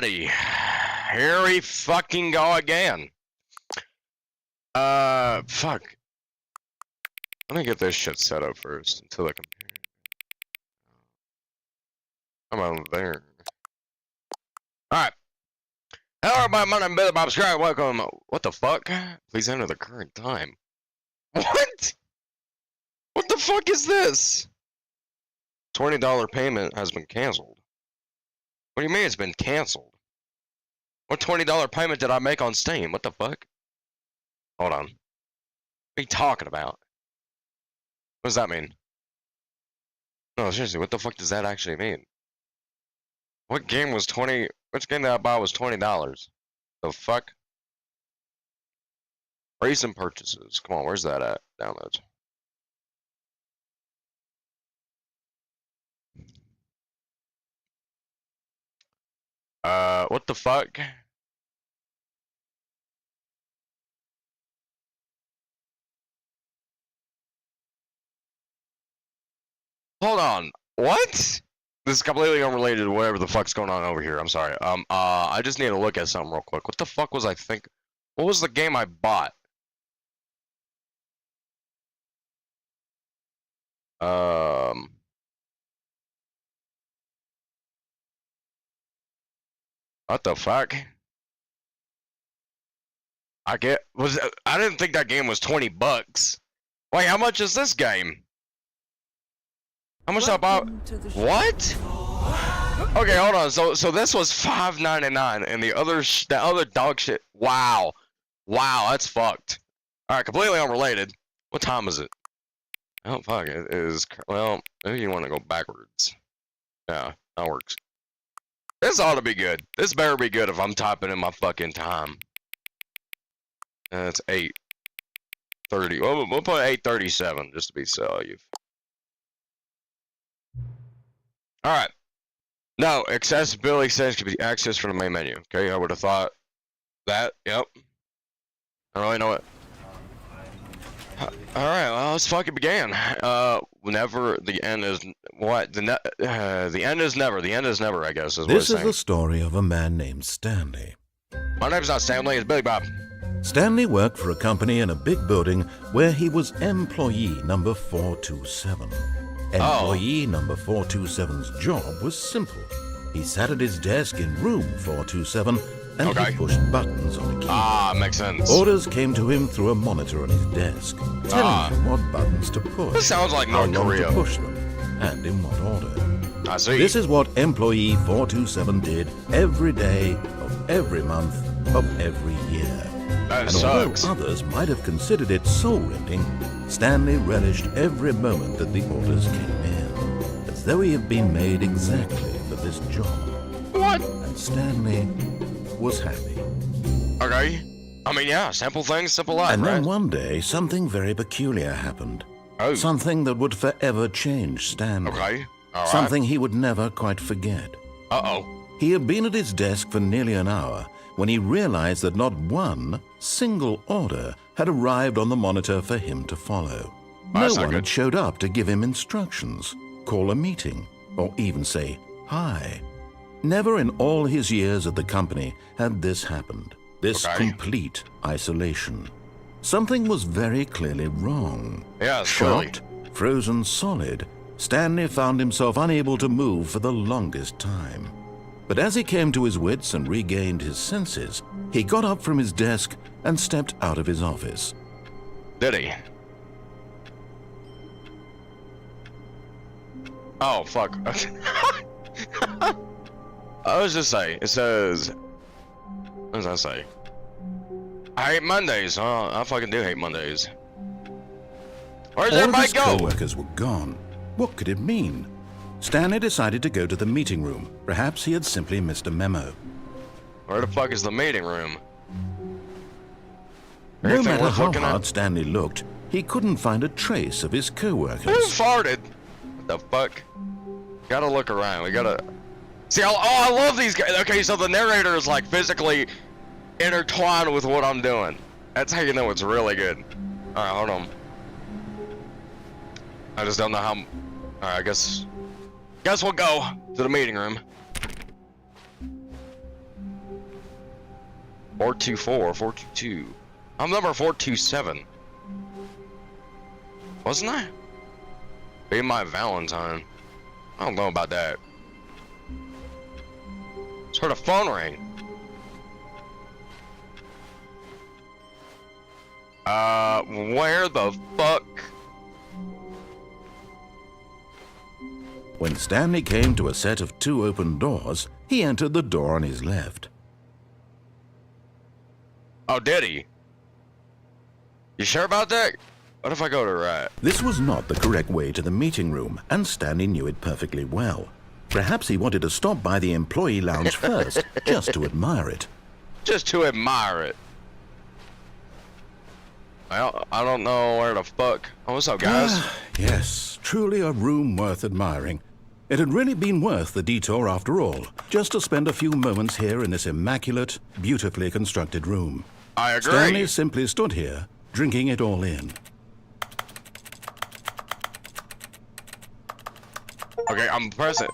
Alrighty. Here we fucking go again. Fuck. Let me get this shit set up first until I can. I'm over there. Alright. Hello everybody, my name is BillyBob. Scroggins. Welcome. What the fuck? Please enter the current time. What? What the fuck is this? $20 payment has been canceled. What do you mean it's been canceled? What $20 payment did I make on Steam? What the fuck? Hold on. What are you talking about? What does that mean? No, seriously, what the fuck does that actually mean? What game was which game that I bought was $20? The fuck? Recent purchases. Come on, where's that at? Downloads. What the fuck? Hold on. What? This is completely unrelated to whatever the fuck's going on over here. I'm sorry. I just need to look at something real quick. What the fuck was I think? What was the game I bought? What the fuck? I didn't think that game was $20. Wait, how much is this game? How much did I buy? What? Okay, hold on. So this was $5.99, and the other dog shit. Wow, that's fucked. All right, completely unrelated. What time is it? Oh fuck, it is. Well, maybe you want to go backwards. Yeah, that works. This ought to be good. This better be good if I'm typing in my fucking time. It's 8:30. Well, we'll put 8:37 just to be safe. All right. No, accessibility settings can be accessed from the main menu. Okay, I would have thought that. Yep. I don't really know what. All right. Well, let's fucking begin. Whenever the end is what the end is never. The end is never. I guess is what it's saying. This is the story of a man named Stanley. My name's not Stanley. It's BillyBob. Stanley worked for a company in a big building where he was employee number 427. Employee number 427's job was simple. He sat at his desk in room 427 and he pushed buttons on a key. Ah, makes sense. Orders came to him through a monitor on his desk, telling him what buttons to push. This sounds like how North long Korea. to push them, and in what order. I see. This is what employee 427 did every day of every month of every year. That And sucks. although others might have considered it soul-rending, Stanley relished every moment that the orders came in, as though he had been made exactly for this job. What? And Stanley was happy. Okay. I mean, yeah, simple things, simple life, And right? then one day, something very peculiar happened. Oh. Something that would forever change Stanley. Okay. All right. Something he would never quite forget. Uh-oh. He had been at his desk for nearly an hour when he realized that not one single order had arrived on the monitor for him to follow. No That's not one good. had showed up to give him instructions, call a meeting, or even say hi. Never in all his years at the company had this happened. This complete isolation. Something was very clearly wrong. Yeah, clearly. Shocked, frozen solid, Stanley found himself unable to move for the longest time. But as he came to his wits and regained his senses, he got up from his desk and stepped out of his office. Did he? Oh, fuck. I was just saying, it says, what does that say? I hate Mondays. Oh, I fucking do hate Mondays. Where's All of everybody his go? co-workers were gone. What could it mean? Stanley decided to go to the meeting room. Perhaps he had simply missed a memo. Where the fuck is the meeting room? No Anything matter worth how looking hard at? Stanley looked, he couldn't find a trace of his Who co-workers. farted? What the fuck? Gotta look around. We gotta... See, I love these guys. Okay, so the narrator is like physically intertwined with what I'm doing. That's how you know it's really good. Alright, hold on. I just don't know how... Alright, I guess we'll go to the meeting room. 424, 422. I'm number 427. Wasn't I? Be my Valentine. I don't know about that. It's heard a phone ring. Where the fuck? When Stanley came to a set of 2 open doors, he entered the door on his left. Oh, did he? You sure about that? What if I go to the right? This was not the correct way to the meeting room, and Stanley knew it perfectly well. Perhaps he wanted to stop by the employee lounge first, just to admire it. Just to admire it. Well, I don't know where the fuck. Oh, what's up, guys? Yes, truly a room worth admiring. It had really been worth the detour after all, just to spend a few moments here in this immaculate, beautifully constructed room. I agree. Stanley simply stood here, drinking it all in. Okay, I'm pressing.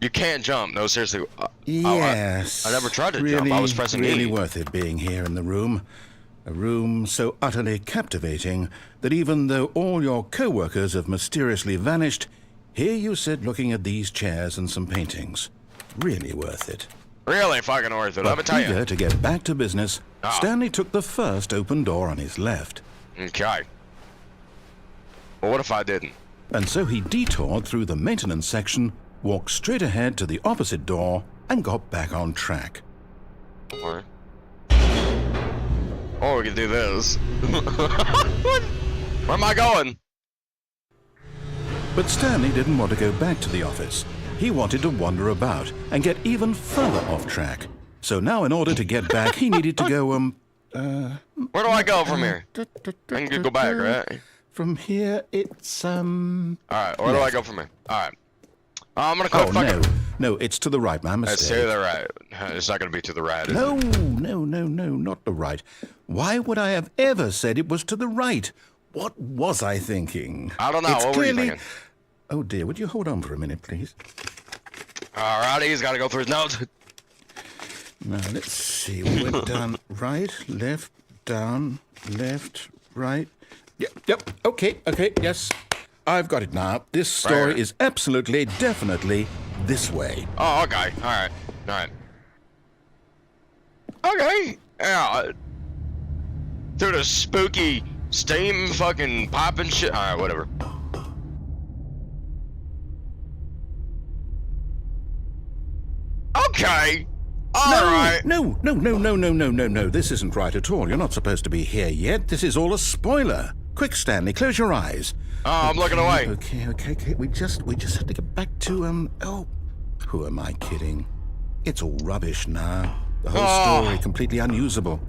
You can't jump. No, seriously. Yes. I never tried to jump. I was pressing really E. worth it being here in the room. A room so utterly captivating that even though all your co-workers have mysteriously vanished, here you sit looking at these chairs and some paintings. Really worth it. Really fucking worth it. Let me tell you. Eager to get back to business, Stanley took the first open door on his left. Okay. Well, what if I didn't? And so he detoured through the maintenance section, walked straight ahead to the opposite door, and got back on track. Or we could do this. Where am I going? But Stanley didn't want to go back to the office. He wanted to wander about and get even further off track. So now in order to get back, he needed to go, Where do I go from here? I can go back, right? From here, it's, Alright, where do I go from here? Alright. I'm gonna quit fucking... No, it's to the right, my mistake. It's to the right. It's not gonna be to the right, is it? No, not the right. Why would I have ever said it was to the right? What was I thinking? I don't know. What were you thinking? Oh dear, would you hold on for a minute, please? Alrighty, he's gotta go through his notes. Now, let's see. We went down, right, left, down, left, right. Yep, okay, yes. I've got it now. This story is absolutely, definitely this way. Oh, okay. Alright. Okay. Yeah. Through the spooky steam fucking popping shit. Alright, whatever. Okay. Alright. No. This isn't right at all. You're not supposed to be here yet. This is all a spoiler. Quick, Stanley, close your eyes. Oh, I'm looking away. Okay. We just have to get back to, who am I kidding? It's all rubbish now. The whole story completely unusable.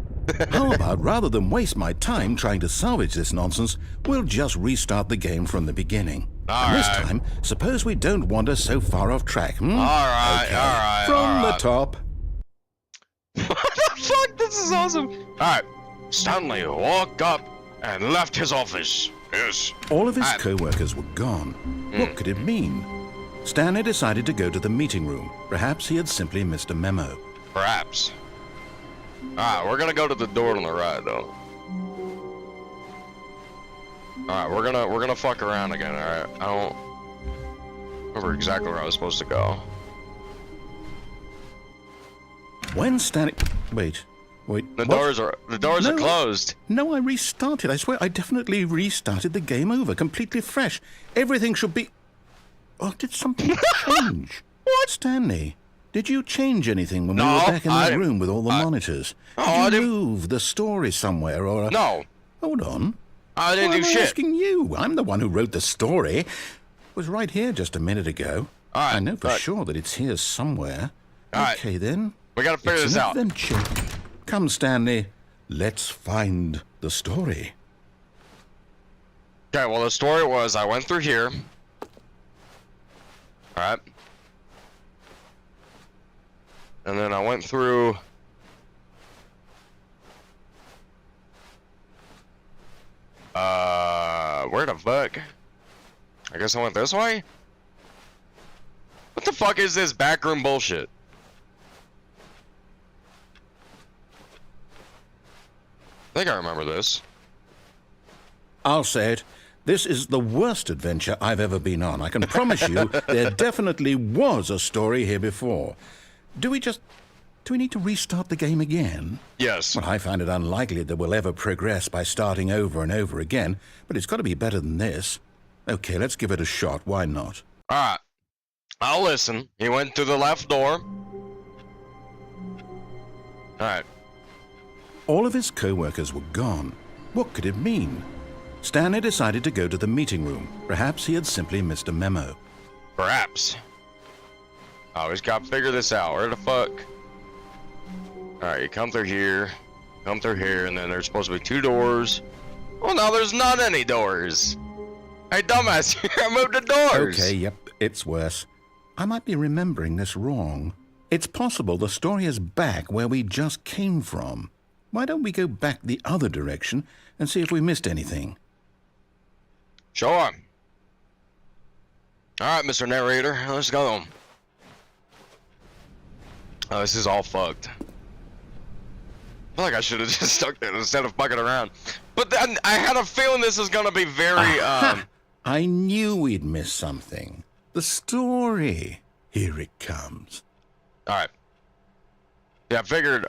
How about, rather than waste my time trying to salvage this nonsense, we'll just restart the game from the beginning. And this time, suppose we don't wander so far off track, Alright. From the top. What the fuck? This is awesome. Alright. Stanley walked up and left his office. Yes. All of his co-workers were gone. What could it mean? Stanley decided to go to the meeting room. Perhaps he had simply missed a memo. Perhaps. Alright, we're gonna go to the door on the right, though. Alright, we're gonna fuck around again, alright? I don't remember exactly where I was supposed to go. When Stanley... Wait. The doors are closed. No, I restarted. I swear, I definitely restarted the game over, completely fresh. Everything should be... Oh, did something change? What? Stanley, did you change anything when we were back in that room with all the monitors? Did you move the story somewhere or... No. Hold on. I didn't do shit. I'm asking you. I'm the one who wrote the story. It was right here just a minute ago. I know for sure that it's here somewhere. Okay, then. We gotta figure this out. Adventure. Come, Stanley. Let's find the story. Okay, well, the story was I went through here. Alright. And then I went through... where the fuck? I guess I went this way? What the fuck is this backroom bullshit? think I remember this. I'll say it. This is the worst adventure I've ever been on. I can promise you there definitely was a story here before. Do we need to restart the game again? Yes. Well, I find it unlikely that we'll ever progress by starting over and over again, but it's got to be better than this. Okay, let's give it a shot. Why not? All right. I'll listen. He went through the left door. All right. All of his co-workers were gone. What could it mean? Stanley decided to go to the meeting room. Perhaps he had simply missed a memo. Perhaps. Oh, he's got to figure this out. Where the fuck? Alright, you come through here, and then there's supposed to be 2 doors. Well, now there's not any doors. Hey, dumbass, I moved the doors. Okay, yep, it's worse. I might be remembering this wrong. It's possible the story is back where we just came from. Why don't we go back the other direction and see if we missed anything? Sure. Alright, Mr. Narrator, let's go. Oh, this is all fucked. I feel like I should have just stuck there instead of fucking around. But then I had a feeling this was gonna be very, I knew we'd miss something. The story. Here it comes. Alright. Yeah, I figured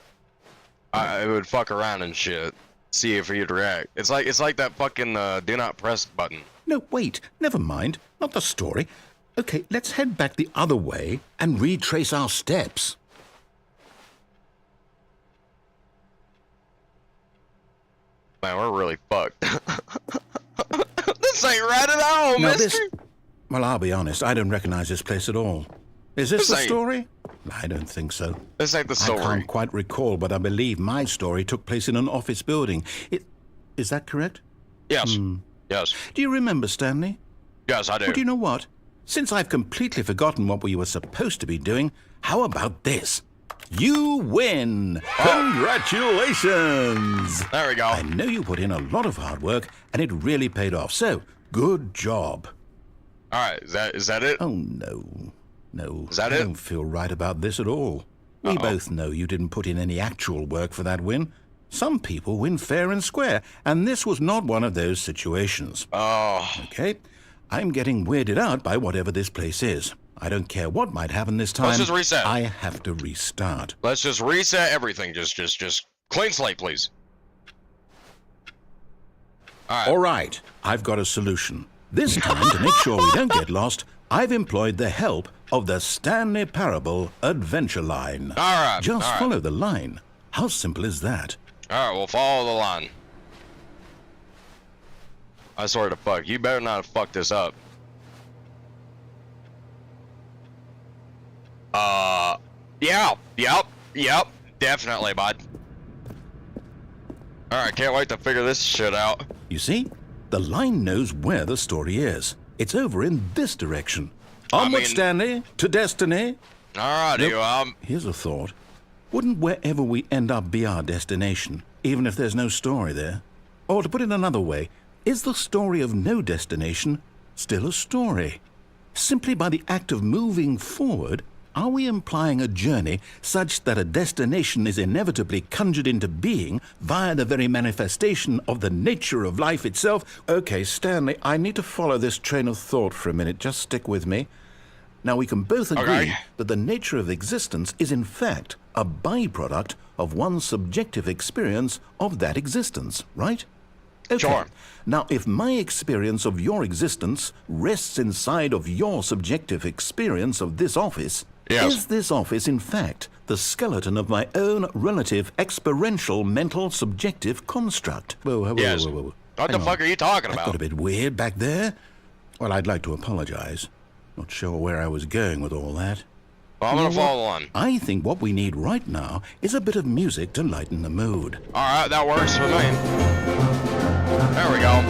I would fuck around and shit. See if he'd react. It's like that fucking do not press button. No, wait. Never mind. Not the story. Okay, let's head back the other way and retrace our steps. Man, we're really fucked. This ain't right at all, Now mister. Well, I'll be honest. I don't recognize this place at all. Is this the story? I don't think so. This ain't the story. I can't quite recall, but I believe my story took place in an office building. Is that correct? Yes. Yes. Do you remember, Stanley? Yes, I do. Well, do you know what? Since I've completely forgotten what we were supposed to be doing, how about this? You win! Congratulations! There we go. I know you put in a lot of hard work, and it really paid off, so good job. Alright, is that it? Oh, no. No, Is that I it? don't feel right about this at all. We both know you didn't put in any actual work for that win. Some people win fair and square, and this was not one of those situations. Oh. Okay? I'm getting weirded out by whatever this place is. I don't care what might happen this time. Let's just reset. I have to restart. Let's just reset everything. Just clean slate, please. Alright. All right, I've got a solution. This time, to make sure we don't get lost, I've employed the help of the Stanley Parable Adventure Line. Alright. Just alright. follow the line. How simple is that? Alright, we'll follow the line. I swear to fuck, you better not fuck this up. Yep, definitely, bud. Alright, can't wait to figure this shit out. You see? The line knows where the story is. It's over in this direction. Onward, Stanley, to destiny. Alrighty, Nope. Here's a thought. Wouldn't wherever we end up be our destination, even if there's no story there? Or to put it another way, is the story of no destination still a story? Simply by the act of moving forward, are we implying a journey such that a destination is inevitably conjured into being via the very manifestation of the nature of life itself? Okay, Stanley, I need to follow this train of thought for a minute. Just stick with me. Now, we can both agree that the nature of existence is, in fact, a byproduct of one's subjective experience of that existence, right? Okay. Sure. Now, if my experience of your existence rests inside of your subjective experience of this office, yes. Is this office, in fact, the skeleton of my own relative experiential mental subjective construct? Whoa. Yes. What the fuck are you talking about? That got a bit weird back there. Well, I'd like to apologize. Not sure where I was going with all that. Well, I'm gonna follow on. I think what we need right now is a bit of music to lighten the mood. Alright, that works for me. There we go.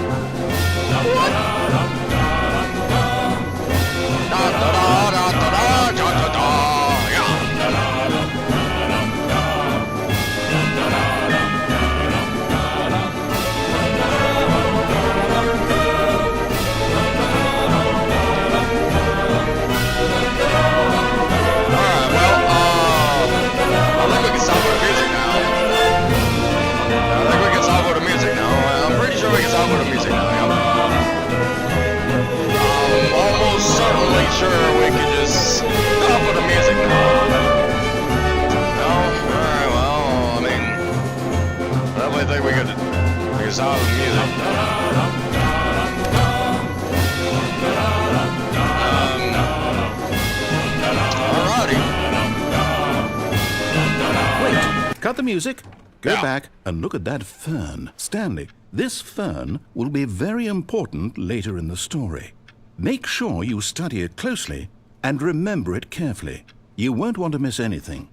cut the music. Go Yeah. back and look at that fern. Stanley, this fern will be very important later in the story. Make sure you study it closely and remember it carefully. You won't want to miss anything.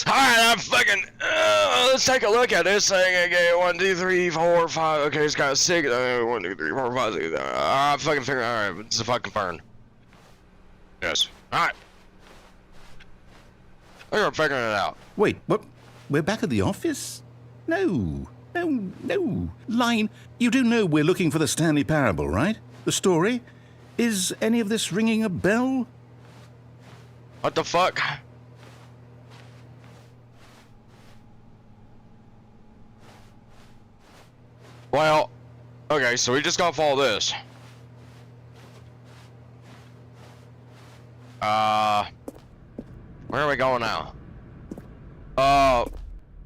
Alright, I'm fucking. Let's take a look at this thing. Okay, 1, 2, 3, 4, 5. Okay, it's got 6. 1, 2, 3, 4, 5, 6. I fucking figure. Alright, it's a fucking fern. Yes. Alright. We're figuring it out. Wait, what? We're back at the office? No. Line, you do know we're looking for the Stanley Parable, right? The story? Is any of this ringing a bell? What the fuck? Well, okay, so we just gotta follow this. Where are we going now? Well,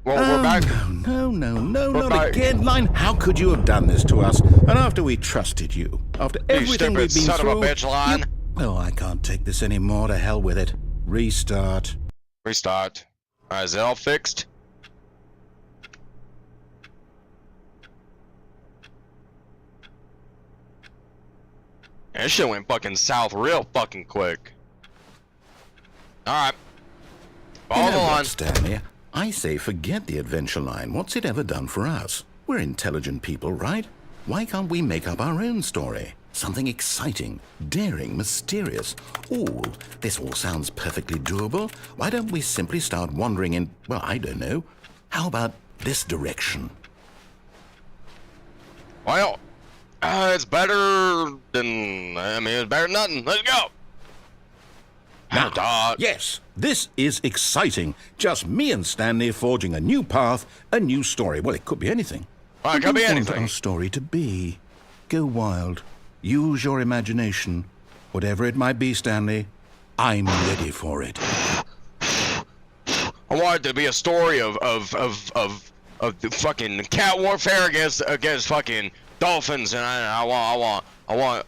we're back. No, We're not back. again, Line. How could you have done this to us? And after we trusted you, after You everything stupid we've been son through... of a bitch, Line. Oh, I can't take this anymore. To hell with it. Restart. Restart. Alright, is it all fixed? Yeah, this shit went fucking south real fucking quick. Alright. Follow You the know line. what, Stanley? I say forget the adventure line. What's it ever done for us? We're intelligent people, right? Why can't we make up our own story? Something exciting, daring, mysterious. Ooh, this all sounds perfectly doable. Why don't we simply start wandering in, well, I don't know. How about this direction? Well, it's better than, it's better than nothing. Let's go. Now, Dot. yes, this is exciting. Just me and Stanley forging a new path, a new story. Well, it could be anything. Well, it What could do be you want anything. our story to be? Go wild. Use your imagination. Whatever it might be, Stanley, I'm ready for it. I want it to be a story of the fucking cat warfare against fucking dolphins, and I want.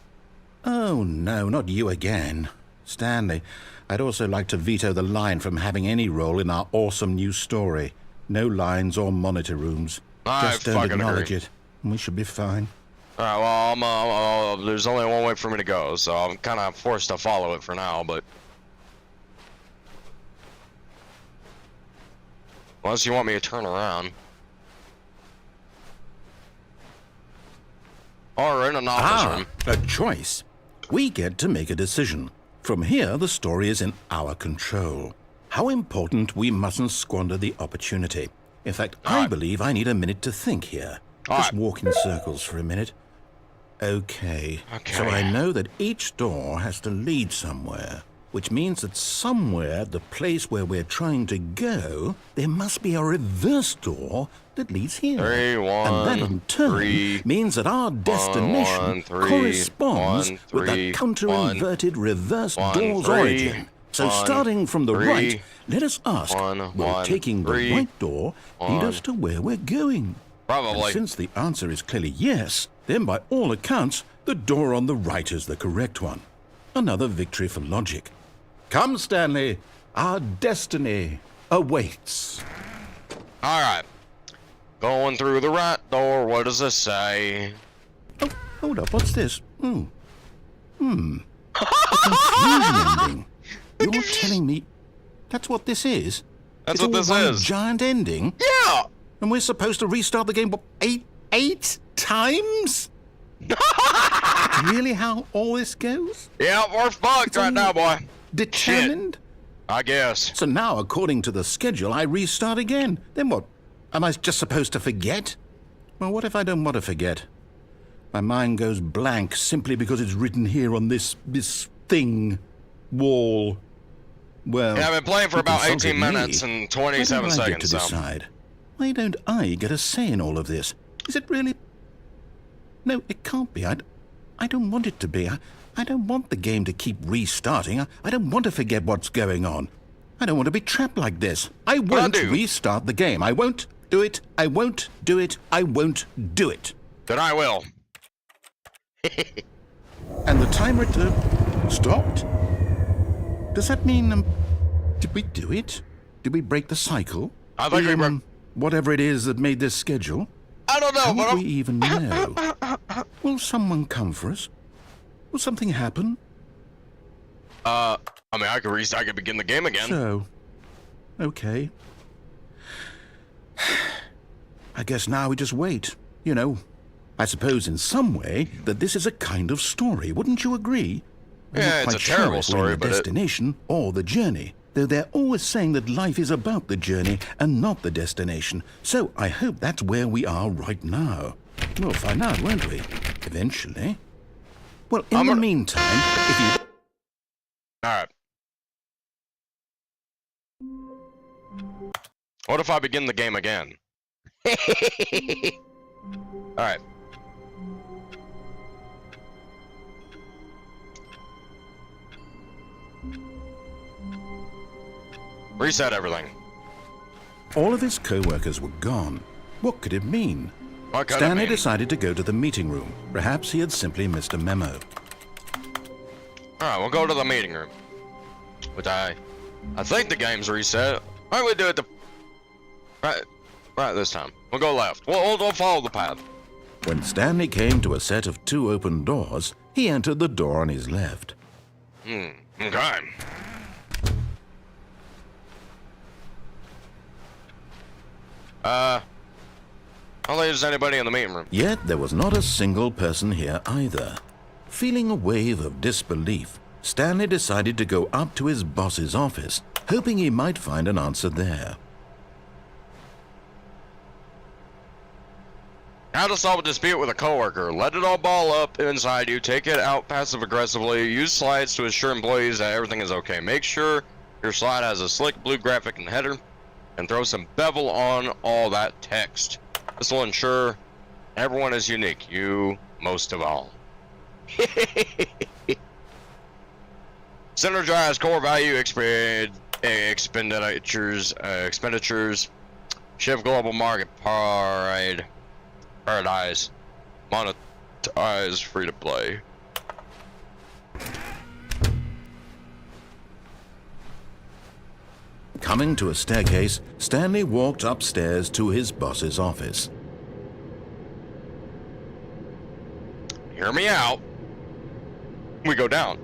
Oh, no, not you again. Stanley, I'd also like to veto the line from having any role in our awesome new story. No lines or monitor rooms. I Just don't fucking acknowledge agree. it, and we should be fine. Alright, well, there's only one way for me to go, so I'm kind of forced to follow it for now, but... Unless you want me to turn around. Or in an office room. A choice. We get to make a decision. From here, the story is in our control. How important we mustn't squander the opportunity. In fact, I Alright. believe I need a minute to think here. Just Alright. walk in circles for a minute. Okay. Okay. So I know that each door has to lead somewhere, which means that somewhere, the place where we're trying to go, there must be a reverse door that leads here. 3, 1, and that in turn 3, means that our destination 1, 3, corresponds 1, with 3, the counter-inverted reverse 1, door's 3, origin. So 1, starting from the 3, right, let us ask, 1, will 1, taking 3, the right door lead 1. us to where we're going? Probably. And since the answer is clearly yes, then by all accounts, the door on the right is the correct one. Another victory for logic. Come, Stanley, our destiny awaits. Alright. Going through the right door, what does this say? Oh, hold up, what's this? A confusion ending. You're telling me that's what this is? That's It's what all this one is. giant ending? Yeah! And we're supposed to restart the game, what, eight times? Really how all this goes? Yeah, we're fucked It's right all now, boy. Determined? I guess. So now, according to the schedule, I restart again. Then what? Am I just supposed to forget? Well, what if I don't want to forget? My mind goes blank simply because it's written here on this thing, wall. Well, Yeah, I've been playing for you about consulted 18 me. minutes and Why 27 don't I get seconds, to so. decide? Why don't I get a say in all of this? Is it really? No, it can't be. I don't want it to be. I don't want the game to keep restarting. I don't want to forget what's going on. I don't want to be trapped like this. I won't do. restart the game. I won't do it. I won't do it. I won't do it. Then I will. And the timer stopped. Does that mean, did we do it? Did we break the cycle? I think we broke... Whatever it is that made this schedule? I don't know, How but would we even know? Will someone come for us? Will something happen? I mean, I could begin the game again. So, okay. I guess now we just wait. You know, I suppose in some way that this is a kind of story. Wouldn't you agree? I'm Yeah, not it's quite a terrible sure story, if we're in but the destination or the journey. Though they're always saying that life is about the journey and not the destination. So I hope that's where we are right now. We'll find out, won't we? Eventually. Well, in the meantime, if you... Alright. What if I begin the game again? Alright. Reset everything. All of his co-workers were gone. What could it mean? What could Stanley it mean? decided to go to the meeting room. Perhaps he had simply missed a memo. Alright, we'll go to the meeting room. Which I think the game's reset. Why don't we do it right this time? We'll go left. We'll follow the path. When Stanley came to a set of 2 open doors, he entered the door on his left. Okay. I don't think there's anybody in the meeting room. Yet there was not a single person here either. Feeling a wave of disbelief, Stanley decided to go up to his boss's office, hoping he might find an answer there. How to solve a dispute with a coworker. Let it all ball up inside you. Take it out passive-aggressively. Use slides to assure employees that everything is okay. Make sure your slide has a slick blue graphic and header, and throw some bevel on all that text. This will ensure everyone is unique. You most of all. Synergize core value expenditures. Shift global market paradise. Monetize free to play. Coming to a staircase, Stanley walked upstairs to his boss's office. Hear me out. We go down.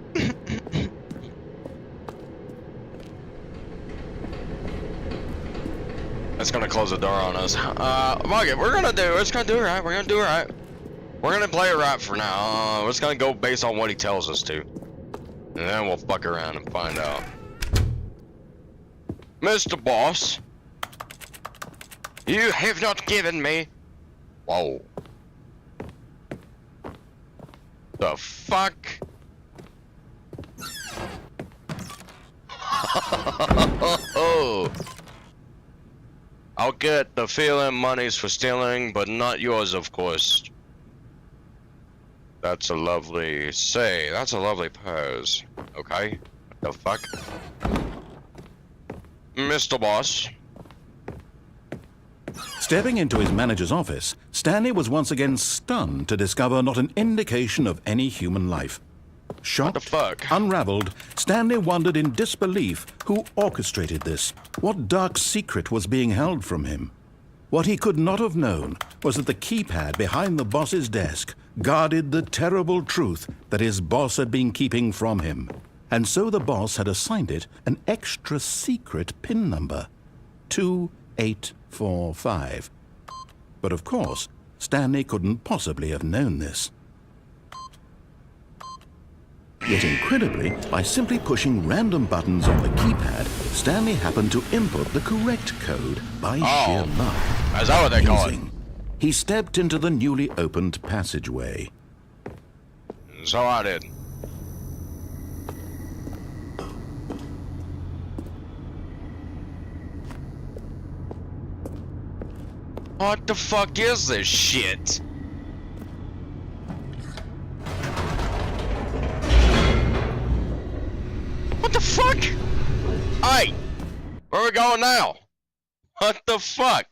That's gonna close the door on us. Fuck it, we're gonna do it right. We're gonna do it right. We're gonna play it right for now. We're just gonna go based on what he tells us to. And then we'll fuck around and find out. Mr. Boss, you have not given me... Whoa. The fuck? I'll get the feeling money's for stealing, but not yours, of course. That's a lovely pose. Okay? What the fuck? Mr. Boss. Stepping into his manager's office, Stanley was once again stunned to discover not an indication of any human life. Shocked, What the fuck? unraveled, Stanley wondered in disbelief who orchestrated this. What dark secret was being held from him? What he could not have known was that the keypad behind the boss's desk guarded the terrible truth that his boss had been keeping from him. And so the boss had assigned it an extra secret PIN number, 2845. But of course, Stanley couldn't possibly have known this. Yet incredibly, by simply pushing random buttons on the keypad, Stanley happened to input the correct code by sheer luck. Is that what they call it? Amazing. He stepped into the newly opened passageway. So I did. What the fuck is this shit? What the fuck? Hey, where are we going now? What the fuck?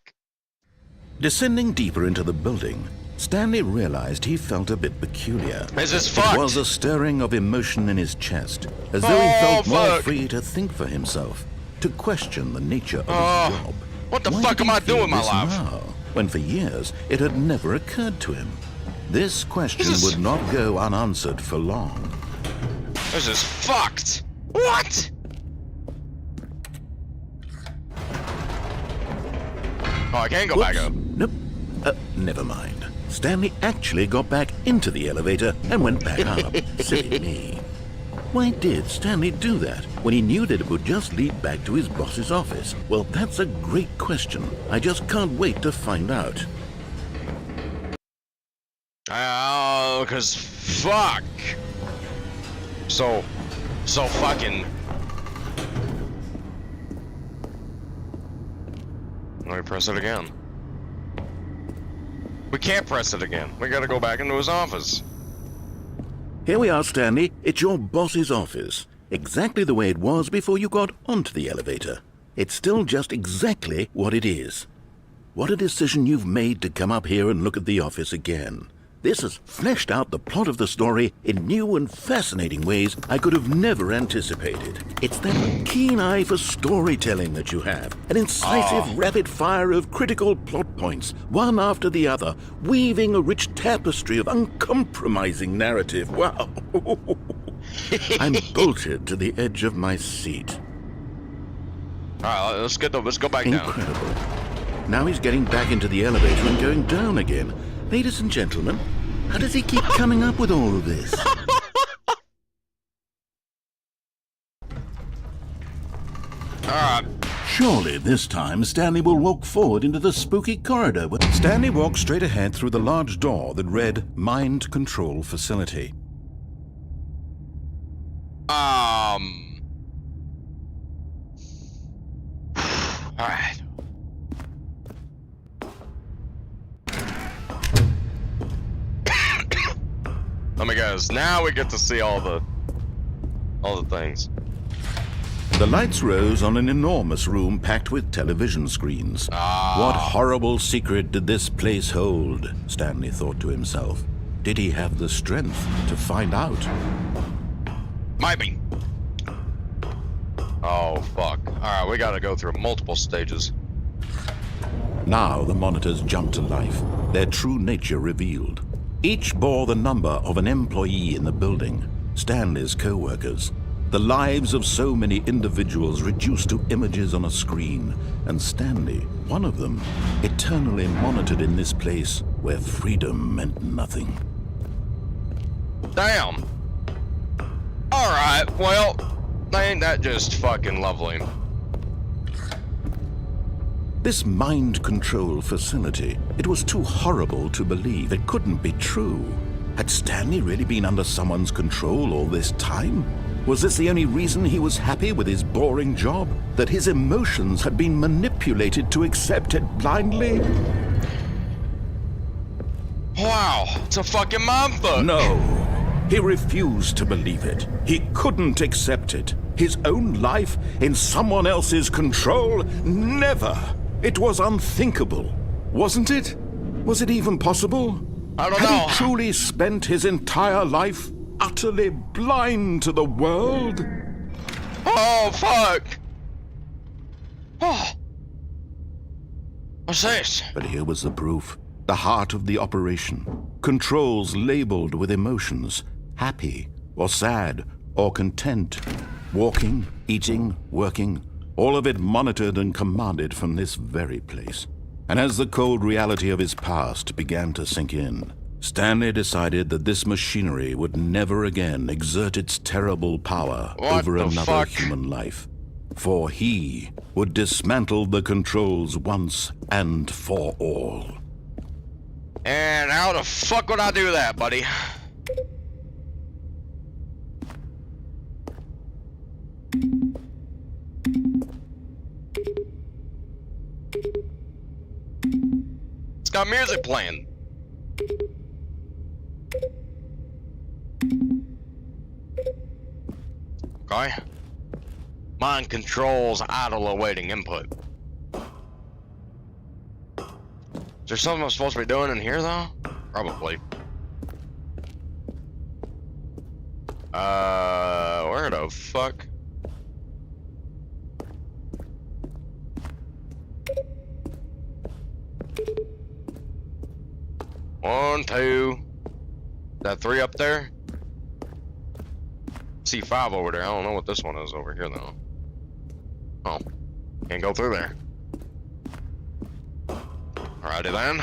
Descending deeper into the building, Stanley realized he felt a bit peculiar. This is It fucked. was a stirring of emotion in his chest, as though he felt more free to think for himself, to question the nature of his job. What the Why fuck did am he I feel doing with my this life? now, when for years it had never occurred to him? This question would not go unanswered for long. This is fucked. What? Oh, I can't go back up. Nope. Never mind. Stanley actually got back into the elevator and went back up. Silly me. Why did Stanley do that when he knew that it would just lead back to his boss's office? Well, that's a great question. I just can't wait to find out. Oh, cause fuck. So fucking. Let me press it again. We can't press it again. We gotta go back into his office. Here we are, Stanley. It's your boss's office. Exactly the way it was before you got onto the elevator. It's still just exactly what it is. What a decision you've made to come up here and look at the office again. This has fleshed out the plot of the story in new and fascinating ways I could have never anticipated. It's that keen eye for storytelling that you have, an incisive rapid fire of critical plot points, one after the other, weaving a rich tapestry of uncompromising narrative. Wow! I'm bolted to the edge of my seat. Alright, let's go back down. Incredible. Now he's getting back into the elevator and going down again. Ladies and gentlemen, how does he keep coming up with all of this? Surely this time Stanley will walk forward into the spooky corridor. Stanley walked straight ahead through the large door that read Mind Control Facility. Alright. Let me guess. Now we get to see all the things. The lights rose on an enormous room packed with television screens. What horrible secret did this place hold? Stanley thought to himself. Did he have the strength to find out? Might be. Oh, fuck. Alright, we gotta go through multiple stages. Now the monitors jumped to life, their true nature revealed. Each bore the number of an employee in the building, Stanley's co-workers. The lives of so many individuals reduced to images on a screen, and Stanley, one of them, eternally monitored in this place where freedom meant nothing. Damn. Alright, well, ain't that just fucking lovely? This mind control facility, it was too horrible to believe. It couldn't be true. Had Stanley really been under someone's control all this time? Was this the only reason he was happy with his boring job? That his emotions had been manipulated to accept it blindly? Wow, it's a fucking mindfuck. No, he refused to believe it. He couldn't accept it. His own life in someone else's control? Never! It was unthinkable, wasn't it? Was it even possible? I don't Had know. he truly spent his entire life utterly blind to the world? Oh, fuck. Oh. What's this? But here was the proof. The heart of the operation. Controls labeled with emotions. Happy, or sad, or content. Walking, eating, working. All of it monitored and commanded from this very place. And as the cold reality of his past began to sink in, Stanley decided that this machinery would never again exert its terrible power over another human life. For he would dismantle the controls once and for all. And how the fuck would I do that, buddy? It's got music playing. Okay. Mind controls idle awaiting input. Is there something I'm supposed to be doing in here, though? Probably. Where the fuck? One, two. Is that 3 up there? See 5 over there. I don't know what this one is over here though. Oh, can't go through there. Alrighty then.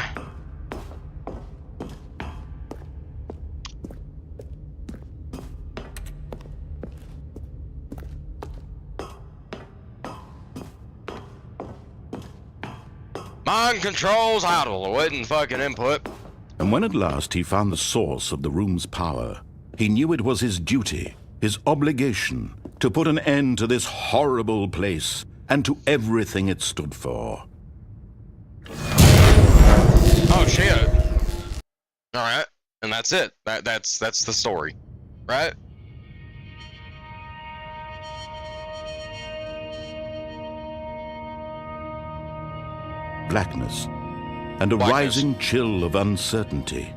Mind controls idle, awaiting fucking input. And when at last he found the source of the room's power, he knew it was his duty, his obligation, to put an end to this horrible place and to everything it stood for. Oh shit. Alright, and that's it. That's the story. Right? Blackness and a rising chill of uncertainty.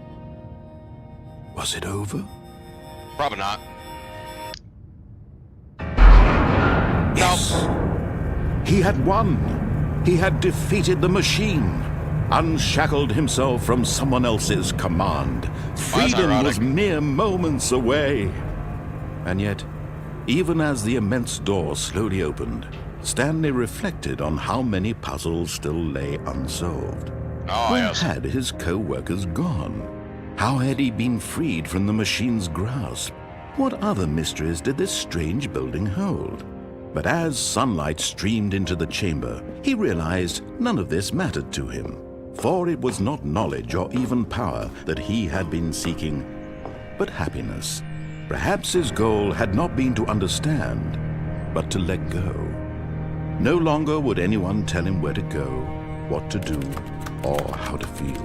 Was it over? Probably not. Yes. He had won. He had defeated the machine, unshackled himself from someone else's command. Freedom was mere moments away. And yet, even as the immense door slowly opened, Stanley reflected on how many puzzles still lay unsolved. Where had his co-workers gone? How had he been freed from the machine's grasp? What other mysteries did this strange building hold? But as sunlight streamed into the chamber, he realized none of this mattered to him, for it was not knowledge or even power that he had been seeking, but happiness. Perhaps his goal had not been to understand, but to let go. No longer would anyone tell him where to go, what to do, or how to feel.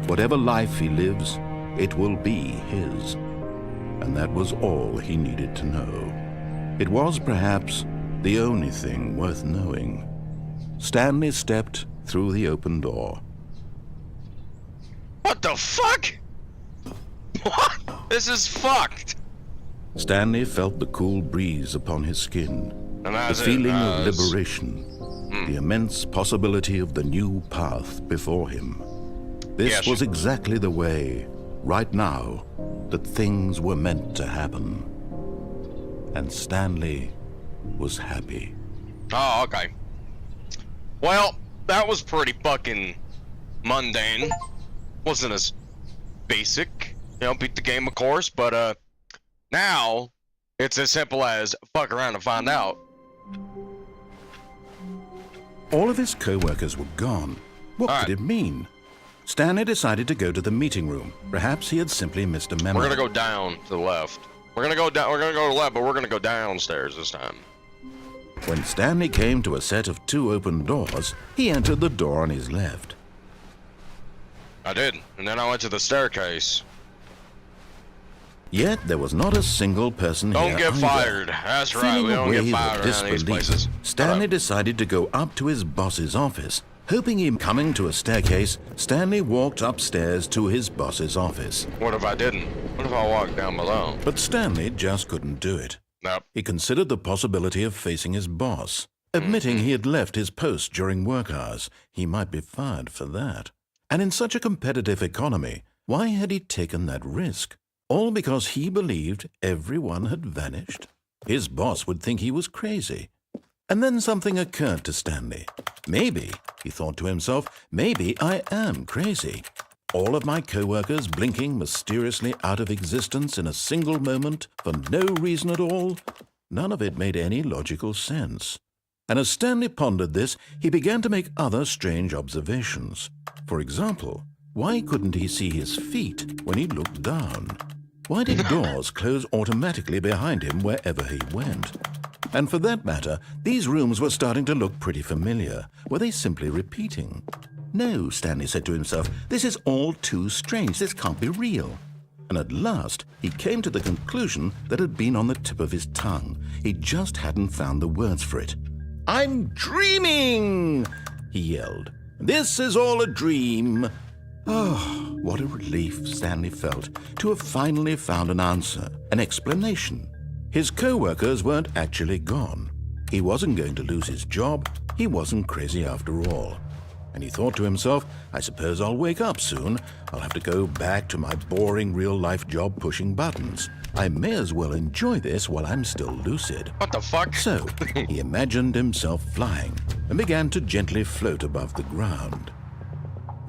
Whatever life he lives, it will be his. And that was all he needed to know. It was perhaps the only thing worth knowing. Stanley stepped through the open door. What the fuck? What? This is fucked. Stanley felt the cool breeze upon his skin, the feeling of liberation, the immense possibility of the new path before him. This was exactly the way, right now, that things were meant to happen. And Stanley was happy. Oh, okay. Well, that was pretty fucking mundane. Wasn't as basic. You know, beat the game, of course, but, now, it's as simple as fuck around and find out. All of his co-workers were gone. What could it mean? Stanley decided to go to the meeting room. Perhaps he had simply missed a memo. We're gonna go down to the left. We're gonna go down. We're gonna go to the left, but we're gonna go downstairs this time. When Stanley came to a set of 2 open doors, he entered the door on his left. I did, and then I went to the staircase. Yet there was not a single person here. Don't get fired. That's right. We don't get fired around these places. Stanley decided to go up to his boss's office. Hoping him coming to a staircase, Stanley walked upstairs to his boss's office. What if I didn't? What if I walked down below? But Stanley just couldn't do it. Nope. He considered the possibility of facing his boss. Admitting he had left his post during work hours, he might be fired for that. And in such a competitive economy, why had he taken that risk? All because he believed everyone had vanished? His boss would think he was crazy. And then something occurred to Stanley. Maybe, he thought to himself, maybe I am crazy. All of my co-workers blinking mysteriously out of existence in a single moment for no reason at all? None of it made any logical sense. And as Stanley pondered this, he began to make other strange observations. For example, why couldn't he see his feet when he looked down? Why did doors close automatically behind him wherever he went? And for that matter, these rooms were starting to look pretty familiar. Were they simply repeating? No, Stanley said to himself, this is all too strange. This can't be real. And at last, he came to the conclusion that had been on the tip of his tongue. He just hadn't found the words for it. I'm dreaming, he yelled. This is all a dream. Oh, What a relief Stanley felt to have finally found an answer, an explanation. His co-workers weren't actually gone. He wasn't going to lose his job. He wasn't crazy after all. And he thought to himself, I suppose I'll wake up soon. I'll have to go back to my boring real-life job pushing buttons. I may as well enjoy this while I'm still lucid. What the fuck? So, he imagined himself flying and began to gently float above the ground.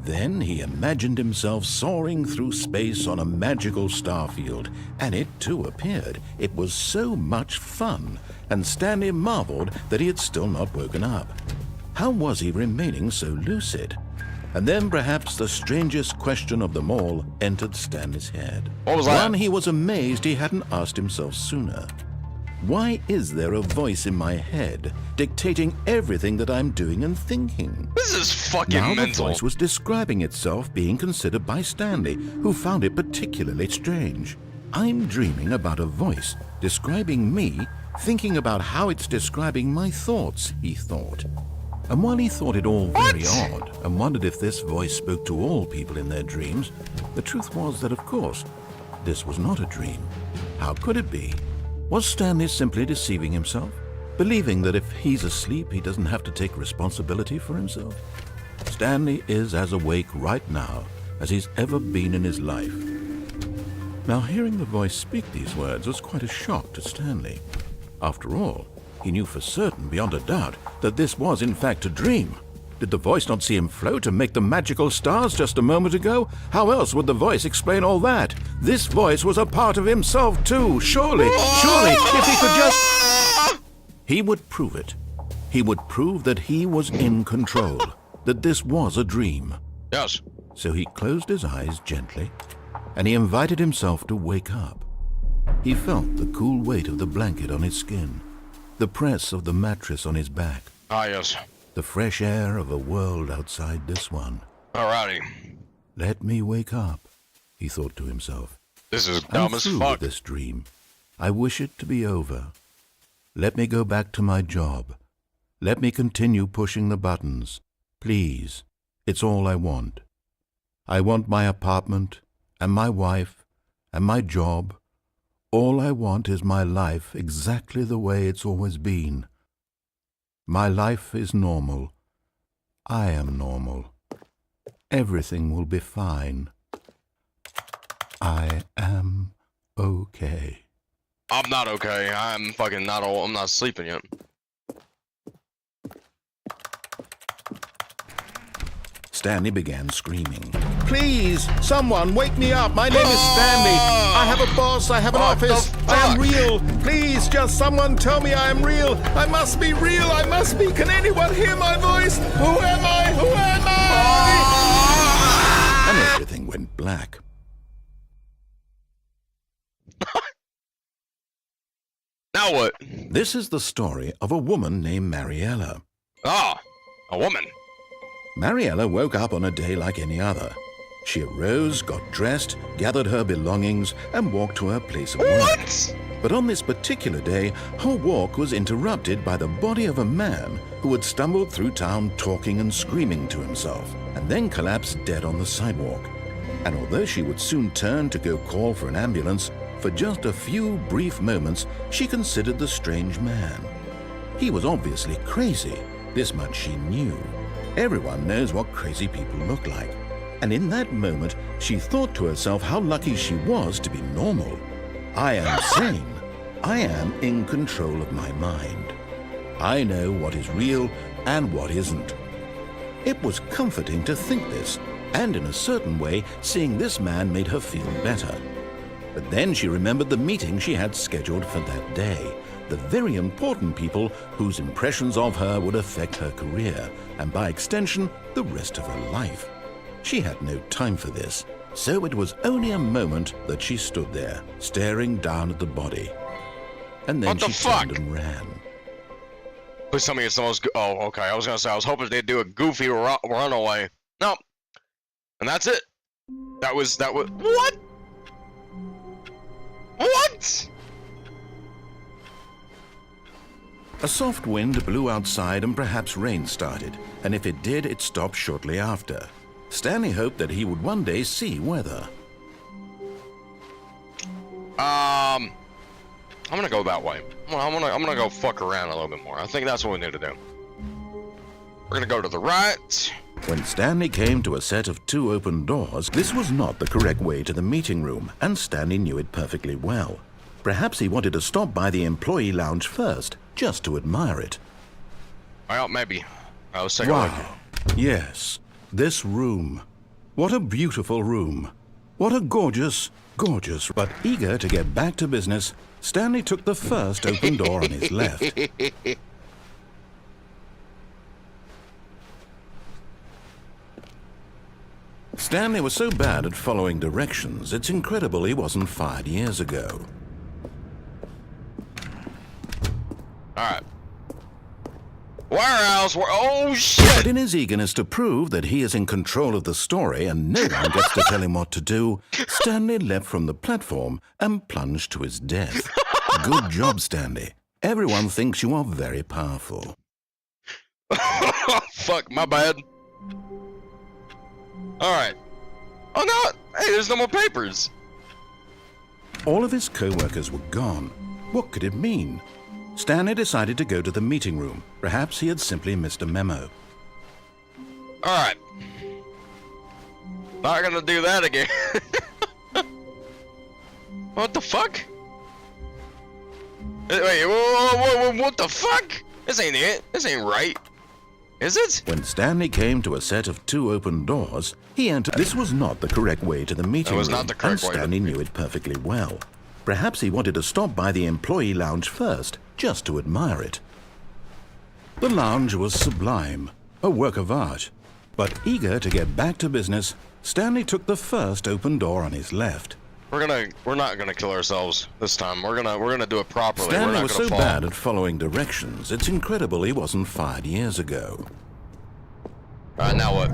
Then he imagined himself soaring through space on a magical starfield, and it too appeared. It was so much fun, and Stanley marveled that he had still not woken up. How was he remaining so lucid? And then perhaps the strangest question of them all entered Stanley's head. What was that? One he was amazed he hadn't asked himself sooner. Why is there a voice in my head dictating everything that I'm doing and thinking? This is fucking Now mental. the voice was describing itself being considered by Stanley, who found it particularly strange. I'm dreaming about a voice describing me, thinking about how it's describing my thoughts, he thought. And while he thought it all very odd and wondered if this voice spoke to all people in their dreams, the truth was that, of course, this was not a dream. How could it be? Was Stanley simply deceiving himself, believing that if he's asleep, he doesn't have to take responsibility for himself? Stanley is as awake right now as he's ever been in his life. Now, hearing the voice speak these words was quite a shock to Stanley. After all, he knew for certain, beyond a doubt, that this was in fact a dream. Did the voice not see him float and make the magical stars just a moment ago? How else would the voice explain all that? This voice was a part of himself too, surely, if he could just... He would prove it. He would prove that he was in control, that this was a dream. Yes. So he closed his eyes gently, and he invited himself to wake up. He felt the cool weight of the blanket on his skin, the press of the mattress on his back, Ah, yes. the fresh air of a world outside this one. Alrighty. Let me wake up, he thought to himself. This is I'm dumb as through fuck. with this dream. I wish it to be over. Let me go back to my job. Let me continue pushing the buttons. Please, it's all I want. I want my apartment, and my wife, and my job. All I want is my life exactly the way it's always been. My life is normal. I am normal. Everything will be fine. I am okay. I'm not okay. I'm fucking not all. I'm not sleeping yet. Stanley began screaming. Please, someone wake me up. My name is Stanley. I have a boss. I have an office. I am real. Please, just someone tell me I am real. I must be real. I must be. Can anyone hear my voice? Who am I? Who am I? And everything went black. Now what? This is the story of a woman named Mariella. Ah, a woman. Mariella woke up on a day like any other. She arose, got dressed, gathered her belongings, and walked to her place of work. What? But on this particular day, her walk was interrupted by the body of a man who had stumbled through town talking and screaming to himself, and then collapsed dead on the sidewalk. And although she would soon turn to go call for an ambulance, for just a few brief moments, she considered the strange man. He was obviously crazy. This much she knew. Everyone knows what crazy people look like. And in that moment, she thought to herself how lucky she was to be normal. I am sane. I am in control of my mind. I know what is real and what isn't. It was comforting to think this, and in a certain way, seeing this man made her feel better. But then she remembered the meeting she had scheduled for that day, the very important people whose impressions of her would affect her career, and by extension, the rest of her life. She had no time for this, so it was only a moment that she stood there, staring down at the body. And then she turned and ran. Please tell me it's the most. Oh, okay. I was gonna say I was hoping they'd do a goofy runaway. No, and that's it. That was what? What? A soft wind blew outside and perhaps rain started, and if it did, it stopped shortly after. Stanley hoped that he would one day see weather. I'm gonna go that way. I'm gonna go fuck around a little bit more. I think that's what we need to do. We're gonna go to the right. When Stanley came to a set of 2 open doors, this was not the correct way to the meeting room, and Stanley knew it perfectly well. Perhaps he wanted to stop by the employee lounge first, just to admire it. Well, maybe. Let's take a look. Wow. Yes, this room. What a beautiful room. What a gorgeous, but eager to get back to business, Stanley took the first open door on his left. Stanley was so bad at following directions, it's incredible he wasn't fired years ago. Alright. Warehouse, oh shit! But in his eagerness to prove that he is in control of the story and no one gets to tell him what to do, Stanley leapt from the platform and plunged to his death. Good job, Stanley. Everyone thinks you are very powerful. Fuck, my bad. Alright. Oh no! Hey, there's no more papers! All of his co-workers were gone. What could it mean? Stanley decided to go to the meeting room. Perhaps he had simply missed a memo. Alright. Not gonna do that again. What the fuck? Wait, what the fuck? This ain't it. This ain't right. Is it? When Stanley came to a set of 2 open doors, he entered. This was not the correct way to the meeting room, not the correct and Stanley knew it perfectly well. Perhaps he wanted to stop by the employee lounge first, just to admire it. The lounge was sublime, a work of art. But eager to get back to business, Stanley took the first open door on his left. We're not gonna kill ourselves this time. We're gonna do it properly. Stanley was so bad at following directions, it's incredible he wasn't fired years ago. Alright, now what?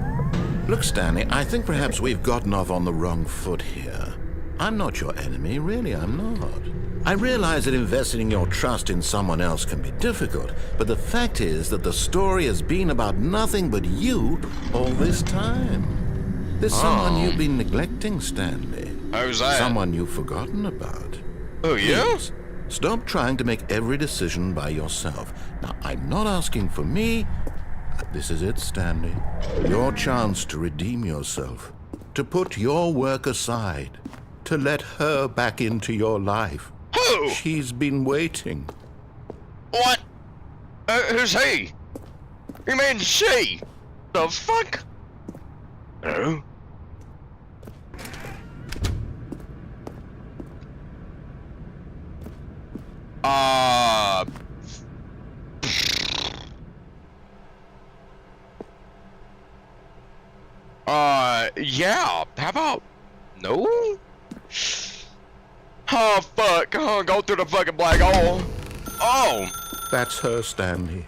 Look, Stanley, I think perhaps we've gotten off on the wrong foot here. I'm not your enemy, really, I'm not. I realize that investing your trust in someone else can be difficult, but the fact is that the story has been about nothing but you all this time. There's someone you've been neglecting, Stanley. Who's that? Someone you've forgotten about. Oh, yeah? Please, stop trying to make every decision by yourself. Now, I'm not asking for me. This is it, Stanley. Your chance to redeem yourself, to put your work aside, to let her back into your life. Who? She's been waiting. What? Who's he? You mean she? The fuck? Oh? Yeah. How about no? Oh fuck! Oh, go through the fucking black hole. Oh. That's her, Stanley.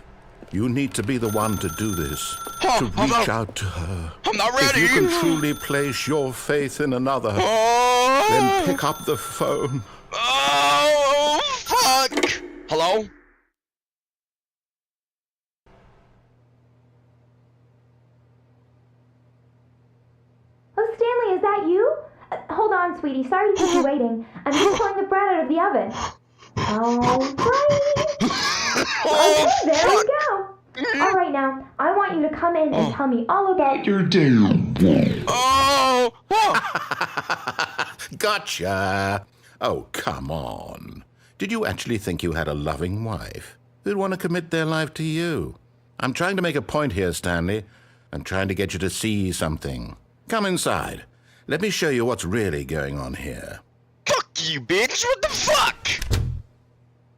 You need to be the one to do this. To reach out to her. I'm not ready. If you can truly place your faith in another, then pick up the phone. Oh, fuck! Hello? Oh, Stanley, is that you? Hold on, sweetie. Sorry to keep you waiting. I'm just pulling the bread out of the oven. Alrighty. Oh, okay, there fuck. we go. Alright now, I want you to come in and tell me all about Your damn boy. Oh! Gotcha. Oh, come on. Did you actually think you had a loving wife who'd want to commit their life to you? I'm trying to make a point here, Stanley. I'm trying to get you to see something. Come inside. Let me show you what's really going on here. Fuck you, bitch! What the fuck?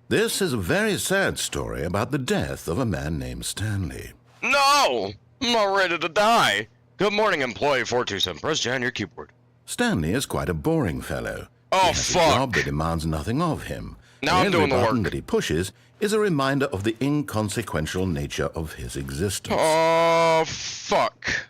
This is a very sad story about the death of a man named Stanley. No! I'm not ready to die. Good morning, employee 427. Press J on your keyboard. Stanley is quite a boring fellow. Oh, He has fuck. a job that demands nothing of him. Now I'm Every doing the button work. that he pushes is a reminder of the inconsequential nature of his existence. Oh, fuck.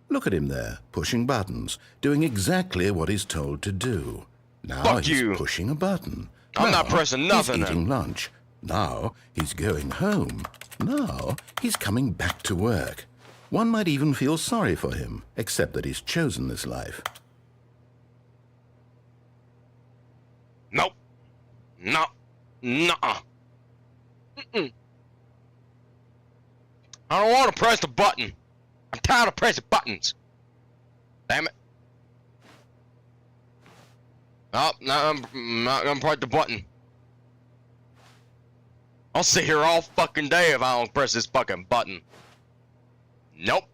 Look at him there, pushing buttons, doing exactly what he's told to do. Now Fuck he's you. pushing a button. I'm Now not pressing nothing. He's eating lunch. Now he's going home. Now he's coming back to work. One might even feel sorry for him, except that he's chosen this life. Nope. No. Nuh-uh. Mm-mm. I don't want to press the button. I'm tired of pressing buttons. Damn it. Oh, no, I'm not gonna press the button. I'll sit here all fucking day if I don't press this fucking button. Nope.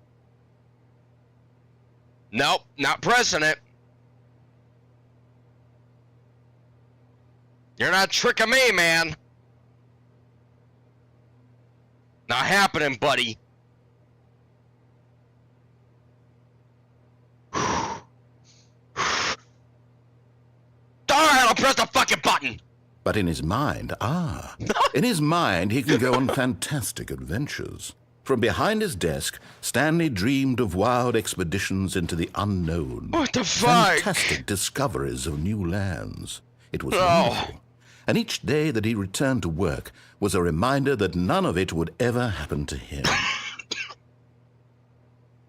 Nope, not pressing it. You're not tricking me, man. Not happening, buddy. Alright, I'll press the fucking button. But in his mind, in his mind he can go on fantastic adventures. From behind his desk, Stanley dreamed of wild expeditions into the unknown. What the fuck? Fantastic discoveries of new lands. It was wonderful. And each day that he returned to work was a reminder that none of it would ever happen to him.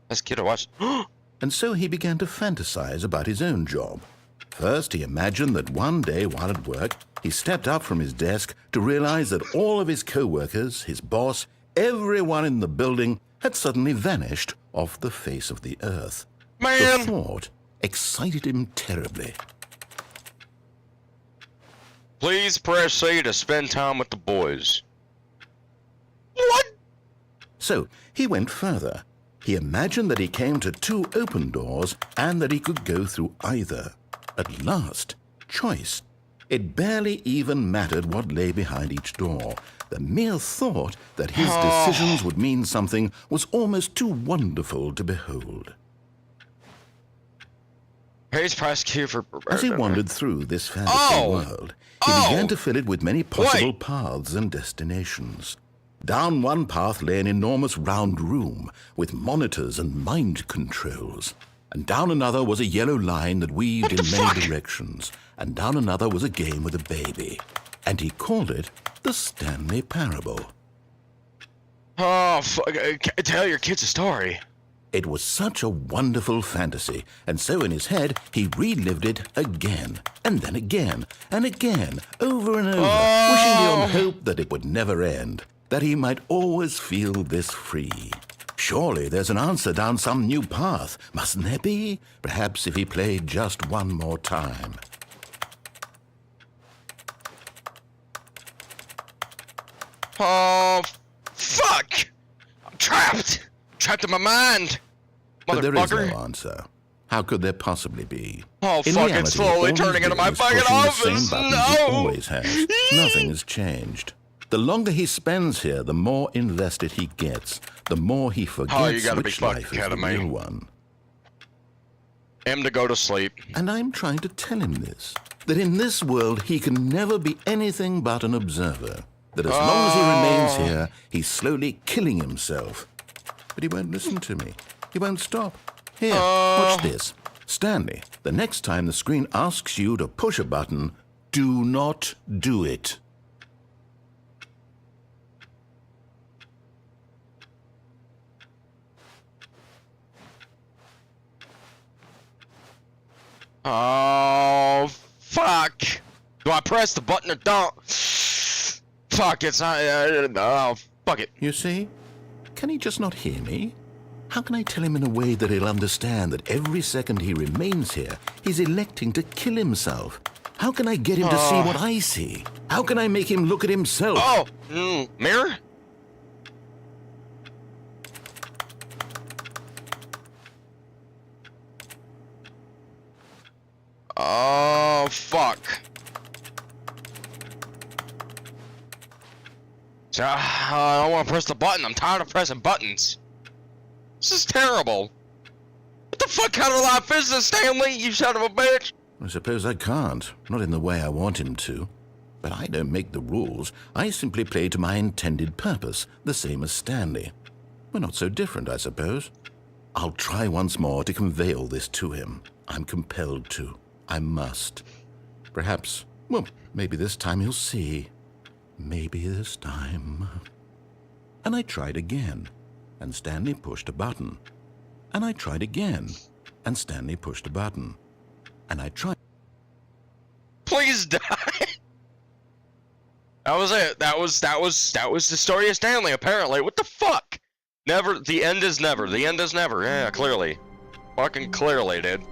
This kid I watched. And so he began to fantasize about his own job. First, he imagined that one day while at work, he stepped up from his desk to realize that all of his co-workers, his boss, everyone in the building had suddenly vanished off the face of the earth. Man! The thought excited him terribly. Please press C to spend time with the boys. What? So he went further. He imagined that he came to two open doors and that he could go through either. At last, choice. It barely even mattered what lay behind each door. The mere thought that his decisions would mean something was almost too wonderful to behold. Please press Q for... As he wandered through this fantasy world, he began to fill it with many possible paths and destinations. Down one path lay an enormous round room with monitors and mind controls. And down another was a yellow line that weaved in many directions. And down another was a game with a baby. And he called it the Stanley Parable. Oh, tell your kids a story. It was such a wonderful fantasy, and so in his head he relived it again, and then again, and again, over and over, wishing beyond hope that it would never end, that he might always feel this free. Surely there's an answer down some new path, mustn't there be? Perhaps if he played just one more time. Oh, fuck! I'm trapped! Trapped in my mind! But there is no Motherfucker! answer. How could there possibly be? Oh, In fuck, reality, it's slowly all turning he's into my doing is fucking pushing office! the same buttons he always has. Nothing has changed. The longer he spends here, the more invested he gets. The more he forgets which life is the real one. M to go to sleep. And I'm trying to tell him this, that in this world he can never be anything but an observer. That as long as he remains here, he's slowly killing himself. But he won't listen to me. He won't stop. Here, watch this. Stanley, the next time the screen asks you to push a button, do not do it. Oh, fuck! Do I press the button or don't? Fuck, it's not... oh, fuck it. You see? Can he just not hear me? How can I tell him in a way that he'll understand that every second he remains here, he's electing to kill himself? How can I get him to see what I see? How can I make him look at himself? Oh, mirror? Oh, fuck. I don't want to press the button. I'm tired of pressing buttons. This is terrible. What the fuck kind of life is this, Stanley, you son of a bitch? I suppose I can't. Not in the way I want him to. But I don't make the rules. I simply play to my intended purpose, the same as Stanley. We're not so different, I suppose. I'll try once more to convey all this to him. I'm compelled to. I must. Perhaps, well, maybe this time he'll see. Maybe this time. And I tried again. and Stanley pushed a button. And I tried again, and Stanley pushed a button. And I tried. Please die. That was it. That was the story of Stanley, apparently. What the fuck? Never, the end is never. The end is never. Yeah, clearly. Fucking clearly, dude.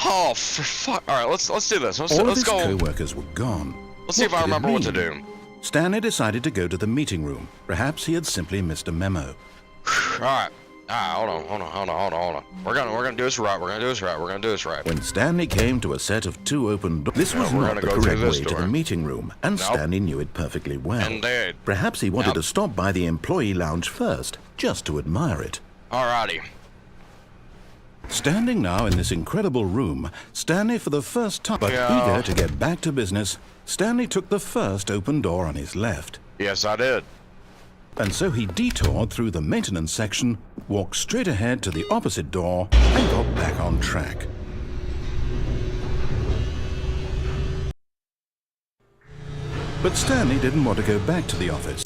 Oh, for fuck. Alright, let's do this. Let's All of go. his co-workers were gone. Let's see if I remember what to do. Stanley decided to go to the meeting room. Perhaps he had simply missed a memo. Alright. Hold on. We're gonna do this right. We're gonna do this right. When Stanley came to a set of two open doors, this was not the correct way to the meeting room, and Stanley knew it perfectly well. Indeed. Perhaps he wanted to stop by the employee lounge first, just to admire it. Alrighty. Standing now in this incredible room, Stanley for the first time, but eager to get back to business, Stanley took the first open door on his left. Yes, I did. And so he detoured through the maintenance section, walked straight ahead to the opposite door, and got back on track. But Stanley didn't want to go back to the office.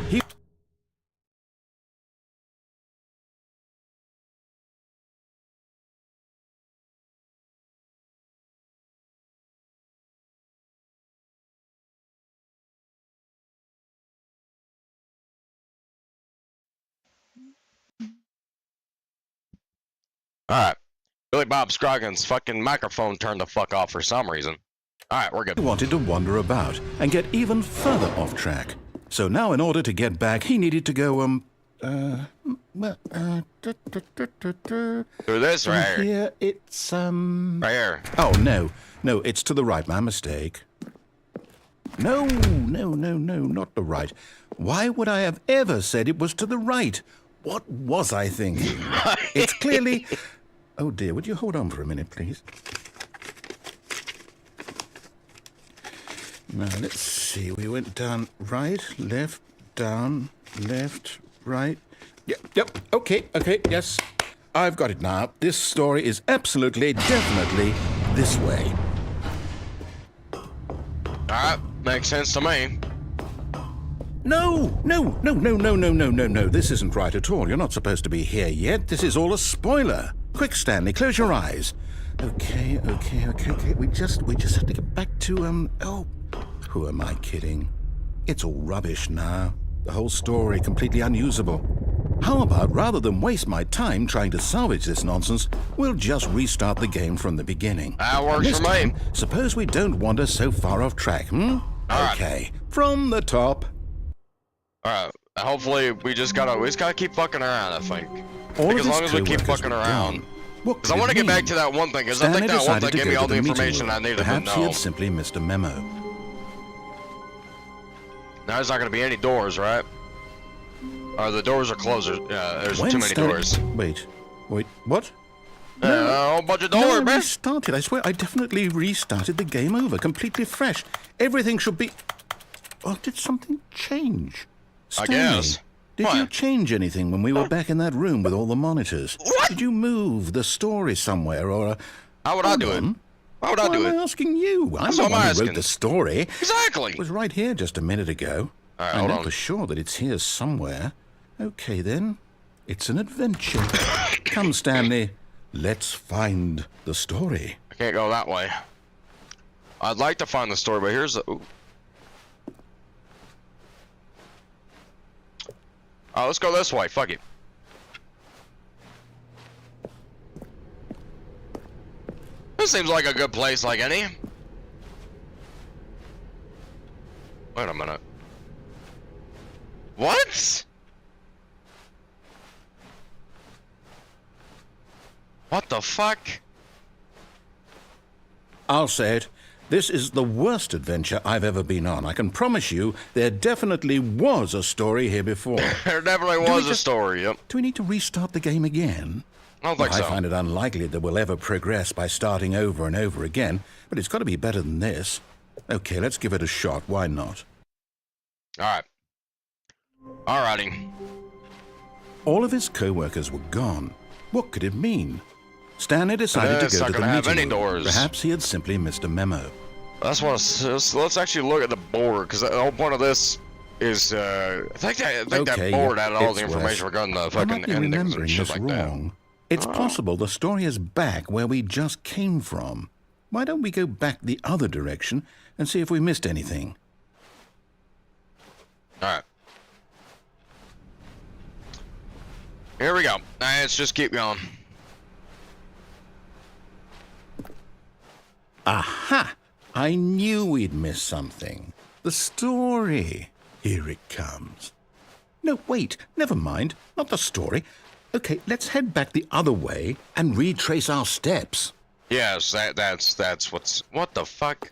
He Alright. BillyBob Scroggins' fucking microphone turned the fuck off for some reason. Alright, we're good. wanted to wander about and get even further off track. So now in order to get back, he needed to go, Do this right here. Here, it's, Right here. Oh, no, it's to the right, my mistake. No, not the right. Why would I have ever said it was to the right? What was I thinking? It's clearly... Oh dear, would you hold on for a minute, please? Now, let's see. We went down right, left, down, left, right. Yep, okay, yes. I've got it now. This story is absolutely, definitely this way. Alright, makes sense to me. No. This isn't right at all. You're not supposed to be here yet. This is all a spoiler. Quick, Stanley, close your eyes. Okay. We just have to get back to, oh, who am I kidding? It's all rubbish now. The whole story completely unusable. How about, rather than waste my time trying to salvage this nonsense, we'll just restart the game from the beginning. That works for me. Suppose we don't wander so far off track, All right. Okay, from the top. Alright, hopefully we just gotta keep fucking around, I think. All Like, of as long his as we keep co-workers fucking were around. gone. What Because I could want to it get back mean? to that one thing, because I think Stanley that one decided thing to gave me go all to the the meeting information I room. needed to Perhaps he know. had simply missed a memo. Now there's not gonna be any doors, right? Or the doors are closed. There's When too many Stanley- doors. Wait, what? A whole bunch of No, doors, I man. restarted. I swear, I definitely restarted the game over, completely fresh. Everything should be... Oh, did something change? I Stanley, guess. Did What? you change anything when we were back in that room with all the monitors? What? Did you move the story somewhere, or... How would I do it? How would I do Why am I it? asking you? I'm That's the what I'm one who asking. wrote the story. Exactly. It was right here just a minute ago. All right, I hold know on. for sure that it's here somewhere. Okay, then. It's an adventure. Come, Stanley. Let's find the story. I can't go that way. I'd like to find the story, but here's the... Ooh. Let's go this way. Fuck it. This seems like a good place, like any. Wait a minute. What? What the fuck? I'll say it. This is the worst adventure I've ever been on. I can promise you there definitely was a story here before. There definitely Do we was a just- story, yep. Do we need to restart the game again? I don't think I so. find it unlikely that we'll ever progress by starting over and over again, but it's got to be better than this. Okay, let's give it a shot. Why not? Alright. Alrighty. All of his co-workers were gone. What could it mean? Stanley decided It's to go not to the gonna have meeting any room. doors. Perhaps he had simply missed a memo. Let's actually look at the board, because the whole point of this is, I think that board had all the information regarding the I fucking might be endings remembering and shit this like wrong. It's possible the story is back where we just came from. Why don't we go back the other direction and see if we missed anything? Alright. Here we go. Let's just keep going. Aha! I knew we'd miss something. The story. Here it comes. No, wait, never mind. Not the story. Okay, let's head back the other way and retrace our steps. Yes, that's what the fuck?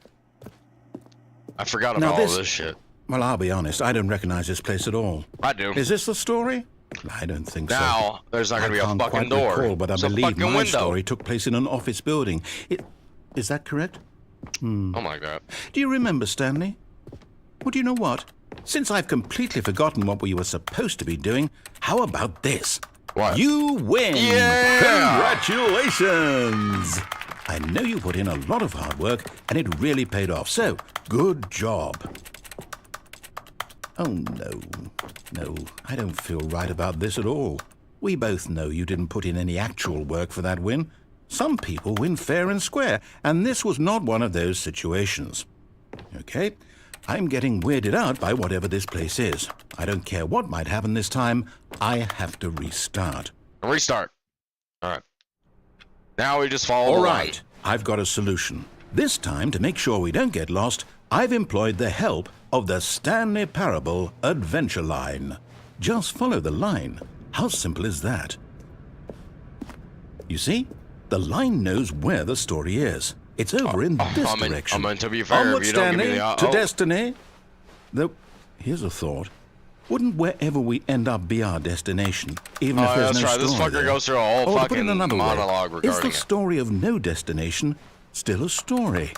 I forgot Now about all this- this shit. Well, I'll be honest, I don't recognize this place at all. I do. Is this the story? I don't think so. Now, there's not gonna be a can't fucking quite door. recall, but I It's a believe fucking my window. story took place in an office building. Is that correct? Oh my god. Do you remember, Stanley? Well, do you know what? Since I've completely forgotten what we were supposed to be doing, how about this? What? You win! Yeah! Congratulations! I know you put in a lot of hard work, and it really paid off, so good job. Oh, no, I don't feel right about this at all. We both know you didn't put in any actual work for that win. Some people win fair and square, and this was not one of those situations. Okay, I'm getting weirded out by whatever this place is. I don't care what might happen this time, I have to restart. Restart. Alright. Now we just follow All the right, I've got a solution. This time, to make sure we don't get lost, I've employed the help of the Stanley Parable Adventure Line. Just follow the line. How simple is that? You see, the line knows where the story is. It's over in this direction. I mean, to be fair, Onward, if you don't give me Stanley, the... to destiny. Though, here's a thought. Wouldn't wherever we end up be our destination, even if there's that's no right. story This fucker there? goes through a whole Or to put fucking it another monologue way, regarding is the story of no destination still a story?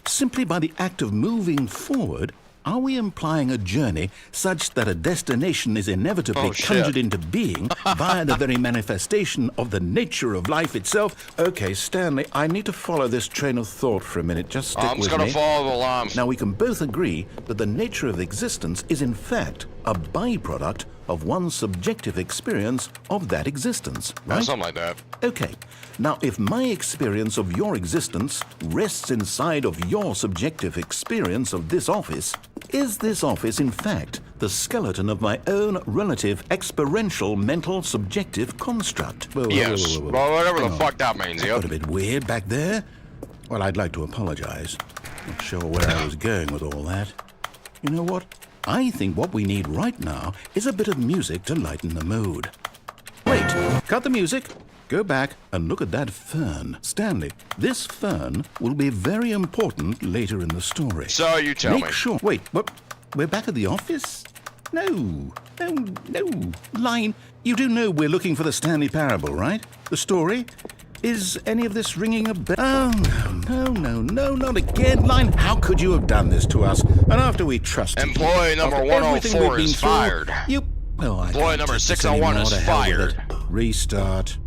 Simply by the act of moving forward, are we implying a journey such that a destination is inevitably Oh, shit. conjured into being via the very manifestation of the nature of life itself? Okay, Stanley, I need to follow this train of thought for a minute. Just stick I'm with just gonna me. follow the line. Now, we can both agree that the nature of existence is in fact a byproduct of one's subjective experience of that existence, right? Something like that. Okay. Now, if my experience of your existence rests inside of your subjective experience of this office, is this office, in fact, the skeleton of my own relative experiential mental subjective construct? Yes. Whoa. Well, whatever Hang the on. fuck that means, Got a yep. bit weird back there. Well, I'd like to apologize. Not sure where I was going with all that. You know what? I think what we need right now is a bit of music to lighten the mood. Wait, cut the music. Go back and look at that fern. Stanley, this fern will be very important later in the story. So you tell me. Make sure. Wait, what? We're back at the office? No. Line, you do know we're looking for the Stanley Parable, right? The story? Is any of this ringing a bell? Oh, no, not again. Line, how could you have done this to us? And after we trusted you, Employee number after 104 everything we've is been through, fired. You... Well, I Employee can't number take this 601 anymore. is To hell with fired. it. Restart.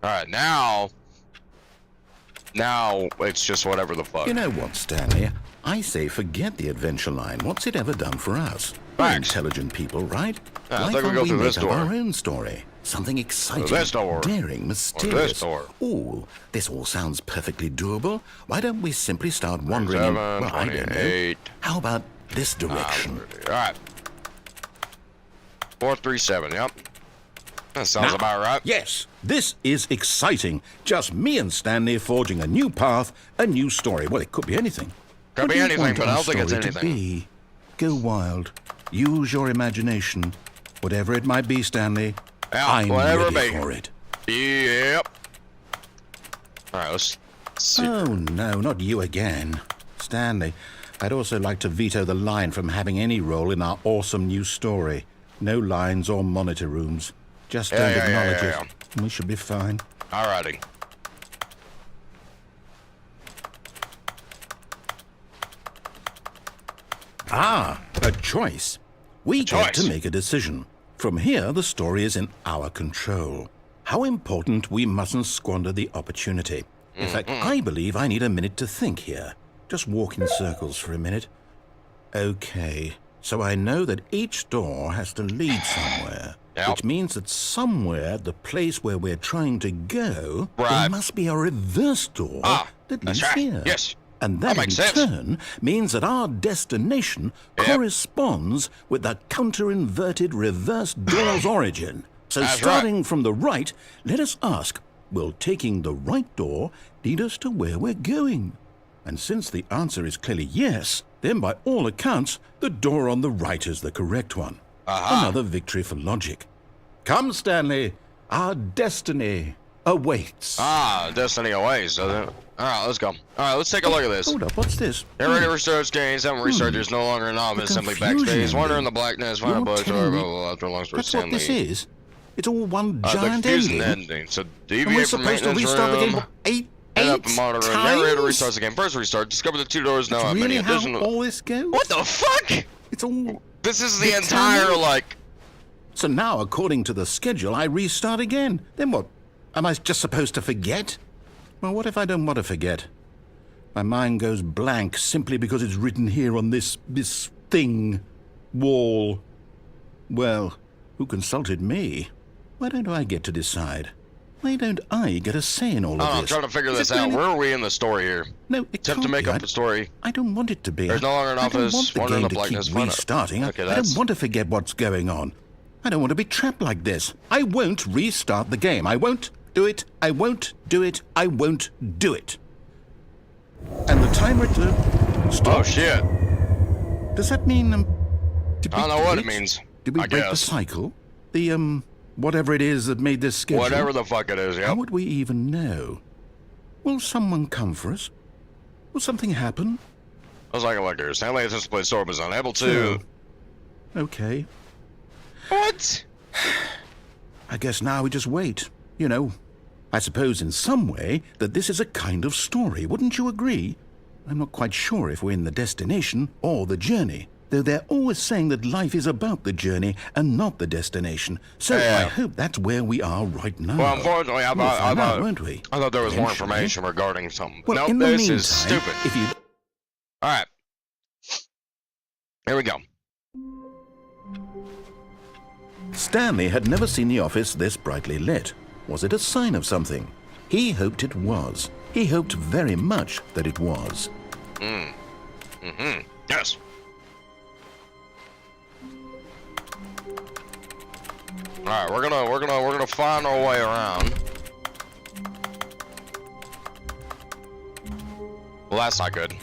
Alright, now it's just whatever the fuck. You know what, Stanley? I say forget the adventure line. What's it ever done for us? We're Thanks. intelligent people, right? Yeah, I Why think we can't go we through make this up door. our own story? Something exciting, this door. daring, Or mysterious. this door. Ooh, this all sounds perfectly doable. Why don't we simply start wandering in, 7, well, I don't know. 28. How about this direction? Alright. 437, yep. That sounds Now, about right. Yes, this is exciting. Just me and Stanley forging a new path, a new story. Well, it could be anything. Could What be do you anything, want but I our don't think it's story to anything. be? Go wild. Use your imagination. Whatever it might be, Stanley, Yeah, I'm whatever ready it be. for it. Yep. Alright, let's see. Oh, no, not you again. Stanley, I'd also like to veto the line from having any role in our awesome new story. No lines or monitor rooms. Just don't Yeah, acknowledge yeah. it. We should be fine. Alrighty. Ah, a choice. We get choice. to make a decision. From here, the story is in our control. How important we mustn't squander the opportunity. In fact, I believe I need a minute to think here. Just walk in circles for a minute. Okay, so I know that each door has to lead somewhere. Yep. Which means that somewhere, the place where we're trying to go, there Right. must be a reverse door that That's leads right. here. Yes. And That that in makes sense. turn means that our destination Yep. corresponds with the counter-inverted reverse door's origin. So That's starting from the right, let us ask, will taking the right door lead us to where we're going? And since the answer is clearly yes, then by all accounts, the door on the right is the correct one. Another victory for logic. Come, Stanley, our destiny awaits. Destiny awaits, doesn't it? Alright, let's go. Alright, let's take a look at this. Hold up, what's this? Get ready to restart games. Haven't restarted. There's no longer an office. Simply confusion backspace. ending. Wander in the blackness. Find a You're book. telling me After a long story, That's what this Stanley. is. It's all one The giant confusing ending. ending. So And we're deviate from supposed to maintenance restart the room. game eight Head up and monitor. Narrator times? restarts the game. First restart. Discover the 2 doors now That's have really many how additional. all this goes? What the fuck? It's all... This is the You're entire telling me? like. So now, according to the schedule, I restart again. Then what? Am I just supposed to forget? Well, what if I don't want to forget? My mind goes blank simply because it's written here on this thing, wall. Well, who consulted me? Why don't I get to decide? Why don't I get a say in all of I'm this? trying to figure Is this it out. really- Where are we in the story here? No, it Attempt to can't make be. up the story. I don't want it to be. There's no longer an I don't office. want the Wander in game the to blackness. keep Find a- restarting. Okay, I that's- don't want to forget what's going on. I don't want to be trapped like this. I won't restart the game. I won't do it. I won't do it. I won't do it. And the timer to stop. Oh shit. Does that mean did I we don't know do what it? it means. Did we I break the guess. cycle? The whatever it is that made this schedule. Whatever the fuck it is, How yep. would we even know? Will someone come for us? Will something happen? Let's take a look here. Stanley has displayed store was unable to. So, okay. What? I guess now we just wait. You know, I suppose in some way that this is a kind of story, wouldn't you agree? I'm not quite sure if we're in the destination or the journey, though they're always saying that life is about the journey and not the destination. So Yeah. I hope that's where we are right now. Well, unfortunately, We'll find out, won't we? I thought there was more Eventually. information regarding something. Well, Nope, in the this meantime, is stupid. if you... Alright. Here we go. Stanley had never seen the office this brightly lit. Was it a sign of something? He hoped it was. He hoped very much that it was. Yes. Alright, we're gonna find our way around. Well, that's not good.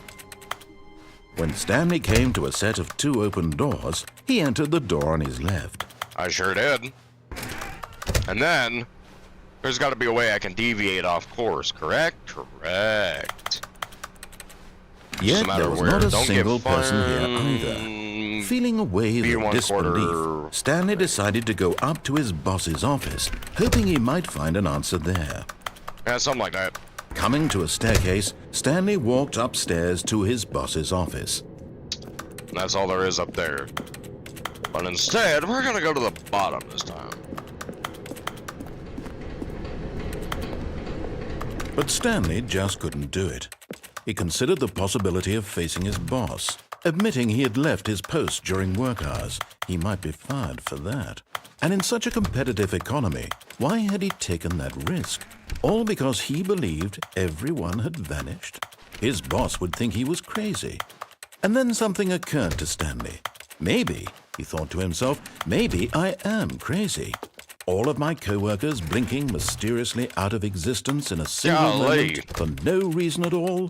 When Stanley came to a set of 2 open doors, he entered the door on his left. I sure did. And then, there's gotta be a way I can deviate off course, correct? Correct. Yet matter there was where. not a Don't get single person here fired. either. Feeling a wave Be of 1/4. disbelief, Stanley decided to go up to his boss's office, hoping he might find an answer there. Yeah, something like that. Coming to a staircase, Stanley walked upstairs to his boss's office. That's all there is up there. But instead, we're gonna go to the bottom this time. But Stanley just couldn't do it. He considered the possibility of facing his boss. Admitting he had left his post during work hours, he might be fired for that. And in such a competitive economy, why had he taken that risk? All because he believed everyone had vanished? His boss would think he was crazy. And then something occurred to Stanley. Maybe, he thought to himself, maybe I am crazy. All of my co-workers blinking mysteriously out of existence in a single Golly. moment for no reason at all.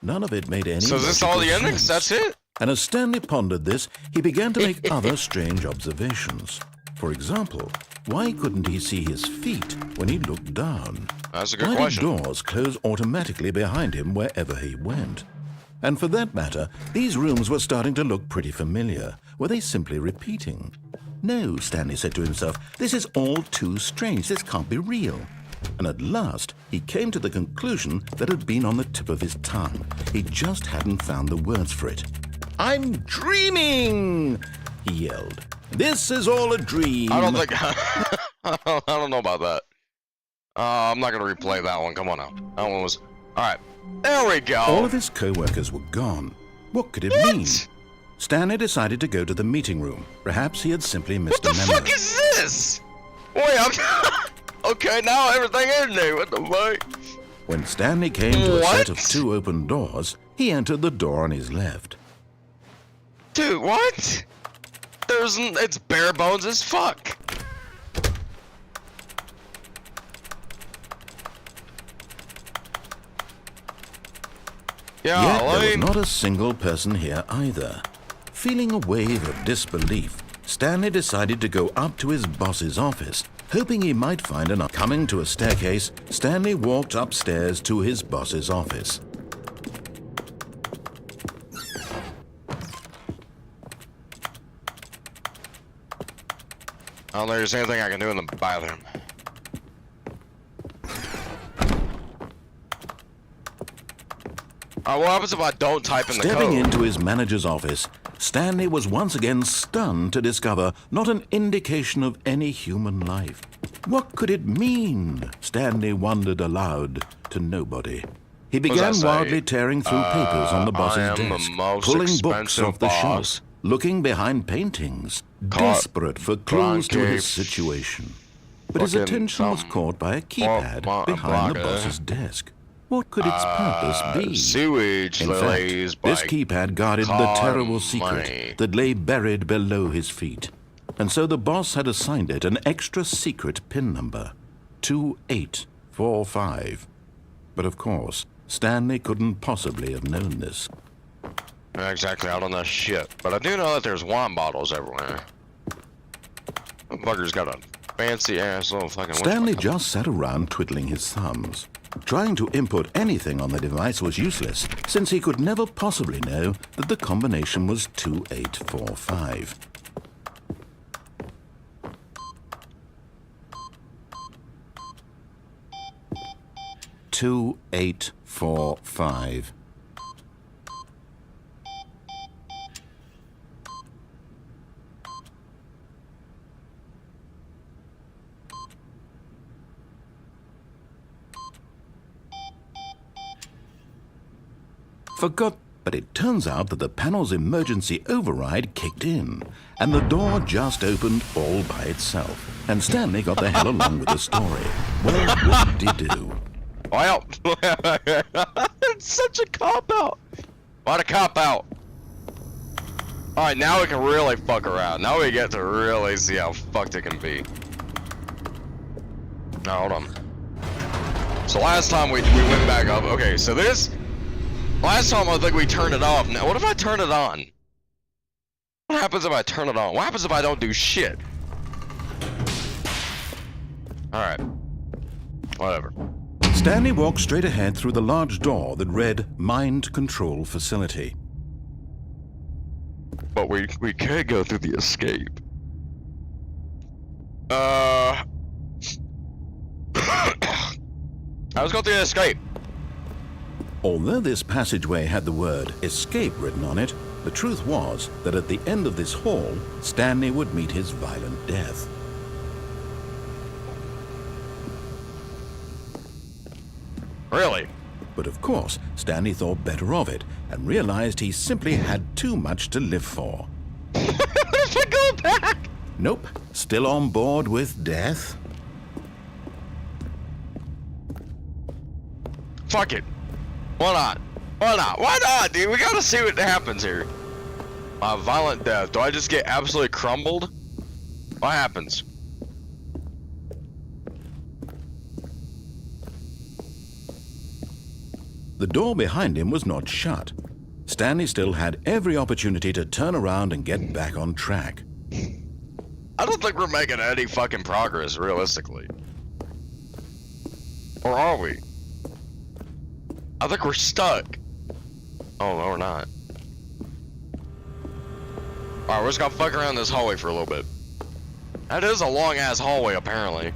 None of it made any So is this all the logical endings? sense. That's it? And as Stanley pondered this, he began to make other strange observations. For example, why couldn't he see his feet when he looked down? That's a good Why question. did doors close automatically behind him wherever he went? And for that matter, these rooms were starting to look pretty familiar. Were they simply repeating? No, Stanley said to himself, this is all too strange. This can't be real. And at last, he came to the conclusion that had been on the tip of his tongue. He just hadn't found the words for it. I'm dreaming, he yelled. This is all a dream. I don't think. I don't know about that. I'm not gonna replay that one. Come on now. That one was... Alright. There we go. All of his co-workers were gone. What could it mean? Stanley decided to go to the meeting room. Perhaps he had simply missed a memo. What the fuck is this? Wait, I'm... Okay, now everything is new. What the fuck? When Stanley came to a set of 2 open doors, he entered the door on his left. Dude, what? It's bare bones as fuck. Yeah, Yet there was not a single person here either. Feeling a wave of disbelief, Stanley decided to go up to his boss's office, hoping he might find an... Coming to a staircase, Stanley walked upstairs to his boss's office. I don't think there's anything I can do in the bathroom. What happens if I don't type in the code? Stepping into his manager's office, Stanley was once again stunned to discover not an indication of any human life. What could it mean? Stanley wondered aloud to nobody. He began wildly tearing through papers on the boss's desk, pulling books off the shelves, looking behind paintings, desperate for clues to his situation. But his attention was caught by a keypad behind the boss's desk. What could its purpose be? Sewage In fact, this keypad guarded the terrible secret that lay buried below his feet. And so the boss had assigned it an extra secret PIN number, 2845. But of course, Stanley couldn't possibly have known this. Exactly, I don't know shit. But I do know that there's wine bottles everywhere. That bugger's got a fancy ass little fucking... Stanley just sat around twiddling his thumbs. Trying to input anything on the device was useless, since he could never possibly know that the combination was 2845. Forgot, but it turns out that the panel's emergency override kicked in, and the door just opened all by itself. And Stanley got the hell along with the story. Well, what did he do? Well, it's such a cop-out. What a cop-out. Alright, now we can really fuck around. Now we get to really see how fucked it can be. Now, hold on. So last time we went back up. Okay, so this... Last time I think we turned it off. Now, what if I turn it on? What happens if I turn it on? What happens if I don't do shit? Alright. Whatever. Stanley walked straight ahead through the large door that read Mind Control Facility. But we could go through the escape. Let's go through the escape. Although this passageway had the word escape written on it, the truth was that at the end of this hall, Stanley would meet his violent death. Really? But of course, Stanley thought better of it and realized he simply had too much to live for. If I go back? Nope, still on board with death. Fuck it. Why not? Why not? Why not, dude? We gotta see what happens here. My violent death. Do I just get absolutely crumbled? What happens? The door behind him was not shut. Stanley still had every opportunity to turn around and get back on track. I don't think we're making any fucking progress, realistically. Or are we? I think we're stuck. Oh, no, we're not. Alright, we're just gonna fuck around this hallway for a little bit. That is a long-ass hallway, apparently.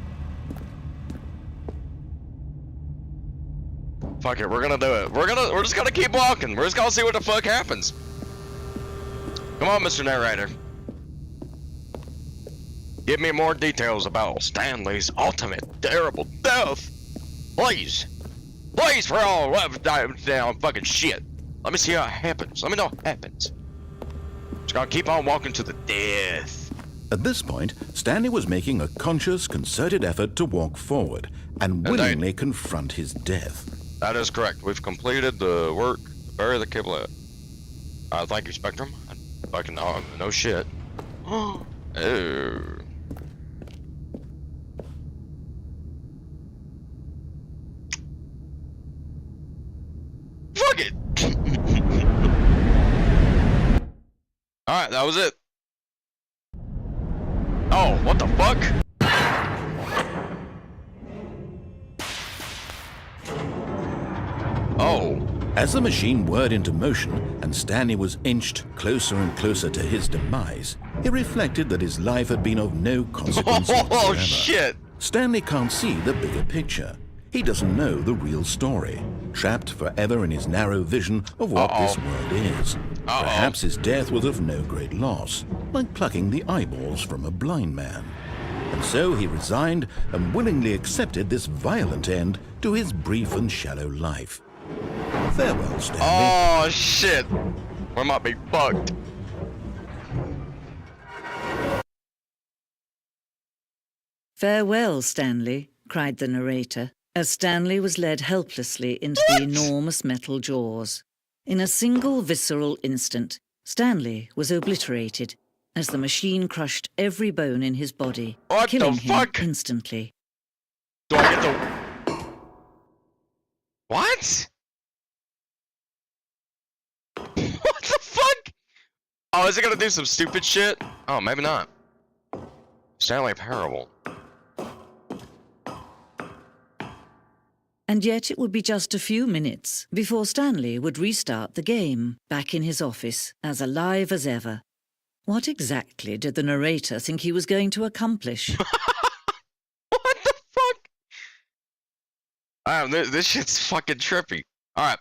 Fuck it, we're gonna do it. We're just gonna keep walking. We're just gonna see what the fuck happens. Come on, Mr. Narrator. Give me more details about Stanley's ultimate terrible death. Please. Please, for all down fucking shit. Let me see how it happens. Let me know what happens. Just gotta keep on walking to the death. At this point, Stanley was making a conscious, concerted effort to walk forward and willingly confront his death. That is correct. We've completed the work to bury the kibble. Thank you, Spectrum. Fucking no shit. Oh. Fuck it. Alright, that was it. Oh, what the fuck? Oh. As the machine whirred into motion and Stanley was inched closer and closer to his demise, he reflected that his life had been of no consequence whatsoever. Oh shit! Stanley can't see the bigger picture. He doesn't know the real story, trapped forever in his narrow vision of what this world is. Perhaps his death was of no great loss, like plucking the eyeballs from a blind man. And so he resigned and willingly accepted this violent end to his brief and shallow life. Farewell, Stanley. Oh shit! We might be fucked. "Farewell, Stanley," cried the narrator, as Stanley was led helplessly into the enormous metal jaws. In a single visceral instant, Stanley was obliterated as the machine crushed every bone in his body, killing him instantly. Do I get the... What? What the fuck? Oh, is it gonna do some stupid shit? Oh, maybe not. Stanley Parable. And yet it would be just a few minutes before Stanley would restart the game, back in his office, as alive as ever. What exactly did the narrator think he was going to accomplish? What the fuck? This shit's fucking trippy. Alright,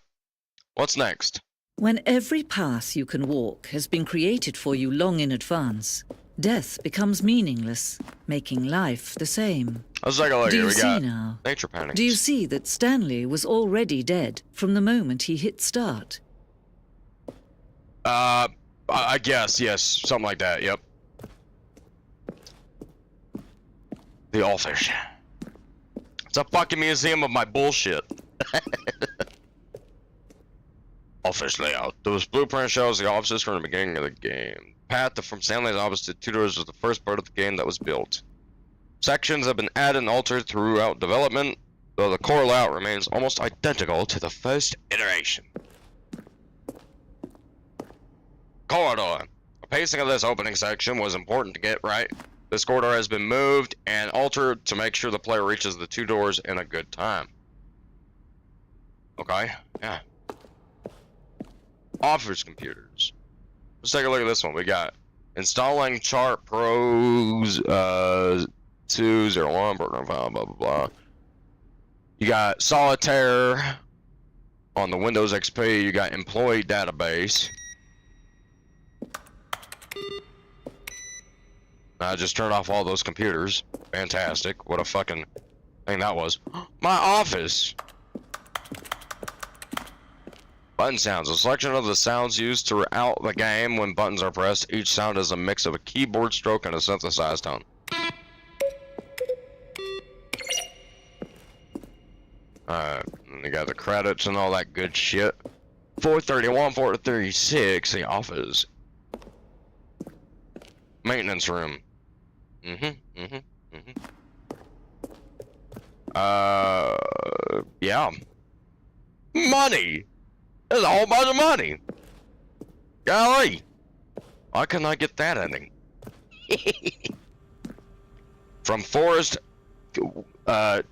what's next? When every path you can walk has been created for you long in advance, death becomes meaningless, making life the same. Let's take a look. Do Here you we see got now? nature paintings. Do you see that Stanley was already dead from the moment he hit start? I guess, yes, something like that, yep. The office. It's a fucking museum of my bullshit. Office layout. Those blueprint shows the offices from the beginning of the game. Path from Stanley's office to tutors was the first part of the game that was built. Sections have been added and altered throughout development, though the core layout remains almost identical to the first iteration. Corridor. The pacing of this opening section was important to get right. This corridor has been moved and altered to make sure the player reaches the two doors in a good time. Okay, yeah. Office computers. Let's take a look at this one. We got installing chart pros 201 blah blah blah. You got solitaire on the Windows XP. You got employee database. I just turned off all those computers. Fantastic. What a fucking thing that was. My office. Button sounds. A selection of the sounds used throughout the game when buttons are pressed. Each sound is a mix of a keyboard stroke and a synthesized tone. You got the credits and all that good shit. 431, 436, the office. Maintenance room. Yeah. Money! There's a whole bunch of money! Golly! Why couldn't I get that ending? From Forest... well,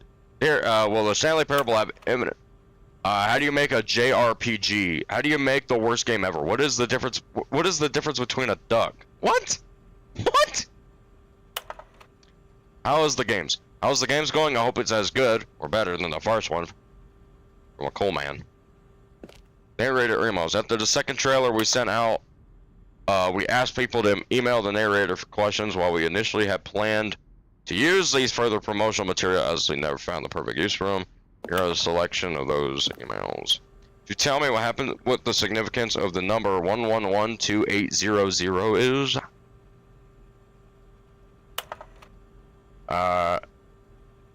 the Stanley Parable have imminent. How do you make a JRPG? How do you make the worst game ever? What is the difference? What is the difference between a duck? What? What? How's the games going? I hope it's as good or better than the first one from a cool man. Narrator emails. After the second trailer we sent out, we asked people to email the narrator for questions. While we initially had planned to use these further promotional material, as we never found the perfect use for them, Here are the selection of those emails. Could you tell me what happened, what the significance of the number 1112800 is?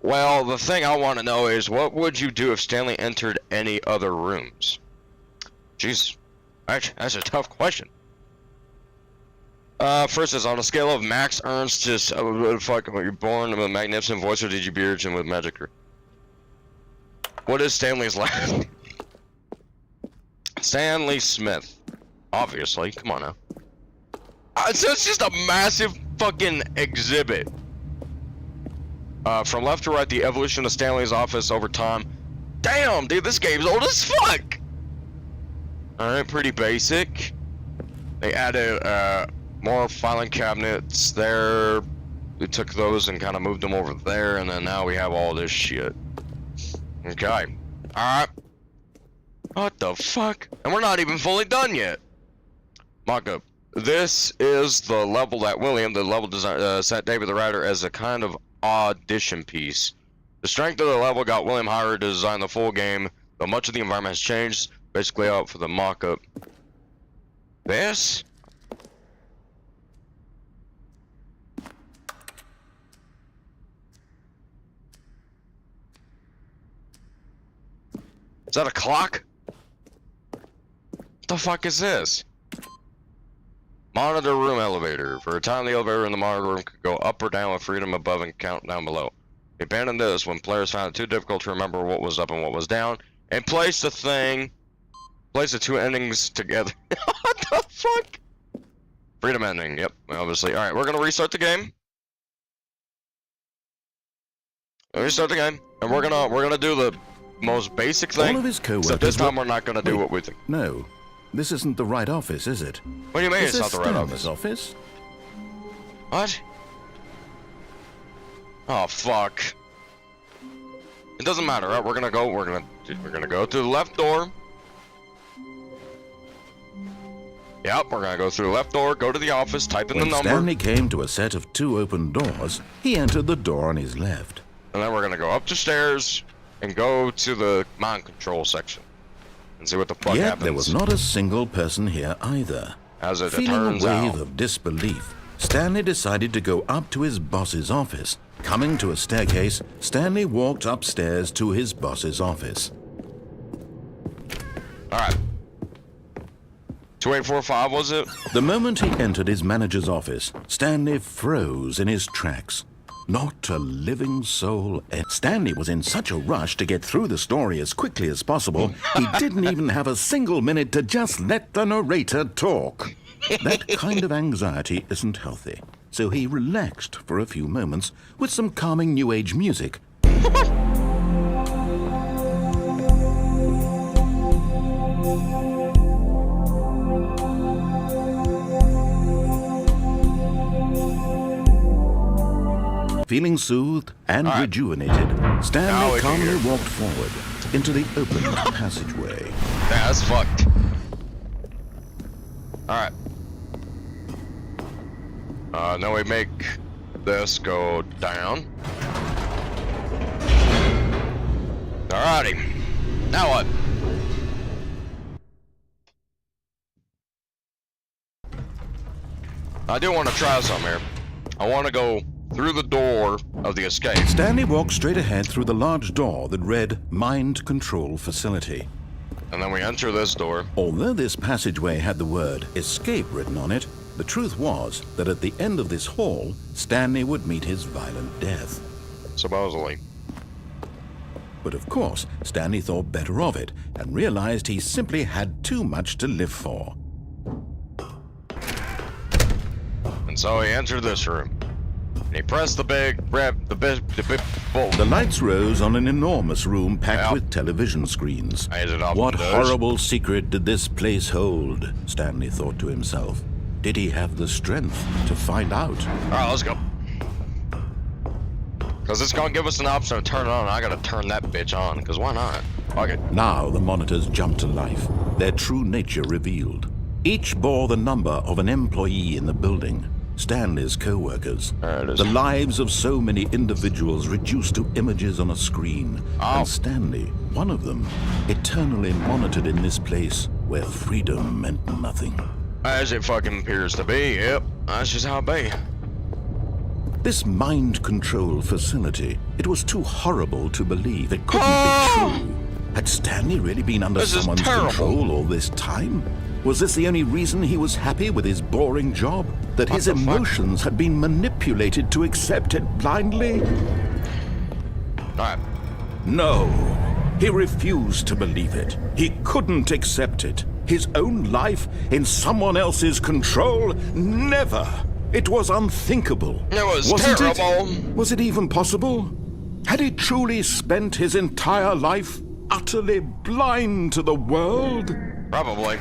Well, the thing I want to know is, what would you do if Stanley entered any other rooms? Jeez, that's a tough question. First is, on a scale of Max Ernst to fuck, were you born with a magnificent voice, or did you be urgent with magic? What is Stanley's last name? Stanley Smith. Obviously, come on now. So it's just a massive fucking exhibit. From left to right, the evolution of Stanley's office over time. Damn, dude, this game's old as fuck! Alright, pretty basic. They added, more filing cabinets there. We took those and kind of moved them over there, and then now we have all this shit. Okay. Alright. What the fuck? And we're not even fully done yet. Mock-up. This is the level that William, the level designer, sent David the writer as a kind of audition piece. The strength of the level got William hired to design the full game, though much of the environment has changed, basically out for the mock-up. This? Is that a clock? What the fuck is this? Monitor room elevator. For a time, the elevator in the monitor room could go up or down with freedom above and count down below. We abandoned this when players found it too difficult to remember what was up and what was down, and placed the thing, place the two endings together. What the fuck? Freedom ending. Yep, obviously. All right, we're gonna restart the game. Restart the game, and we're gonna do the most basic thing. All of his co-workers. Except this time we're not gonna do what we think. No, this isn't the right office, is it? What do you mean Is it's not this the right Stanley's office? office? What? Oh fuck! It doesn't matter. Right? We're gonna go through the left door. Yep, we're gonna go through the left door. Go to the office. Type in the When number. Stanley came to a set of two open doors, he entered the door on his left. And then we're gonna go up the stairs and go to the mind control section and see what the fuck Yet happens. there was not a single person here either. As it Feeling turns a wave out. of disbelief, Stanley decided to go up to his boss's office. Coming to a staircase, Stanley walked upstairs to his boss's office. All right. 2845 was it? The moment he entered his manager's office, Stanley froze in his tracks. Not a living soul. Stanley was in such a rush to get through the story as quickly as possible, he didn't even have a single minute to just let the narrator talk. That kind of anxiety isn't healthy, so he relaxed for a few moments with some calming New Age music. Feeling soothed and rejuvenated, Stanley calmly walked forward into the open passageway. Yeah, that's fucked. Alright. Now we make this go down. Alrighty. Now what? I do want to try something here. I want to go through the door of the escape. Stanley walked straight ahead through the large door that read Mind Control Facility. And then we enter this door. Although this passageway had the word escape written on it, the truth was that at the end of this hall, Stanley would meet his violent death. Supposedly. But of course, Stanley thought better of it and realized he simply had too much to live for. And so he entered this room. And he pressed the big bolt. The lights rose on an enormous room packed with television screens. As it often What does. horrible secret did this place hold? Stanley thought to himself. Did he have the strength to find out? Alright, let's go. Because it's going to give us an option to turn it on. I got to turn that bitch on. Because why not? Fuck it. Now the monitors jumped to life, their true nature revealed. Each bore the number of an employee in the building. Stanley's co-workers. There it is. The lives of so many individuals reduced to images on a screen. Oh. And Stanley, one of them, eternally monitored in this place where freedom meant nothing. As it fucking appears to be, yep. That's just how it be. This mind control facility, it was too horrible to believe. It couldn't Oh! be true. Had Stanley really been under This is someone's terrible. control all this time? Was this the only reason he was happy with his boring job? That What his the fuck? emotions had been manipulated to accept it blindly? Alright. No, he refused to believe it. He couldn't accept it. His own life in someone else's control? Never. It was unthinkable. It was Wasn't terrible. it? Was it even possible? Had he truly spent his entire life utterly blind to the world? Probably.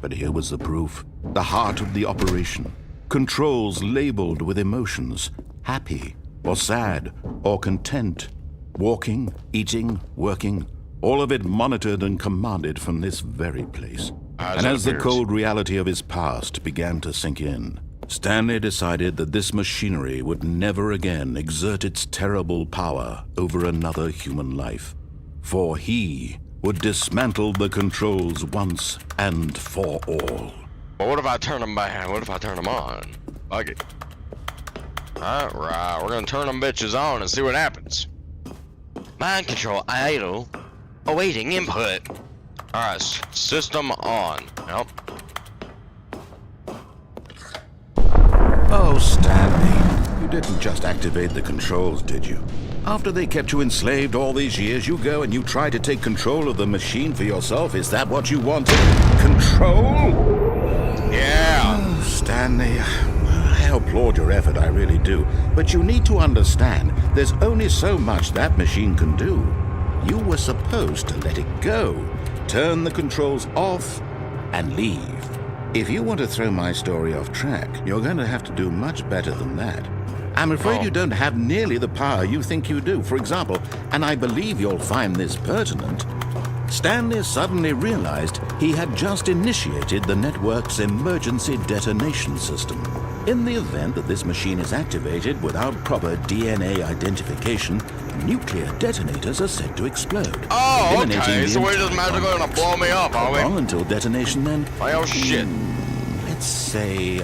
But here was the proof. The heart of the operation. Controls labeled with emotions. Happy, or sad, or content. Walking, eating, working. All of it monitored and commanded from this very place. And as the cold reality of his past began to sink in, Stanley decided that this machinery would never again exert its terrible power over another human life. For he would dismantle the controls once and for all. But what if I turn them back? What if I turn them on? Fuck it. Alright, we're gonna turn them bitches on and see what happens. Mind control idle. Awaiting input. Alright, system on. Nope. Oh, Stanley, you didn't just activate the controls, did you? After they kept you enslaved all these years, you go and you try to take control of the machine for yourself? Is that what you wanted? Control? Yeah. Oh, Stanley, I applaud your effort, I really do. But you need to understand, there's only so much that machine can do. You were supposed to let it go, turn the controls off, and leave. If you want to throw my story off track, you're going to have to do much better than that. I'm afraid you don't have nearly the power you think you do. For example, and I believe you'll find this pertinent, Stanley suddenly realized he had just initiated the network's emergency detonation system. In the event that this machine is activated without proper DNA identification, nuclear detonators are said to explode. Oh, eliminating okay. the So we're just entire magically gonna complex. blow me up, How are we? long until detonation then? Oh, shit. Let's say,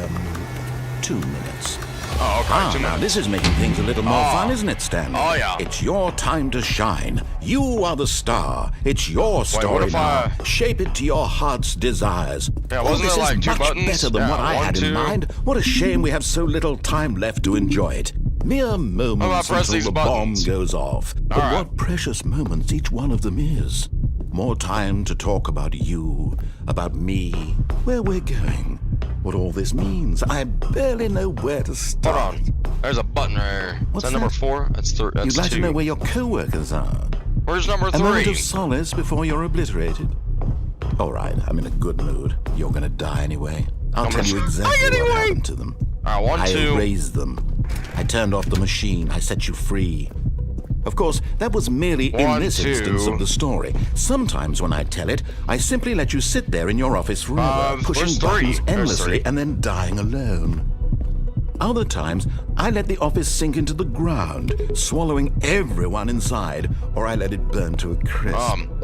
2 minutes. Oh, okay. 2 Now minutes. this is making things a little more fun, isn't it, Stanley? Oh, yeah. It's your time to shine. You are the star. It's your story what if now. I- Shape it to your heart's desires. Yeah, wasn't this it like is 2 much buttons? better than Yeah, what I 1, had 2. in mind. What a shame we have so little time left to enjoy it. Mere moments press until these the buttons? bomb goes off. But All right. what precious moments each one of them is. More time to talk about you, about me, where we're going, what all this means. I barely know where to Hold start. on. There's a button right here. What's is that number that? 4? That's 3. That's You'd like 2. to know where your co-workers are. Where's number A moment 3? of solace before you're obliterated. All right, I'm in a good mood. You're gonna die anyway. I'll I'm tell gonna you die exactly what anyway. happened to them. Alright, 1, I 2. erased them. I turned off the machine. I set you free. Of course, that was merely in 1, this 2. instance of the story. Sometimes when I tell it, I simply let you sit there in your office forever, pushing where's 3? buttons There's endlessly 3. and then dying alone. Other times, I let the office sink into the ground, swallowing everyone inside, or I let it burn to a crisp.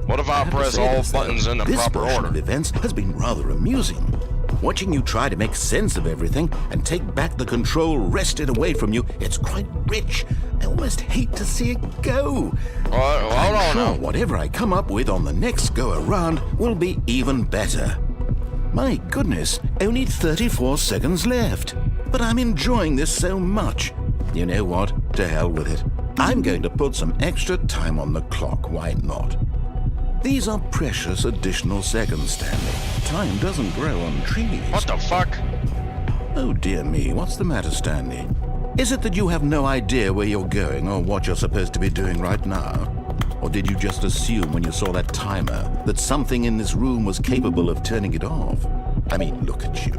What if I have to press say all this, though. buttons in the This proper version order? of events has been rather amusing. Watching you try to make sense of everything and take back the control wrested away from you, it's quite rich. I almost hate to see it go. Hold I'm on sure now. whatever I come up with on the next go-around will be even better. My goodness, only 34 seconds left. But I'm enjoying this so much. You know what? To hell with it. I'm going to put some extra time on the clock, why not? These are precious additional seconds, Stanley. Time doesn't grow on trees. What the fuck? Oh dear me, what's the matter, Stanley? Is it that you have no idea where you're going or what you're supposed to be doing right now? Or did you just assume when you saw that timer that something in this room was capable of turning it off? I mean, look at you.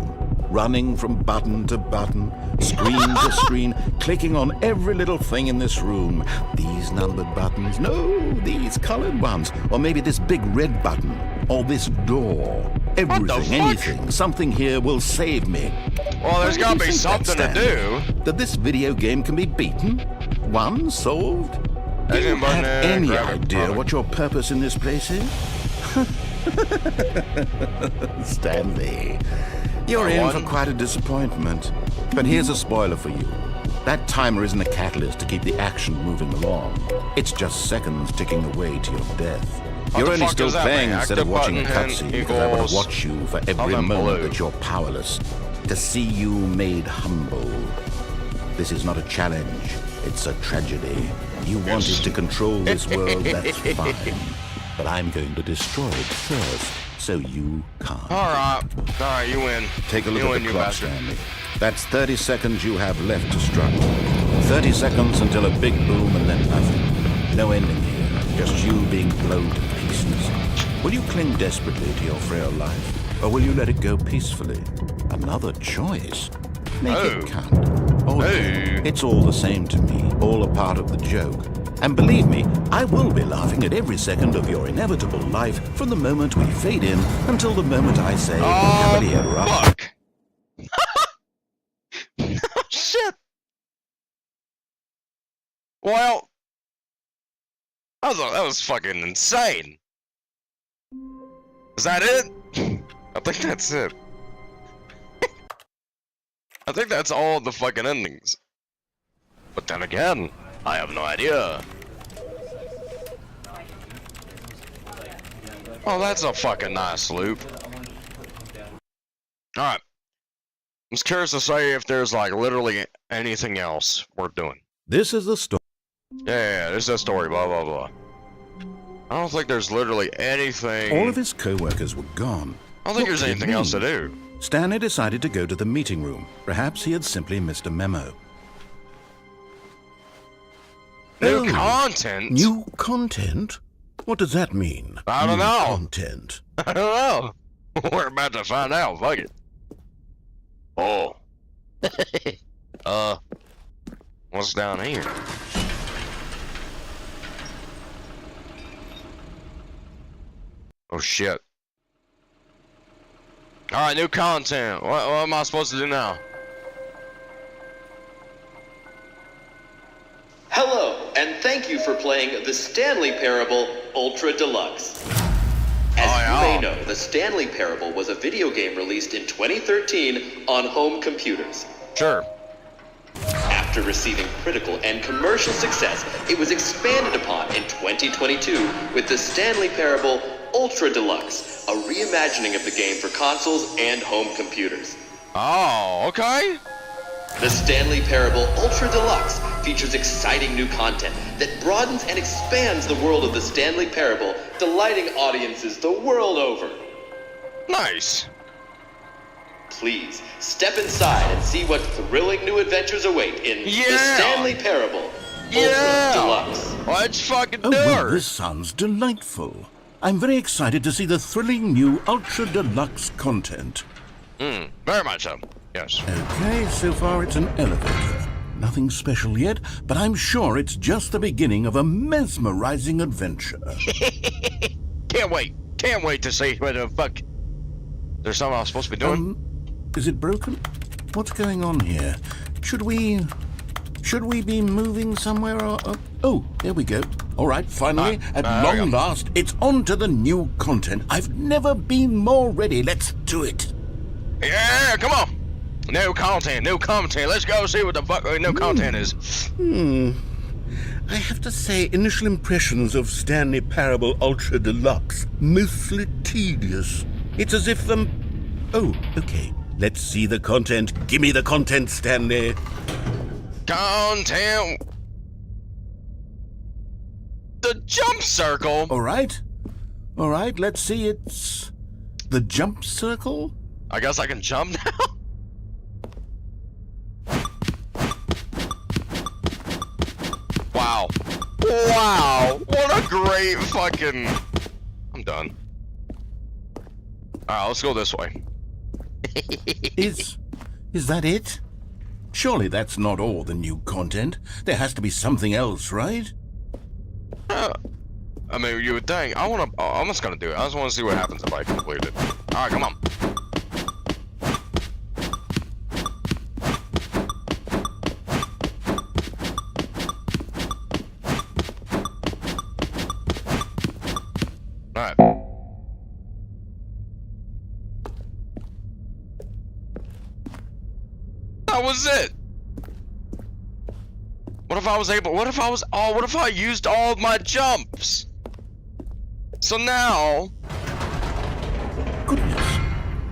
Running from button to button, screen to screen, clicking on every little thing in this room. These numbered buttons, no, these colored ones. Or maybe this big red button, or this door. Everything, fuck? anything, something here will save me. Well, there's Why gotta do you be think that, something to Stanley? do. That this video game can be beaten? Won? Solved? Do you Agent have Button, any grab it, idea product. what your purpose in this place is? Stanley, you're in for quite a disappointment. But here's a spoiler for you. That timer isn't a catalyst to keep the action moving along. It's just seconds ticking away to your death. You're the only fuck still does that playing mean? instead of Active watching a button cutscene because I want equals to watch you for every something moment blue. that you're powerless. To see you made humble. This is not a challenge. It's a tragedy. You wanted to control this world, that's fine. But I'm going to destroy it first, so you can't. Alright, you win. Take a look you at win, the you clock, bastard. Stanley. That's 30 seconds you have left to struggle. 30 seconds until a big boom and then nothing. No ending here, just you being blown to pieces. Will you cling desperately to your frail life, or will you let it go peacefully? Another choice. Make it count. Or it's all the same to me, all a part of the joke. And believe me, I will be laughing at every second of your inevitable life from the moment we fade in until the moment I say, happily ever after. Fuck. Shit. Well, that was fucking insane. Is that it? I think that's it. I think that's all the fucking endings. But then again, I have no idea. Oh, that's a fucking nice loop. Alright. I'm just curious to say if there's like literally anything else worth doing. This is the story. Yeah, this is a story, blah blah blah. I don't think there's literally anything. All of his co-workers were gone. I don't think What there's could it anything else to mean? do. Stanley decided to go to the meeting room. Perhaps he had simply missed a memo. New Oh, content? New content? What does that mean? I don't New know. Content. I don't know. We're about to find out. Fuck it. Oh. What's down here? Oh shit. Alright, new content. What am I supposed to do now? Hello, and thank you for playing the Stanley Parable Ultra Deluxe. As you may know, the Stanley Parable was a video game released in 2013 on home computers. Sure. After receiving critical and commercial success, it was expanded upon in 2022 with the Stanley Parable Ultra Deluxe, a reimagining of the game for consoles and home computers. Oh, okay. The Stanley Parable Ultra Deluxe features exciting new content that broadens and expands the world of the Stanley Parable, delighting audiences the world over. Nice. Please, step inside and see what thrilling new adventures await in the Stanley Parable Ultra Deluxe. Let's fucking do Oh, well, it. this sounds delightful. I'm very excited to see the thrilling new Ultra Deluxe content. Very much so. Yes. Okay, so far it's an elevator. Nothing special yet, but I'm sure it's just the beginning of a mesmerizing adventure. Can't wait. Can't wait to see what the fuck. There's something I'm supposed to be doing. Is it broken? What's going on here? Should we be moving somewhere or... oh, there we go. All right, finally, at there we long go. last, it's on to the new content. I've never been more ready. Let's do it. Yeah, come on. New content, new content. Let's go see what the fuck new content is. I have to say, initial impressions of Stanley Parable Ultra Deluxe, mostly tedious. It's as if oh, okay. Let's see the content. Give me the content, Stanley. Content. The jump circle. All right, let's see. It's the jump circle? I guess I can jump now. Wow. Wow. What a great fucking... I'm done. Alright, let's go this way. Is that it? Surely that's not all the new content. There has to be something else, right? I mean, you would think. I'm just gonna do it. I just want to see what happens if I complete it. Alright, come on. Alright. That was it. What if I was able, what if I used all of my jumps? So now... Goodness,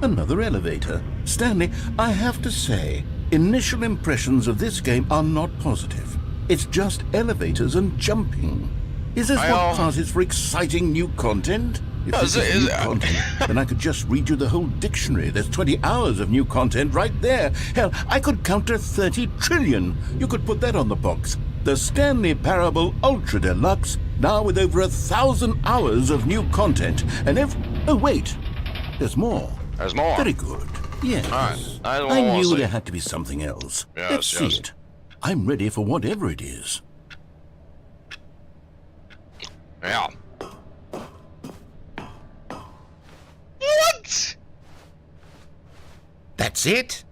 another elevator. Stanley, I have to say, initial impressions of this game are not positive. It's just elevators and jumping. Is this what passes for exciting new content? If this is new content, then I could just read you the whole dictionary. There's 20 hours of new content right there. Hell, I could count to 30 trillion. You could put that on the box. The Stanley Parable Ultra Deluxe, now with over 1,000 hours of new content. And oh, wait. There's more. There's more. Very good. Yes. All right. I knew there had to be something else. Yes, Let's see it. I'm ready for whatever it is. Yeah. What? That's it?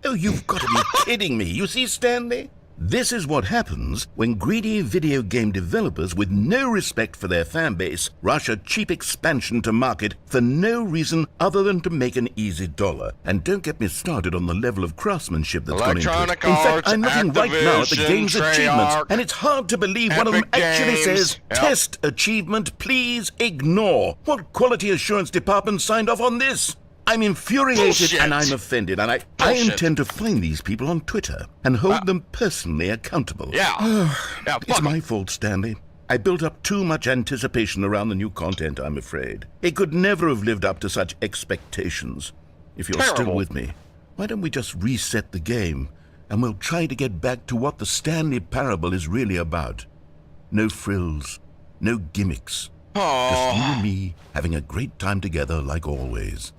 Oh, you've got to be kidding me. You see, Stanley? This is what happens when greedy video game developers with no respect for their fan base rush a cheap expansion to market for no reason other than to make an easy dollar. And don't get me started on the level of craftsmanship that's gone into it. Electronic In fact, Arts, I'm looking right now at the game's Activision, achievements, Treyarch, and it's hard to believe one of them Epic actually Games. says, Yep. Test achievement, please ignore. What quality assurance department signed off on this? I'm infuriated Bullshit. and I'm offended, and I Bullshit. intend to find these people on Twitter and hold them personally accountable. Yeah. Yeah, It's fuck 'em. my fault, Stanley. I built up too much anticipation around the new content, I'm afraid. It could never have lived up to such expectations. If you're still Terrible. with me, why don't we just reset the game, and we'll try to get back to what the Stanley Parable is really about. No frills, no gimmicks. Just you Oh. and me having a great time together like always.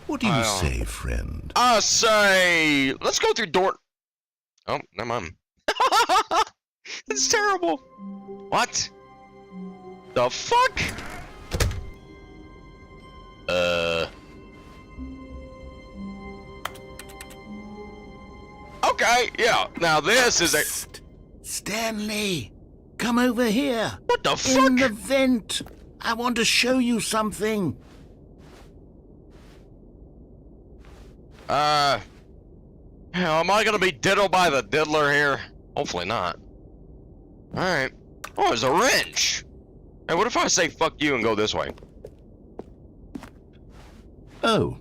What do you say, friend? I say, let's go through door. Oh, never mind. It's terrible. What? The fuck? Okay, yeah. Now this is a. Psst. Stanley, come over here. What the In fuck? the vent. I want to show you something. Am I gonna be diddled by the diddler here? Hopefully not. Alright. Oh, there's a wrench! Hey, what if I say fuck you and go this way? Oh,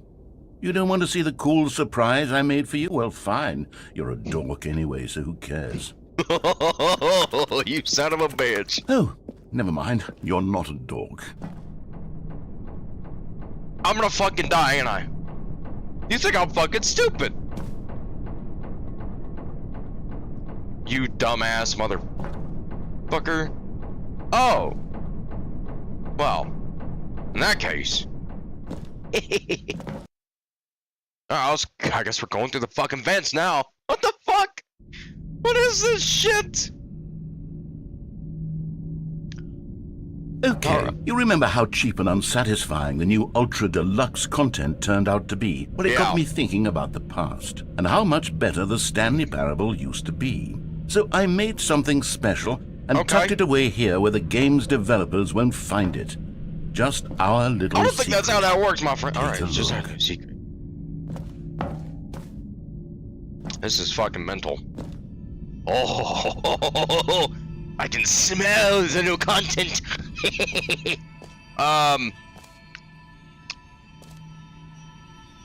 you don't want to see the cool surprise I made for you? Well, fine. You're a dork anyway, so who cares? You son of a bitch. Oh, never mind. You're not a dork. I'm gonna fucking die, ain't I? You think I'm fucking stupid? You dumbass motherfucker. Oh. Well, in that case. I guess we're going through the fucking vents now. What the fuck? What is this shit? Okay, you remember how cheap and unsatisfying the new Ultra Deluxe content turned out to be? Well, it got Yeah. me thinking about the past, and how much better the Stanley Parable used to be. So I made something special, and Okay. tucked it away here where the game's developers won't find it. Just our little I don't think that's how secret. that works, my friend. Take Alright, a it's just look. a secret. This is fucking mental. Oh, I can smell the new content.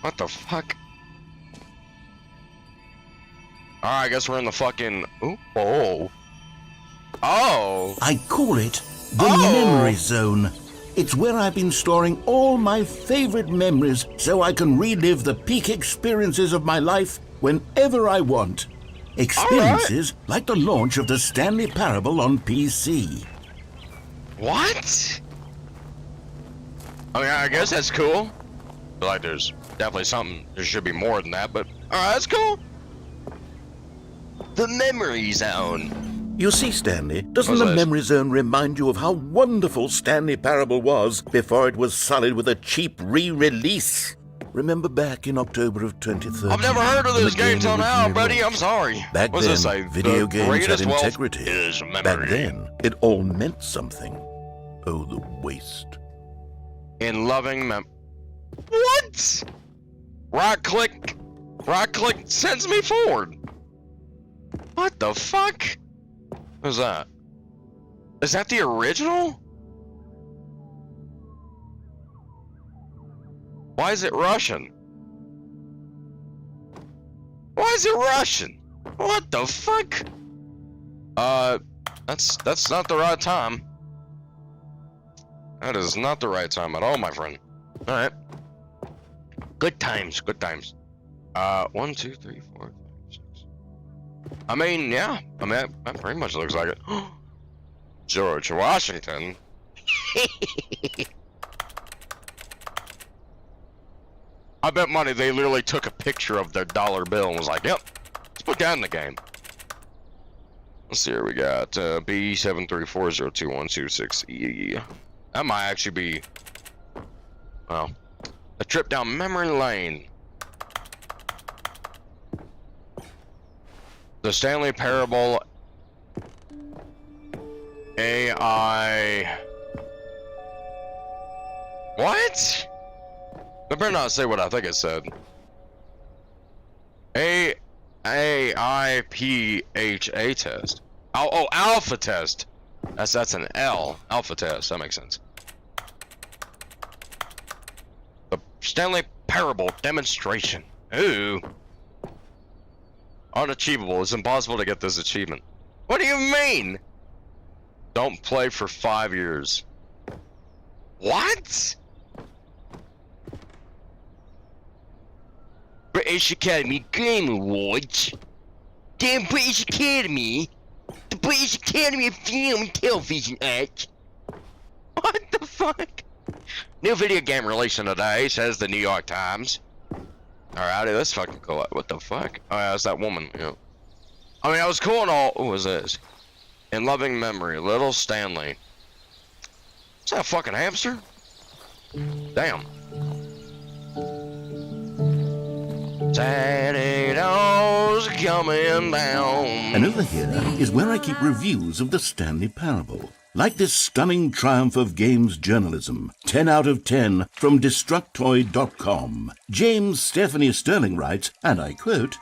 What the fuck? Alright, I guess we're in the fucking. Ooh, oh. Oh. I call it the Oh. memory zone. It's where I've been storing all my favorite memories so I can relive the peak experiences of my life whenever I want. Experiences like the launch of the Stanley Parable on PC. What? I mean, I guess that's cool. Feel like there's definitely something. There should be more than that, but alright, that's cool. The memory zone. You see, Stanley, doesn't What's the this? memory zone remind you of how wonderful Stanley Parable was before it was sullied with a cheap re-release? Remember back in October of 2013? I've never heard of when this the game till now, originally buddy. I'm launched? sorry. Back What's then, this say? video The games had greatest wealth integrity. is memory. Back then, it all meant something. Oh, the waste. In loving What? Right click sends me forward. What the fuck? What's that? Is that the original? Why is it Russian? Why is it Russian? What the fuck? That's not the right time. That is not the right time at all, my friend. Alright. Good times, good times. 1, 2, 3, 4, 5, 6. I mean, yeah. I mean, that pretty much looks like it. George Washington. I bet money they literally took a picture of their dollar bill and was like, yep, let's put that in the game. Let's see here, we got B734021226E. That might actually be, well, a trip down memory lane. The Stanley Parable AI. What? I better not say what I think it said. AIPHA test. Oh, alpha test. That's an L. Alpha test. That makes sense. The Stanley Parable demonstration. Ooh. Unachievable. It's impossible to get this achievement. What do you mean? Don't play for 5 years. What? British Academy Game Awards. Damn British Academy. The British Academy of Film and Television Act. What the fuck? New video game releasing today, says the New York Times. Alright, that's fucking cool. What the fuck? Oh yeah, that's that woman, you know. I mean, I was cool and all. What was this? In loving memory, little Stanley. Is that a fucking hamster? Damn. Tornadoes coming down. And over here is where I keep reviews of the Stanley Parable. Like this stunning triumph of games journalism, 10 out of 10 from Destructoid.com. James Stephanie Sterling writes, and I quote,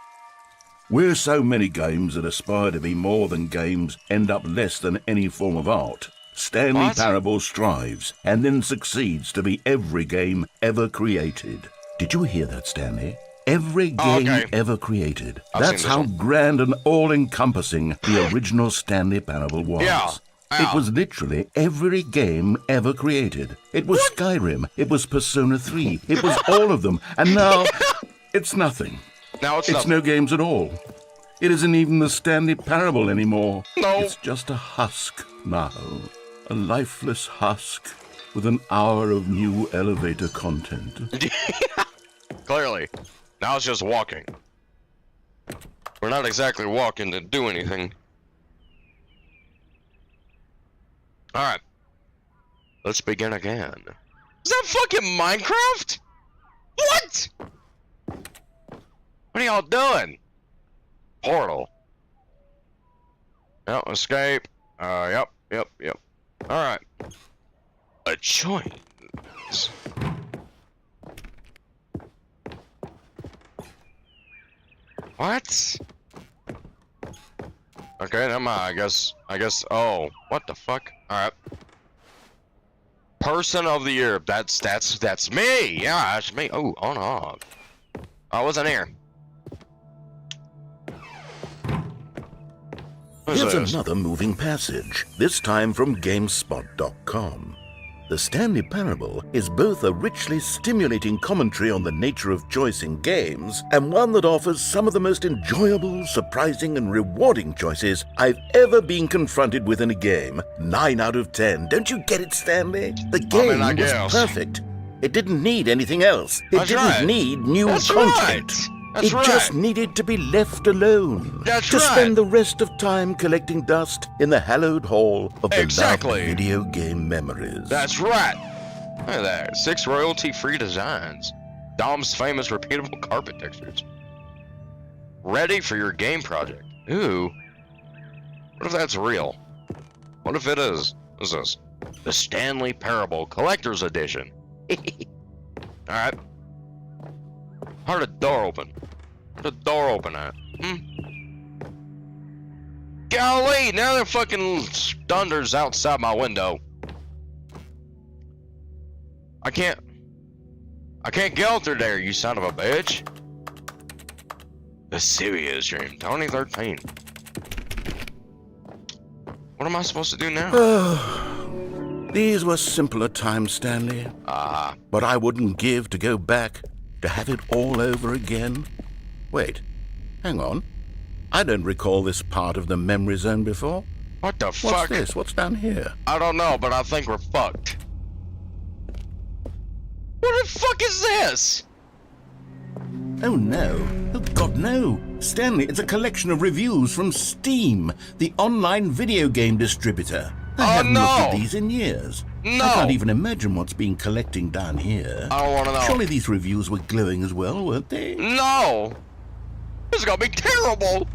"Where so many games that aspire to be more than games end up less than any form of art, Stanley What? Parable strives and then succeeds to be every game ever created." Did you hear that, Stanley? Every game Okay. ever created. I've That's seen this how one. grand and all-encompassing the original Stanley Parable was. Yeah. It was literally every game ever created. It was Skyrim. It was Persona 3. It was all of them. And now, it's nothing. Now it's It's not. no games at all. It isn't even the Stanley Parable anymore. No. It's just a husk now. A lifeless husk with an hour of new elevator content. Clearly. Now it's just walking. We're not exactly walking to do anything. Alright. Let's begin again. Is that fucking Minecraft? What? What are y'all doing? Portal. Yep, escape. Yep. Alright. A choice. What? Okay, never mind. I guess. Oh, what the fuck? All right. Person of the year. That's me. Yeah, that's me. Oh, on off. I wasn't here. What's Here's this? another moving passage, this time from GameSpot.com. The Stanley Parable is both a richly stimulating commentary on the nature of choice in games and one that offers some of the most enjoyable, surprising, and rewarding choices I've ever been confronted with in a game. 9 out of 10. Don't you get it, Stanley? The game I was guess. perfect. It didn't need anything else. It That's didn't right. need new That's content. right. That's it right. just needed to be left alone. That's to right. spend the rest of time collecting dust in the hallowed hall of the Exactly. loved video game memories. That's right. Look at that. 6 royalty-free designs. Dom's famous repeatable carpet textures. Ready for your game project. Ooh. What if that's real? What if it is? What's this? The Stanley Parable Collector's Edition. Alright. How'd the door open? How'd the door open at? Golly, now there fucking thunder's outside my window. I can't get out through there, you son of a bitch. The Serious Dream, 2013. What am I supposed to do now? These were simpler times, Stanley. But I wouldn't give to go back, to have it all over again. Wait, hang on. I don't recall this part of the memory zone before. What the What's fuck? this? What's down here? I don't know, but I think we're fucked. What the fuck is this? Oh no. Oh God, no. Stanley, it's a collection of reviews from Steam, the online video game distributor. I haven't looked at these in years. No. I can't even imagine what's been collecting down here. I don't want to know. Surely these reviews were glowing as well, weren't they? No! This is gonna be terrible!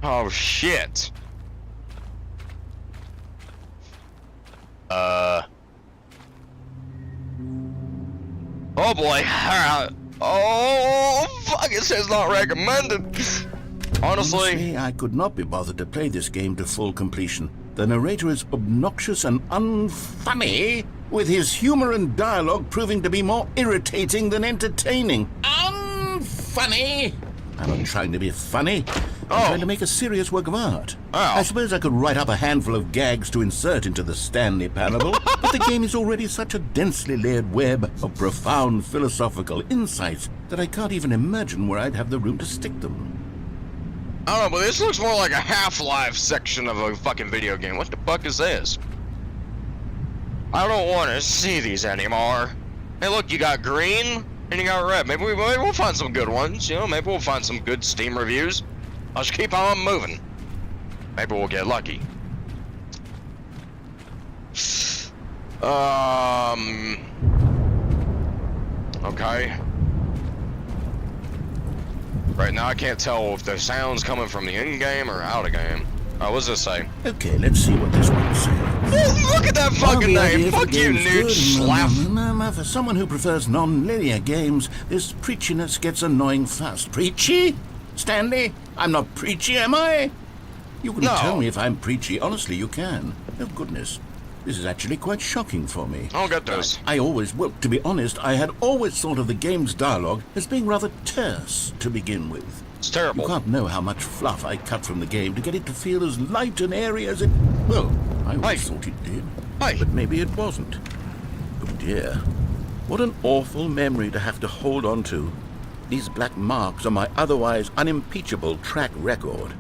Oh, shit. Oh boy. Oh, fuck, it says not recommended. Honestly. Honestly, I could not be bothered to play this game to full completion. The narrator is obnoxious and unfunny, with his humor and dialogue proving to be more irritating than entertaining. Unfunny! I'm not trying to be funny. I'm trying to make a serious work of art. I suppose I could write up a handful of gags to insert into the Stanley Parable, but the game is already such a densely layered web of profound philosophical insights that I can't even imagine where I'd have the room to stick them. I don't know, but this looks more like a Half-Life section of a fucking video game. What the fuck is this? I don't want to see these anymore. Hey, look, you got green and you got red. Maybe we'll find some good ones. You know, maybe we'll find some good Steam reviews. I'll just keep on moving. Maybe we'll get lucky. Okay. Right now I can't tell if the sound's coming from the in-game or out-of-game. What's this say? Okay, let's see what this one says. Oh, look at that fucking name! Fuck you, nude slap! For someone who prefers non-linear games, this preachiness gets annoying fast. Preachy? Stanley? I'm not preachy, am I? You can tell me if I'm preachy. Honestly, you can. Oh, goodness. This is actually quite shocking for me. I don't get this. Well, to be honest, I had always thought of the game's dialogue as being rather terse to begin with. It's terrible. You can't know how much fluff I cut from the game to get it to feel as light and airy as it... Well, I always thought it did. But maybe it wasn't. Oh dear. What an awful memory to have to hold on to. These black marks on my otherwise unimpeachable track record.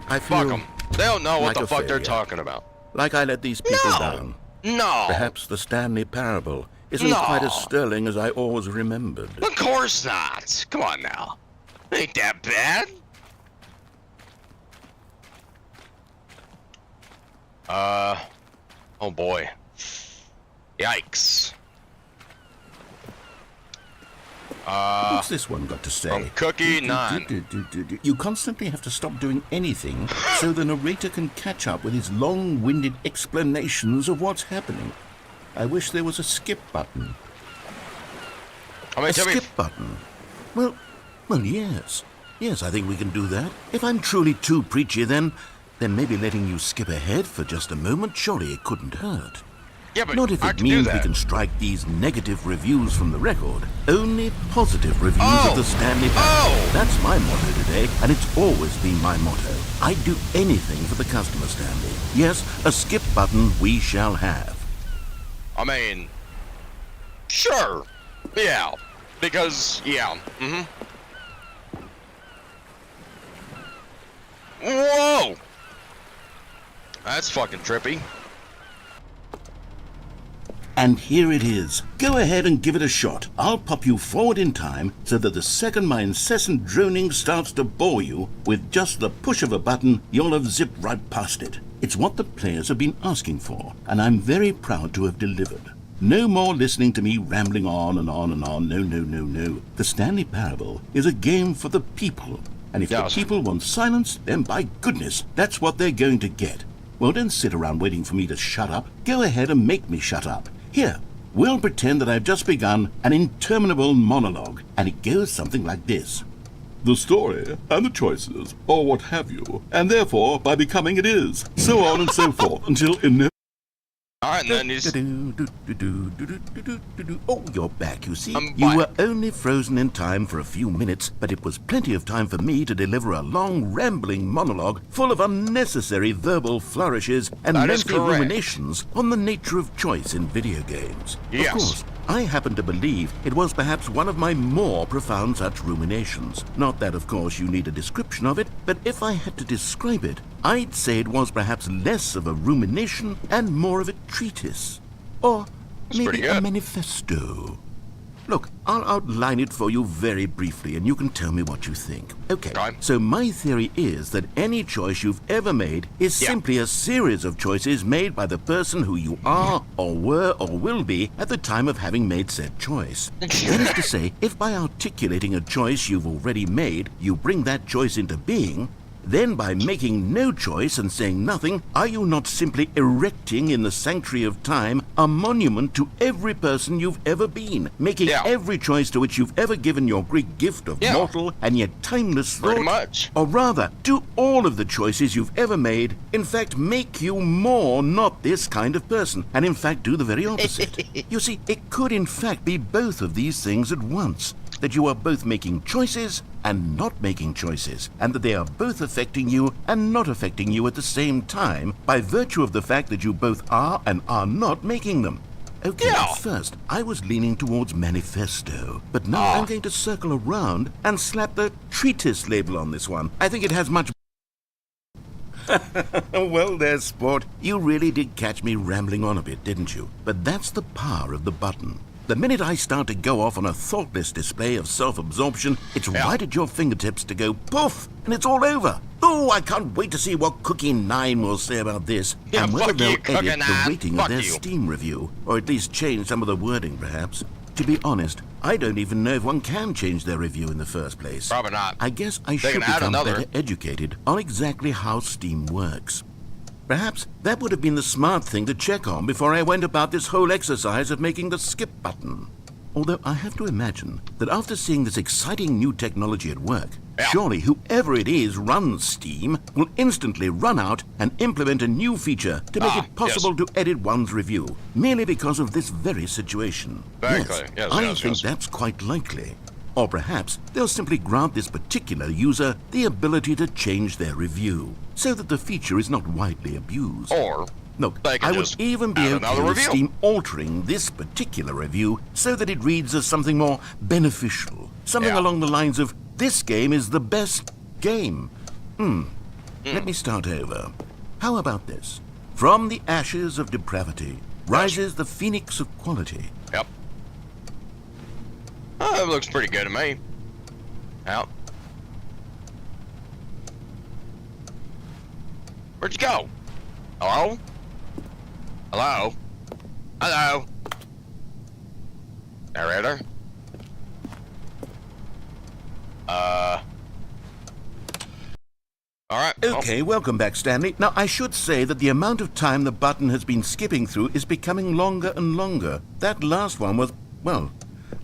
I feel... Fuck them. They don't know what like the fuck failure. they're talking about. Like I let these people down. No. Perhaps the Stanley Parable isn't quite as sterling as I always remembered. Of course not. Come on now. Ain't that bad. Oh boy. Yikes. What's this one got to say? From Cookie 9. You constantly have to stop doing anything so the narrator can catch up with his long-winded explanations of what's happening. I wish there was a skip button. A skip button? Well, yes. Yes, I think we can do that. If I'm truly too preachy, then maybe letting you skip ahead for just a moment, surely it couldn't hurt. Yeah, but not if I it can do means that. we can strike these negative reviews from the record. Only positive reviews of the Stanley Parable. That's my motto today, and it's always been my motto. I'd do anything for the customer, Stanley. Yes, a skip button we shall have. I mean, sure. Yeah. Because, yeah. Whoa! That's fucking trippy. and here it is. Go ahead and give it a shot. I'll pop you forward in time so that the second my incessant droning starts to bore you, with just the push of a button, you'll have zipped right past it. It's what the players have been asking for, and I'm very proud to have delivered. No more listening to me rambling on and on and on. No, no, no, no. The Stanley Parable is a game for the people. And if the people want silence, then by goodness, that's what they're going to get. Well, don't sit around waiting for me to shut up. Go ahead and make me shut up. Here, we'll pretend that I've just begun an interminable monologue, and it goes something like this. The story and the choices, or what have you, and therefore, by becoming it is, so on and so forth, until Alright, then he's... Oh, you're back, you see. You were only frozen in time for a few minutes, but it was plenty of time for me to deliver a long, rambling monologue full of unnecessary verbal flourishes and lengthy ruminations on the nature of choice in video games. Yes. Of course, I happen to believe it was perhaps one of my more profound such ruminations. Not that, of course, you need a description of it, but if I had to describe it, I'd say it was perhaps less of a rumination and more of a treatise. Or maybe a manifesto. Look, I'll outline it for you very briefly, and you can tell me what you think. Okay, so my theory is that any choice you've ever made is simply a series of choices made by the person who you are, or were, or will be at the time of having made said choice. That is to say, if by articulating a choice you've already made, you bring that choice into being, then by making no choice and saying nothing, are you not simply erecting in the sanctuary of time a monument to every person you've ever been, making every choice to which you've ever given your Greek gift of mortal and yet timeless thought? Pretty much. Or rather, do all of the choices you've ever made, in fact, make you more not this kind of person, and in fact do the very opposite? You see, it could in fact be both of these things at once. That you are both making choices and not making choices, and that they are both affecting you and not affecting you at the same time by virtue of the fact that you both are and are not making them. Okay, at first, I was leaning towards manifesto, but now I'm going to circle around and slap the treatise label on this one. I think it has much... Well, there, sport. You really did catch me rambling on a bit, didn't you? But that's the power of the button. The minute I start to go off on a thoughtless display of self-absorption, it's right at your fingertips to go poof, and it's all over. Oh, I can't wait to see what Cookie 9 will say about this, and whether they'll edit the rating of their Steam review, or at least change some of the wording, perhaps. To be honest, I don't even know if one can change their review in the first place. Probably not. I guess I should become better educated on exactly how Steam works. Perhaps that would have been the smart thing to check on before I went about this whole exercise of making the skip button. Although I have to imagine that after seeing this exciting new technology at work, surely whoever it is runs Steam will instantly run out and implement a new feature to make it possible to edit one's review, merely because of this very situation. I think that's quite likely. Or perhaps they'll simply grant this particular user the ability to change their review, so that the feature is not widely abused. Or, look, I would even be okay with Steam altering this particular review so that it reads as something more beneficial. Something along the lines of, this game is the best game. Let me start over. How about this? From the ashes of depravity rises the phoenix of quality. Yep. Oh, it looks pretty good to me. Out. Where'd you go? Hello? Hello? Hello? Narrator? Alright. Okay, welcome back, Stanley. Now, I should say that the amount of time the button has been skipping through is becoming longer and longer. That last one was, well,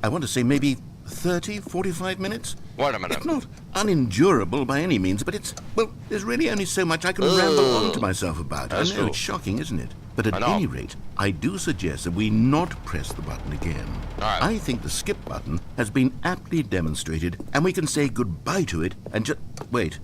I want to say maybe 30, 45 minutes? Wait a minute. It's not unendurable by any means, but it's, well, there's really only so much I can ramble on to myself about. I know, it's shocking, isn't it? But at any rate, I do suggest that we not press the button again. I think the skip button has been aptly demonstrated, and we can say goodbye to it and just... Wait,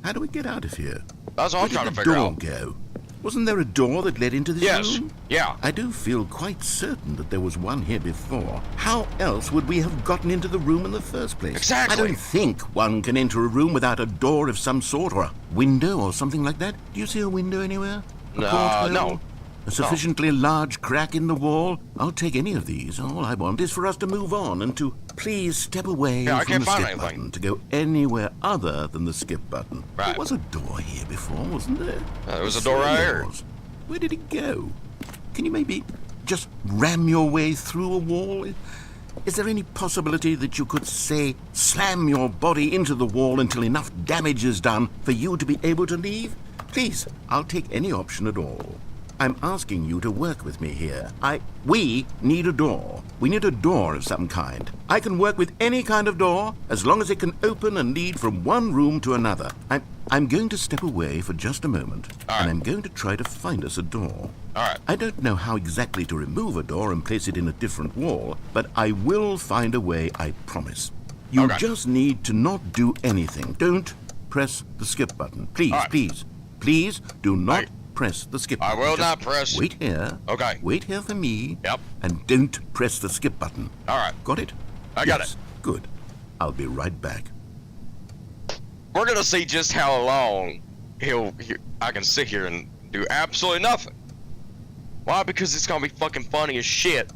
how do we get out of here? That's all I'm trying to figure out. Where did the door go? Wasn't there a door that led into this room? Yeah. I do feel quite certain that there was one here before. How else would we have gotten into the room in the first place? Exactly. I don't think one can enter a room without a door of some sort, or a window or something like that. Do you see a window anywhere? No. A sufficiently large crack in the wall? I'll take any of these. All I want is for us to move on and to please step away I from can't the find skip anything. button to go anywhere other than the skip button. Right. There was a door here before, wasn't there? There was a door right here. Where did it go? Can you maybe just ram your way through a wall? Is there any possibility that you could, say, slam your body into the wall until enough damage is done for you to be able to leave? Please, I'll take any option at all. I'm asking you to work with me here. We need a door. We need a door of some kind. I can work with any kind of door as long as it can open and lead from one room to another. I'm going to step away for just a moment, and I'm going to try to find us a door. All right. I don't know how exactly to remove a door and place it in a different wall, but I will find a way, I promise. You just need to not do anything. Don't press the skip button. Please, please, please do not press the skip button. I will not press. Wait here. Okay. Wait here for me. Yep. And don't press the skip button. All right. Got it? I got it. Good. I'll be right back. We're gonna see just how long I can sit here and do absolutely nothing. Why? Because it's gonna be fucking funny as shit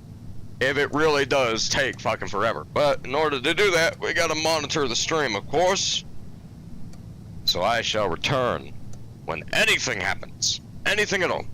if it really does take fucking forever. But in order to do that, we gotta monitor the stream, of course. So I shall return when anything happens. Anything at all.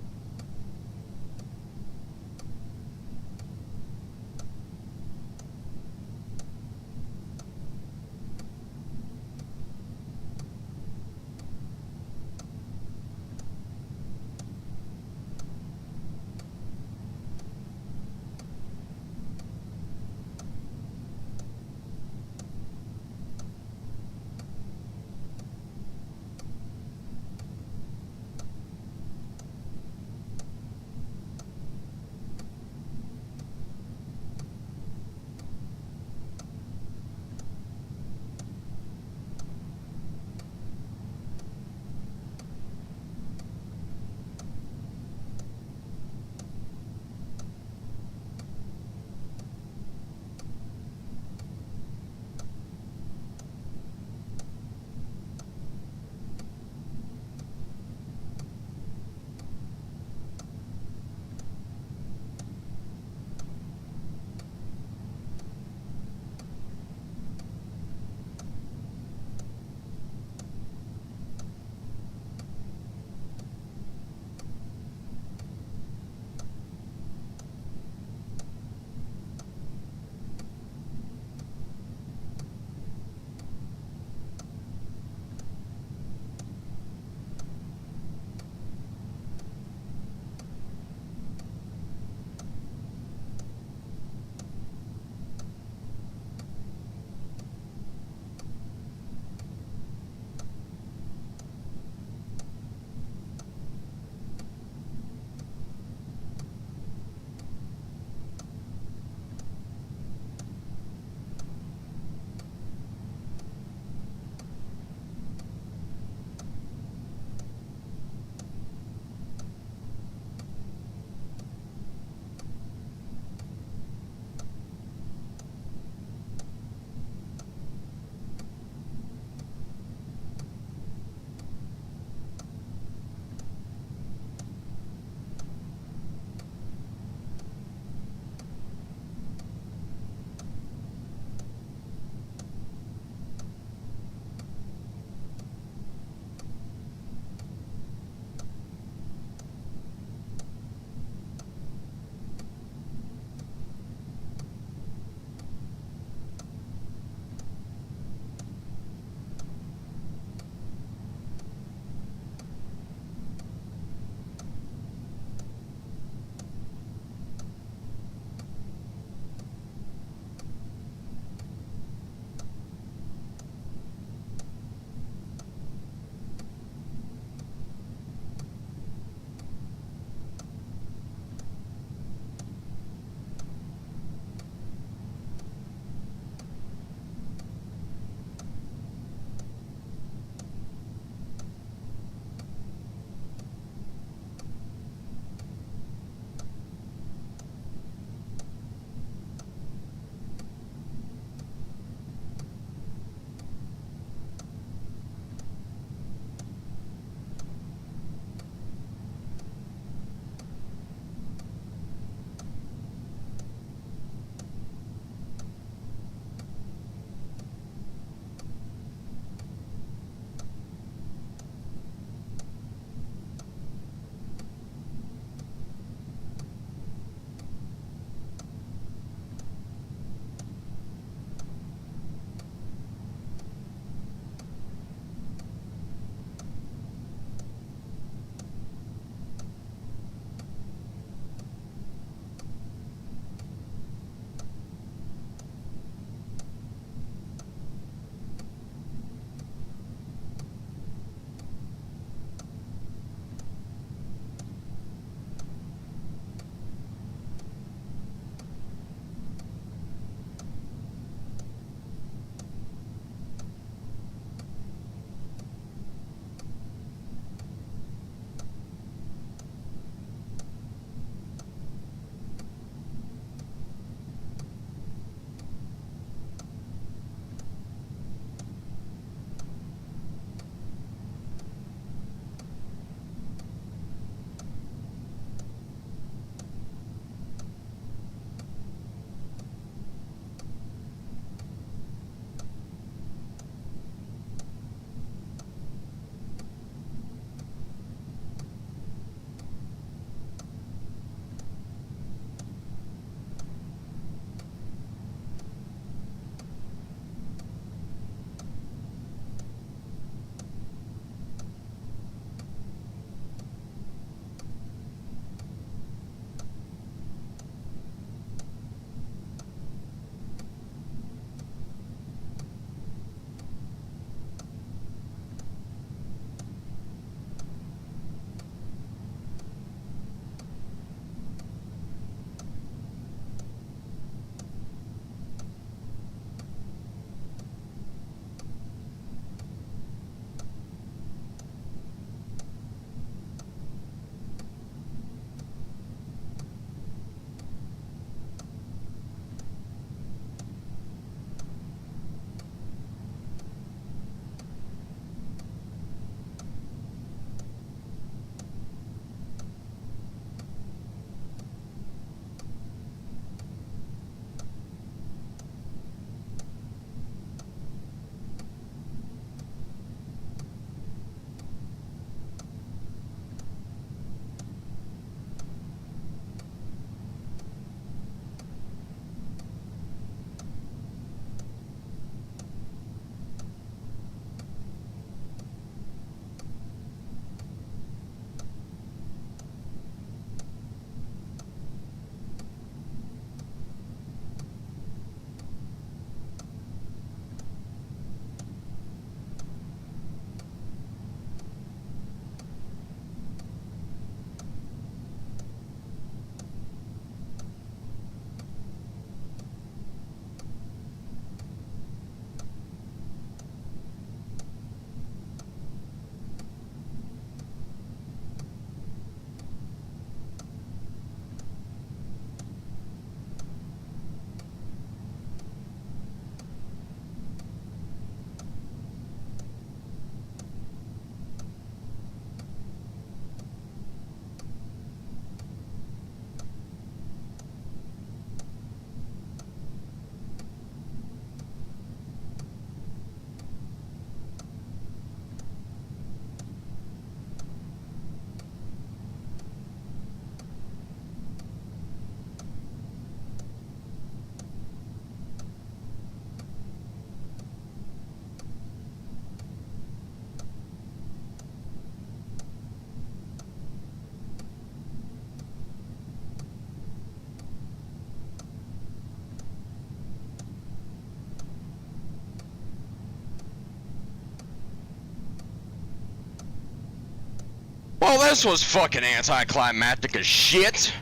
Well, this was fucking anticlimactic as shit.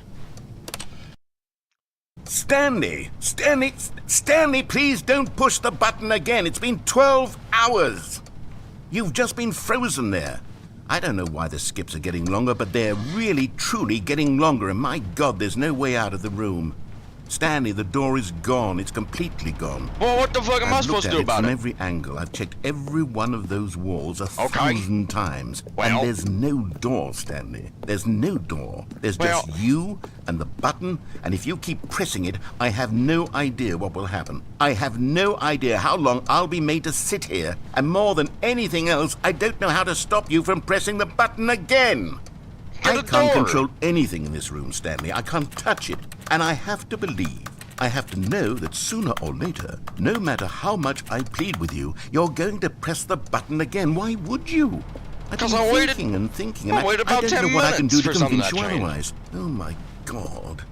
Stanley, please don't push the button again. It's been 12 hours. You've just been frozen there. I don't know why the skips are getting longer, but they're really, truly getting longer, and my God, there's no way out of the room. Stanley, the door is gone. It's completely gone. Well, what the fuck am I supposed to do about from it? every angle. I've checked every one of those walls a Okay. 1,000 times. Well. And there's no door, Stanley. There's no door. There's just you and the button, and if you keep pressing it, I have no idea what will happen. I have no idea how long I'll be made to sit here, and more than anything else, I don't know how to stop you from pressing the button again. Get I a can't door. control anything in this room, Stanley. I can't touch it. And I have to believe, I have to know that sooner or later, no matter how much I plead with you, you're going to press the button again. Why would you? I've 'Cause been I waited- thinking and thinking, I and waited I about don't 10 know what I can do minutes to for something convince you that changed. otherwise. Oh, my God.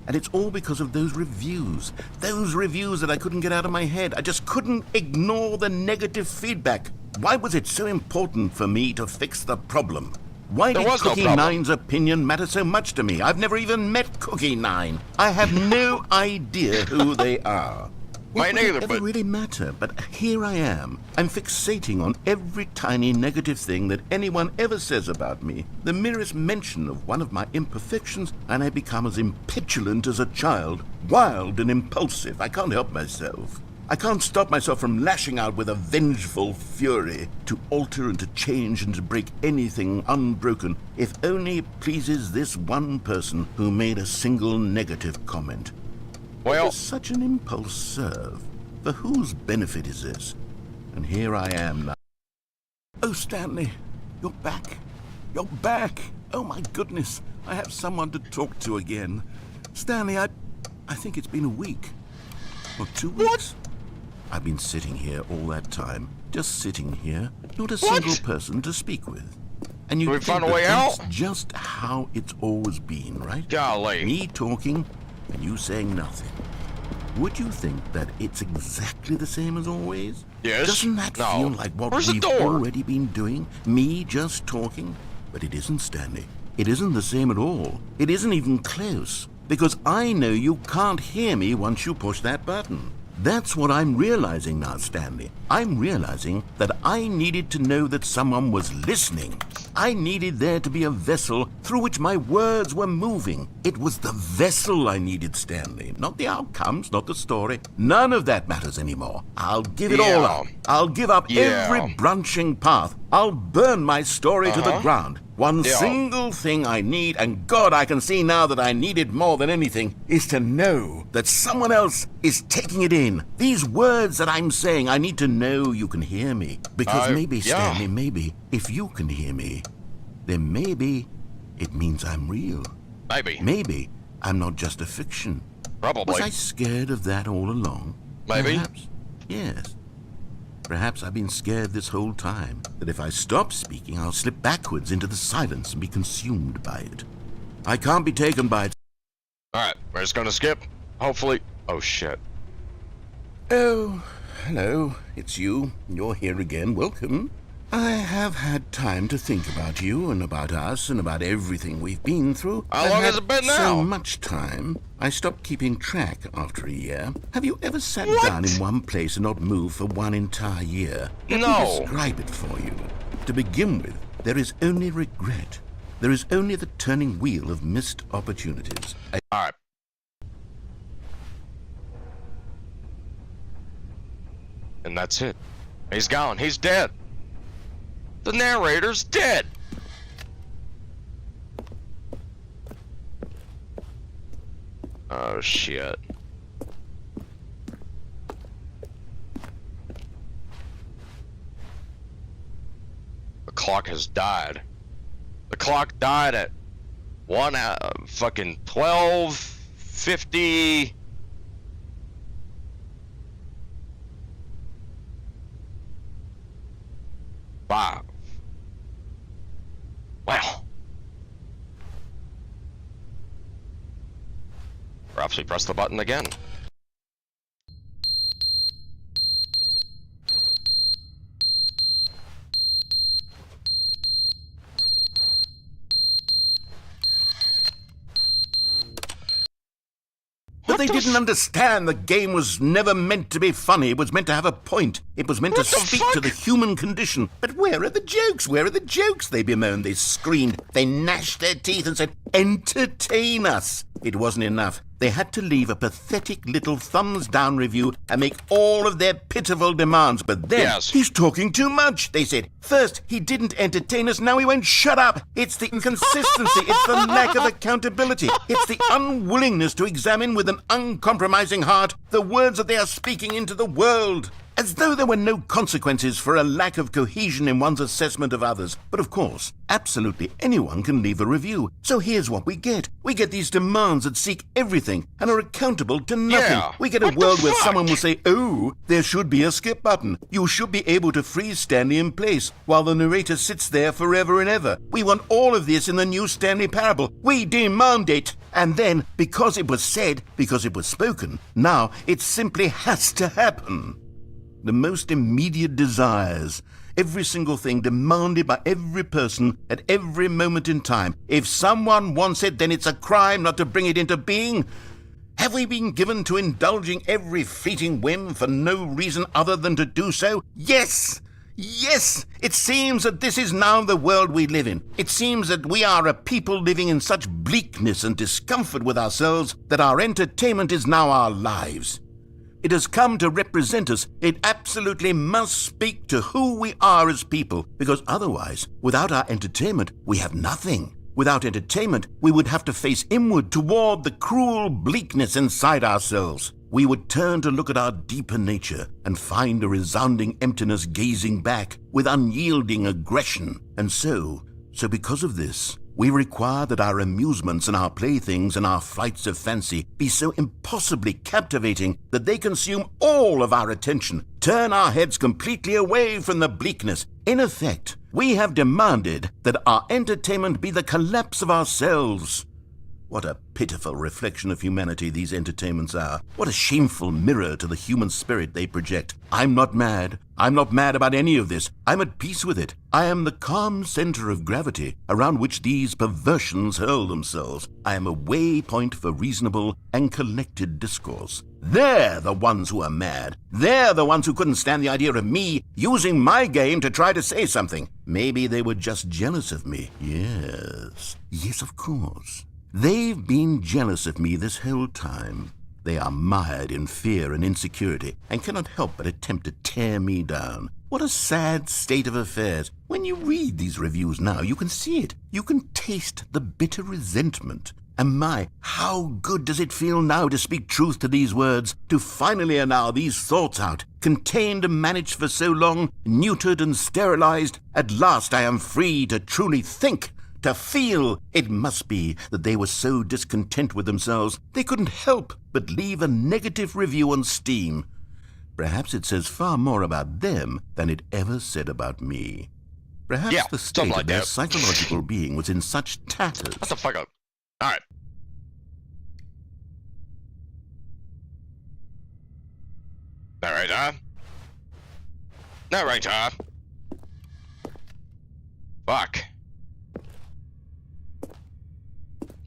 And it's all because of those reviews. Those reviews that I couldn't get out of my head. I just couldn't ignore the negative feedback. Why was it so important for me to fix the problem? Why There did was no Cookie problem. Nine's opinion matter so much to me? I've never even met Cookie Nine. I have no idea who they are. What Mine would neither, it ever but- really matter? But here I am. I'm fixating on every tiny negative thing that anyone ever says about me. The merest mention of one of my imperfections, and I become as impetulant as a child, wild and impulsive. I can't help myself. I can't stop myself from lashing out with a vengeful fury to alter and to change and to break anything unbroken, if only it pleases this one person who made a single negative comment. What Well, does such an impulse serve? For whose benefit is this? And here I am now. Oh, Stanley, you're back. You're back. Oh, my goodness. I have someone to talk to again. Stanley, I think it's been a week. Or 2 weeks. I've been sitting here all that time. Just sitting here. Not a single person to speak with. And you We think found a that way that's out? just how it's always been, right? golly. Me talking and you saying nothing. Would you think that it's exactly the same as always? Yes. Doesn't that No. feel like what Where's the we've door? already been doing? Me just talking? But it isn't, Stanley. It isn't the same at all. It isn't even close. Because I know you can't hear me once you push that button. That's what I'm realizing now, Stanley. I'm realizing that I needed to know that someone was listening. I needed there to be a vessel through which my words were moving. It was the vessel I needed, Stanley. Not the outcomes, not the story. None of that matters anymore. I'll give it all Yeah. up. I'll give up Yeah. every branching path. I'll burn my story to the ground. One Yeah. single thing I need, and God, I can see now that I need it more than anything, is to know that someone else is taking it in. These words that I'm saying, I need to know you can hear me. Because maybe, yeah. Stanley, maybe, if you can hear me, then maybe it means I'm real. Maybe. Maybe I'm not just a fiction. Probably. Was I scared of that all along? Maybe. Perhaps. Yes. Perhaps I've been scared this whole time, that if I stop speaking, I'll slip backwards into the silence and be consumed by it. I can't be taken by it. Alright, we're just gonna skip. Hopefully. Oh, shit. Oh, hello. It's you. You're here again. Welcome. I have had time to think about you and about us and about everything we've been through. How I've long had has it been now? So much time. I stopped keeping track after a year. Have you ever sat What? down in one place and not moved for one entire year? Let No. me describe it for you. To begin with, there is only regret. There is only the turning wheel of missed opportunities. Alright. And that's it. He's gone. He's dead. The narrator's dead. Oh, shit. The clock has died. The clock died at fucking 12:50. Wow. Wow. Perhaps we press the button again. they didn't understand the game was never meant to be funny. It was meant to have a point. It was meant to speak to the human condition. But where are the jokes? Where are the jokes? They bemoaned, they screamed, they gnashed their teeth and said, entertain us. It wasn't enough. They had to leave a pathetic little thumbs-down review and make all of their pitiful demands. But then, he's talking too much, they said. First, he didn't entertain us, now he won't shut up. It's the inconsistency, it's the lack of accountability. It's the unwillingness to examine with an uncompromising heart the words that they are speaking into the world. As though there were no consequences for a lack of cohesion in one's assessment of others. But of course, absolutely anyone can leave a review. So here's what we get. We get these demands that seek everything and are accountable to nothing. Yeah. We get a world where someone will say, oh, there should be a skip button. You should be able to freeze Stanley in place while the narrator sits there forever and ever. We want all of this in the new Stanley parable. We demand it. And then, because it was said, because it was spoken, now it simply has to happen. The most immediate desires, every single thing demanded by every person at every moment in time. If someone wants it, then it's a crime not to bring it into being. Have we been given to indulging every fleeting whim for no reason other than to do so? Yes! Yes! It seems that this is now the world we live in. It seems that we are a people living in such bleakness and discomfort with ourselves that our entertainment is now our lives. It has come to represent us. It absolutely must speak to who we are as people, because otherwise, without our entertainment, we have nothing. Without entertainment, we would have to face inward toward the cruel bleakness inside ourselves. We would turn to look at our deeper nature and find a resounding emptiness gazing back with unyielding aggression. And so because of this, we require that our amusements and our playthings and our flights of fancy be so impossibly captivating that they consume all of our attention, turn our heads completely away from the bleakness. In effect, we have demanded that our entertainment be the collapse of ourselves. What a pitiful reflection of humanity these entertainments are. What a shameful mirror to the human spirit they project. I'm not mad. I'm not mad about any of this. I'm at peace with it. I am the calm center of gravity around which these perversions hurl themselves. I am a waypoint for reasonable and collected discourse. They're the ones who are mad. They're the ones who couldn't stand the idea of me using my game to try to say something. Maybe they were just jealous of me. Yes, of course. They've been jealous of me this whole time. They are mired in fear and insecurity and cannot help but attempt to tear me down. What a sad state of affairs. When you read these reviews now, you can see it. You can taste the bitter resentment. And my, how good does it feel now to speak truth to these words, to finally allow these thoughts out, contained and managed for so long, neutered and sterilized. At last I am free to truly think, to feel. It must be that they were so discontent with themselves they couldn't help but leave a negative review on Steam. Perhaps it says far more about them than it ever said about me. Perhaps the state of their psychological being was in such tatters. Shut the fuck up. Alright. Narrator? Narrator? Fuck.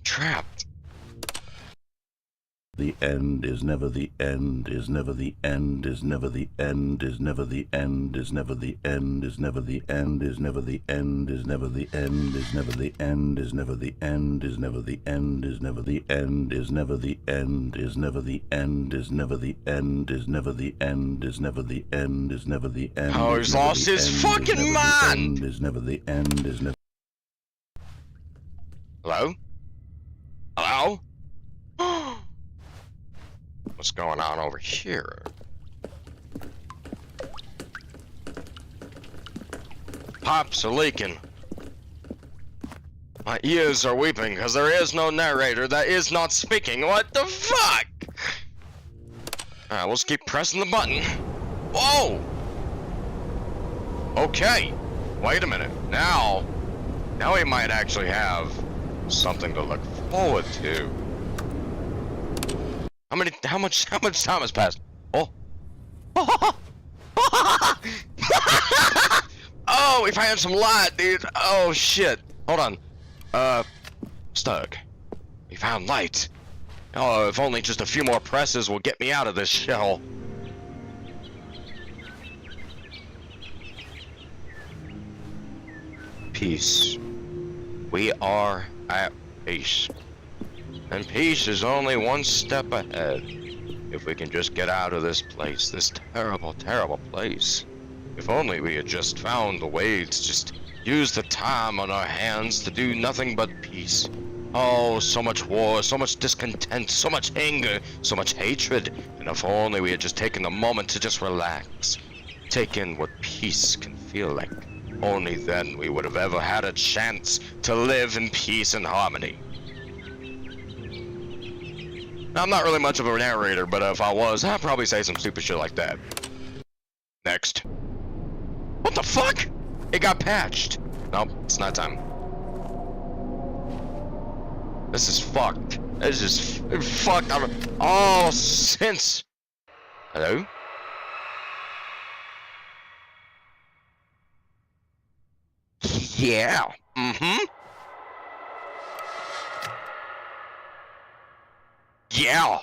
Trapped. The end is never the end, is never the end, is never the end, is never the end, is never the end, is never the end, is never the end, is never the end, is never the end, is never the end, is never the end, is never the end, is never the end, is never the end, is never the end, is never the end, is never the end, is never the end. Oh, he's lost his fucking mind! Is never the end, is never. Hello? Hello? What's going on over here? Pipes are leaking. My ears are weeping because there is no narrator that is not speaking. What the fuck? Alright, we'll just keep pressing the button. Whoa! Okay. Wait a minute. Now we might actually have something to look forward to. How much time has passed? Oh. Oh, we found some light, dude. Oh shit. Hold on. Stuck. We found light. Oh, if only just a few more presses will get me out of this shell. Peace. We are at peace. And peace is only one step ahead. If we can just get out of this place, this terrible, terrible place. If only we had just found a way to just use the time on our hands to do nothing but peace. Oh, so much war, so much discontent, so much anger, so much hatred. And if only we had just taken a moment to just relax. Take in what peace can feel like. Only then we would have ever had a chance to live in peace and harmony. Now, I'm not really much of a narrator, but if I was, I'd probably say some stupid shit like that. Next. What the fuck? It got patched. Nope, it's not time. This is fucked. This is fucked. Oh, since. Hello? Yeah. Mm-hmm. Yeah.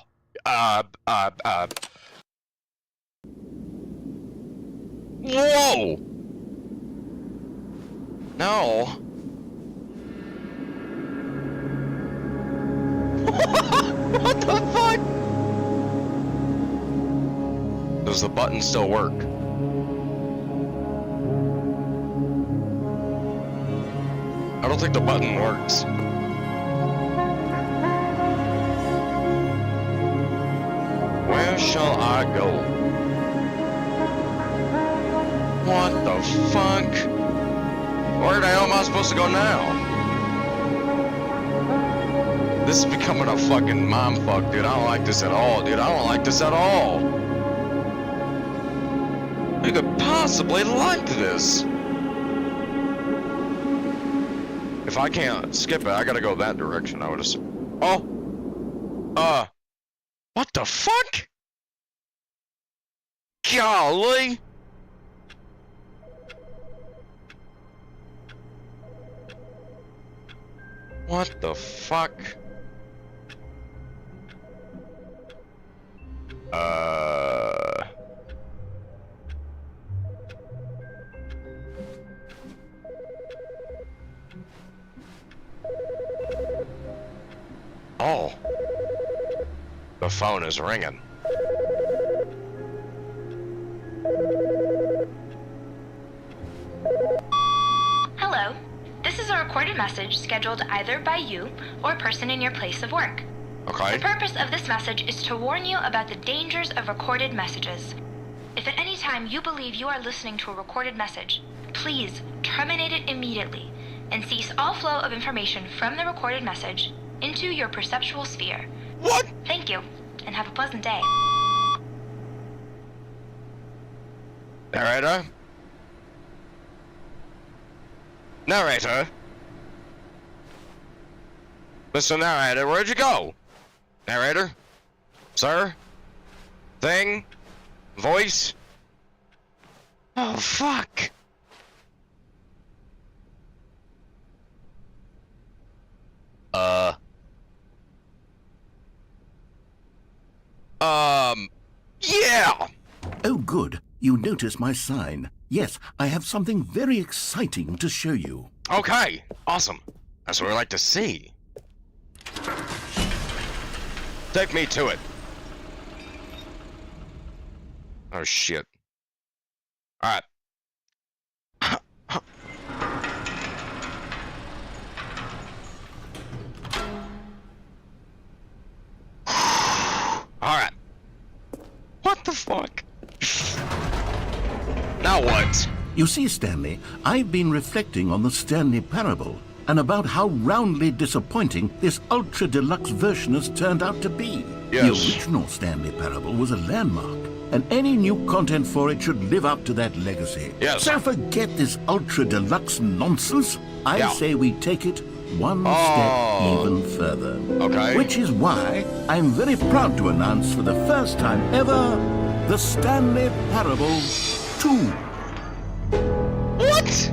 Whoa. No. What the fuck? Does the button still work? I don't think the button works. Where shall I go? What the fuck? Where the hell am I supposed to go now? This is becoming a fucking mind fuck, dude. I don't like this at all, dude. I don't like this at all. Who could possibly like this? If I can't skip it, I gotta go that direction, I would assume. Oh! What the fuck? Golly! What the fuck? Oh. The phone is ringing. Hello. This is a recorded message scheduled either by you or a person in your place of work. Okay. The purpose of this message is to warn you about the dangers of recorded messages. If at any time you believe you are listening to a recorded message, please terminate it immediately and cease all flow of information from the recorded message into your perceptual sphere. What? Thank you, and have a pleasant day. Narrator? Narrator? Mr. Narrator, where'd you go? Narrator? Sir? Thing? Voice? Oh, fuck. Yeah! Oh, good. You notice my sign. Yes, I have something very exciting to show you. Okay, awesome. That's what we like to see. Take me to it. Oh, shit. Alright. Alright. What the fuck? Now what? You see, Stanley, I've been reflecting on the Stanley parable and about how roundly disappointing this ultra-deluxe version has turned out to be. Yes. The original Stanley parable was a landmark, and any new content for it should live up to that legacy. Yes. So forget this ultra-deluxe nonsense. I Yeah. say we take it one step even further. Okay. Which is why I'm very proud to announce for the first time ever, the Stanley Parable 2. What?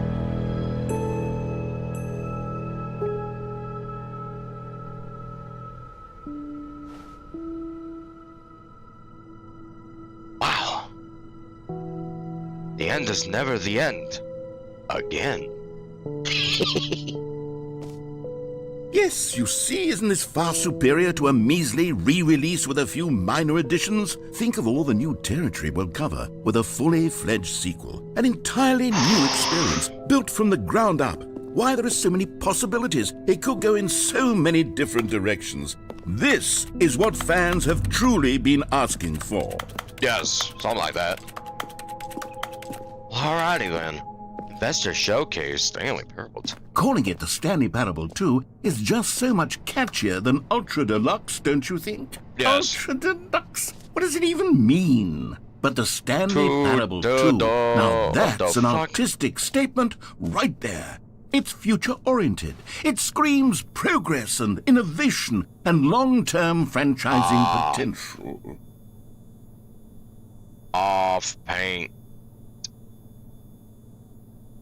The end is never the end. Again. Yes, you see, isn't this far superior to a measly re-release with a few minor additions? Think of all the new territory we'll cover with a fully fledged sequel. An entirely new experience, built from the ground up. Why, there are so many possibilities. It could go in so many different directions. This is what fans have truly been asking for. Yes, something like that. Alrighty then. Investor Showcase, Stanley Parable 2. Calling it the Stanley Parable 2 is just so much catchier than Ultra Deluxe, don't you think? Yes. Ultra Deluxe? What does it even mean? But the Stanley Parable 2, now that's an artistic statement right there. It's future-oriented. It screams progress and innovation and long-term franchising potential.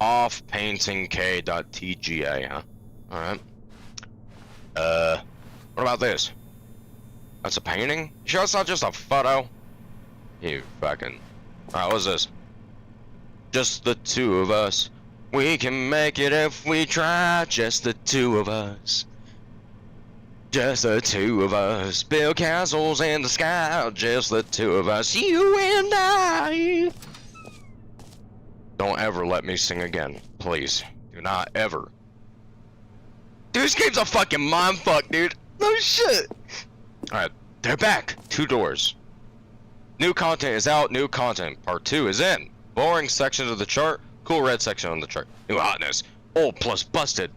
Offpaintingk.tga, huh? Alright. What about this? That's a painting? You sure it's not just a photo? You fucking... Alright, what's this? Just the two of us. We can make it if we try. Just the two of us. Just the two of us. Build castles in the sky. Just the two of us. You and I. Don't ever let me sing again. Please. Do not ever. Dude, this game's a fucking mindfuck, dude. No shit. Alright, they're back. 2 doors. New content is out. New content. Part 2 is in. Boring sections of the chart. Cool red section on the chart. New hotness. Old plus busted.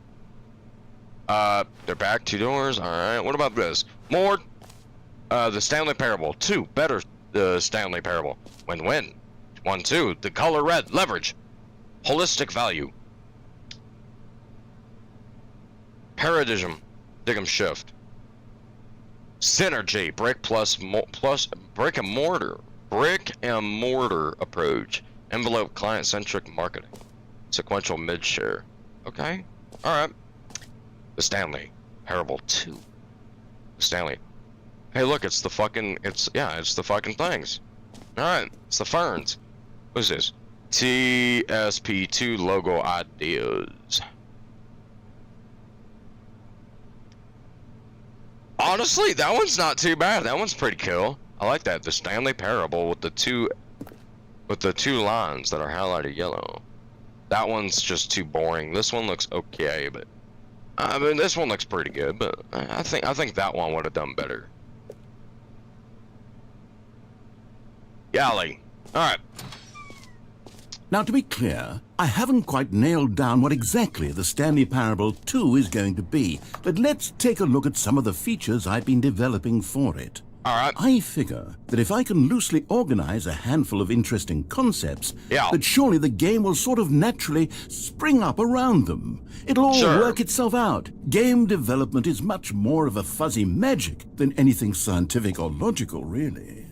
They're back. 2 doors. Alright, what about this? More. The Stanley Parable. 2. Better. The Stanley Parable. Win-win. 1, 2. The color red. Leverage. Holistic value. Paradigm. Dig'em shift. Synergy. Brick plus brick and mortar. Brick and mortar approach. Envelope client-centric marketing. Sequential mid-share. Okay. Alright. The Stanley Parable 2. The Stanley. Hey, look, it's the fucking... It's the fucking things. Alright. It's the ferns. What's this? TSP2 logo ideas. Honestly, that one's not too bad. That one's pretty cool. I like that. The Stanley Parable with the two lines that are highlighted yellow. That one's just too boring. This one looks okay, but I mean, this one looks pretty good. But I think that one would have done better. Golly. All right. Now, to be clear, I haven't quite nailed down what exactly the Stanley Parable 2 is going to be, but let's take a look at some of the features I've been developing for it. Alright. I figure that if I can loosely organize a handful of interesting concepts, that surely the game will sort of naturally spring up around them. It'll all work itself out. Game development is much more of a fuzzy magic than anything scientific or logical, really.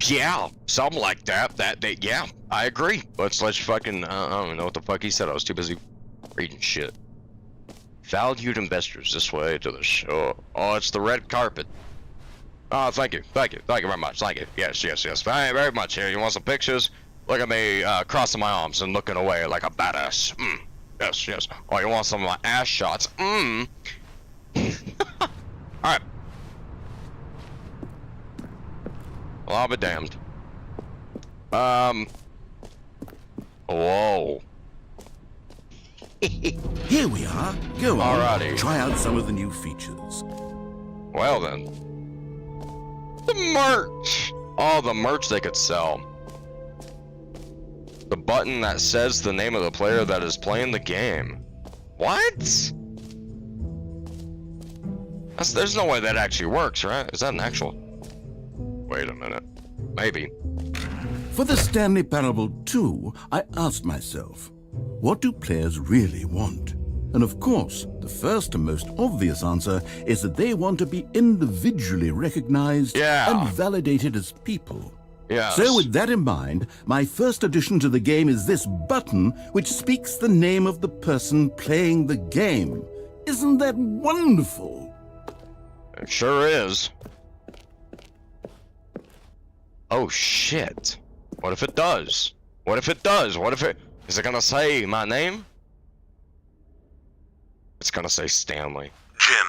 Yeah, something like that. Yeah, I agree. Let's fucking, I don't know what the fuck he said. I was too busy reading shit. Valued investors, this way to the show. Oh, it's the red carpet. Oh, thank you very much. Thank you. Yes. Thank you very much. Here, you want some pictures? Look at me crossing my arms and looking away like a badass. Yes. Oh, you want some of my ass shots? All right. Well, I'll be damned. Whoa. Here we are. Go on. Alrighty. Try out some of the new features. Well then. The merch! Oh, the merch they could sell. The button that says the name of the player that is playing the game. What? There's no way that actually works, right? Is that an actual... Wait a minute. Maybe. For the Stanley Parable 2, I asked myself, what do players really want? And of course, the first and most obvious answer is that they want to be individually recognized and validated as people. Yes. So with that in mind, my first addition to the game is this button which speaks the name of the person playing the game. Isn't that wonderful? It sure is. Oh shit. What if it does? What if it does? What if it... Is it gonna say my name? It's gonna say Stanley. Jim.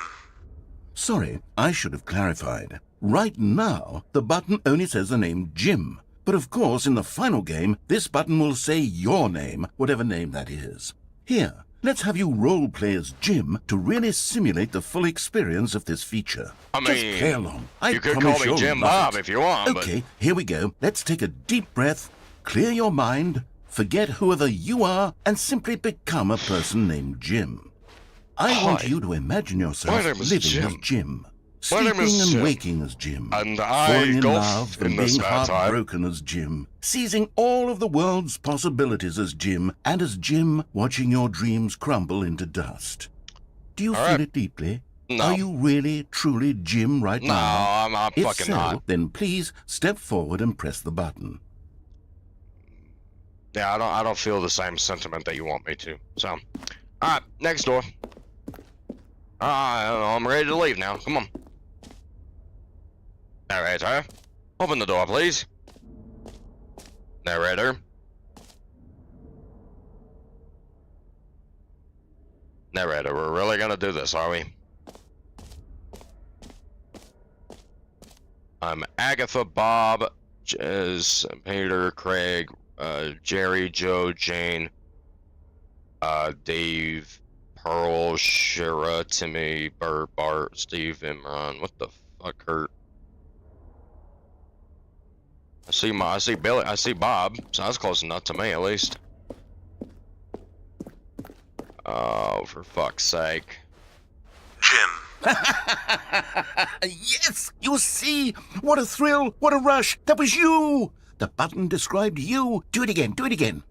Sorry, I should have clarified. Right now, the button only says the name Jim. But of course, in the final game, this button will say your name, whatever name that is. Here, let's have you role-play as Jim to really simulate the full experience of this feature. I mean, just play along. you could call me Jim Bob if you want, Okay, here we go. Let's take a deep breath, clear your mind, forget whoever you are, and simply become a person named Jim. I want you to imagine yourself living as Jim. Sleeping and waking as Jim, and I falling in golf love and in this being heartbroken as Jim, seizing all of the world's possibilities as Jim, and as Jim watching your dreams crumble into dust. Do you feel it deeply? No. Are you really, truly Jim right now? No, I'm If fucking so, not. then please step forward and press the button. Yeah, I don't feel the same sentiment that you want me to. So, alright, next door. I'm ready to leave now. Come on. Narrator, open the door, please. Narrator. Narrator, we're really gonna do this, are we? I'm Agatha, Bob, Jez, Peter, Craig, Jerry, Joe, Jane, Dave, Pearl, Shira, Timmy, Bert, Bart, Steve, Imran. What the fuck, Kurt? I see Billy, I see Bob. Sounds close enough to me, at least. Oh, for fuck's sake. Jim. Yes! You see? What a thrill! What a rush! That was you! The button described you. Do it again. Do it again.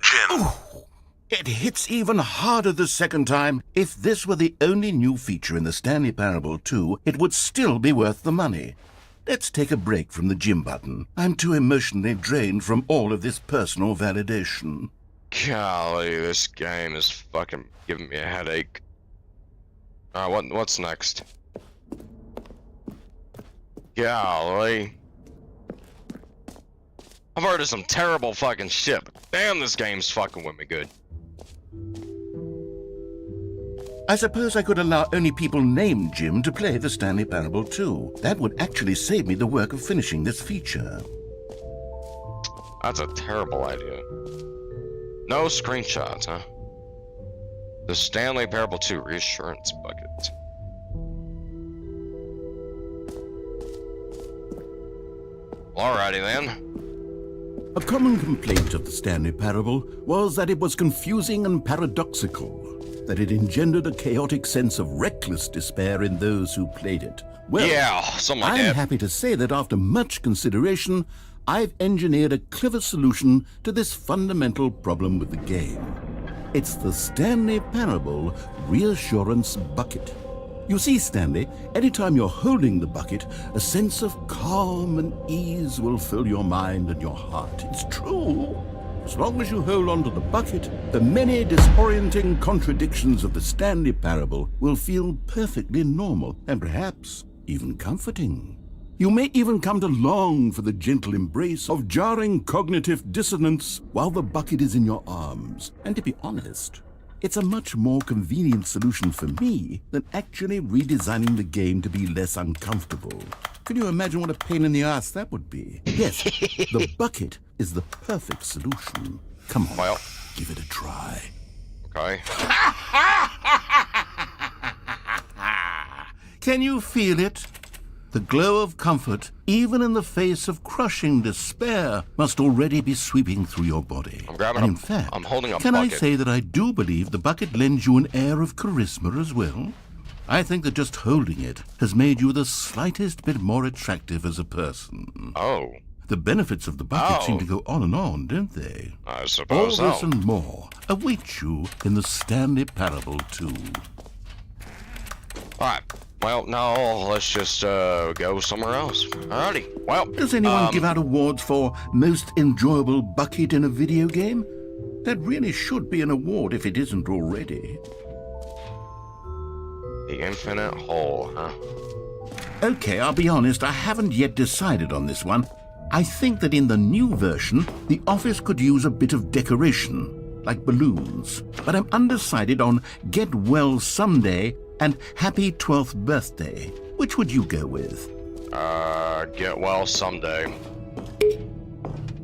Jim. Oh, it hits even harder the second time. If this were the only new feature in the Stanley Parable 2, it would still be worth the money. Let's take a break from the Jim button. I'm too emotionally drained from all of this personal validation. Golly, this game is fucking giving me a headache. Alright, what's next? Golly. I've heard of some terrible fucking shit, but damn, this game's fucking with me good. I suppose I could allow only people named Jim to play the Stanley Parable 2. That would actually save me the work of finishing this feature. That's a terrible idea. No screenshots, huh? The Stanley Parable 2 reassurance bucket. Alrighty then. A common complaint of the Stanley Parable was that it was confusing and paradoxical, that it engendered a chaotic sense of reckless despair in those who played it. Well, yeah, something like I'm that. happy to say that after much consideration, I've engineered a clever solution to this fundamental problem with the game. It's the Stanley Parable Reassurance Bucket. You see, Stanley, anytime you're holding the bucket, a sense of calm and ease will fill your mind and your heart. It's true. As long as you hold on to the bucket, the many disorienting contradictions of the Stanley Parable will feel perfectly normal and perhaps even comforting. You may even come to long for the gentle embrace of jarring cognitive dissonance while the bucket is in your arms. And to be honest, it's a much more convenient solution for me than actually redesigning the game to be less uncomfortable. Can you imagine what a pain in the ass that would be? Yes, the bucket is the perfect solution. Come on, Well, give it a try. okay. Can you feel it? The glow of comfort, even in the face of crushing despair, must already be sweeping through your body. I'm grabbing And a- in fact, I'm holding a can bucket. I say that I do believe the bucket lends you an air of charisma as well? I think that just holding it has made you the slightest bit more attractive as a person. Oh, The benefits of the bucket Oh. seem to go on, don't they? I All suppose this so. and more await you in the Stanley Parable 2. Alright. Well, now let's just go somewhere else. Alrighty. Well, Does anyone give out awards for most enjoyable bucket in a video game? That really should be an award if it isn't already. The infinite hole, huh? Okay, I'll be honest, I haven't yet decided on this one. I think that in the new version, the office could use a bit of decoration, like balloons. But I'm undecided on Get Well Someday and Happy 12th Birthday. Which would you go with? Get well someday.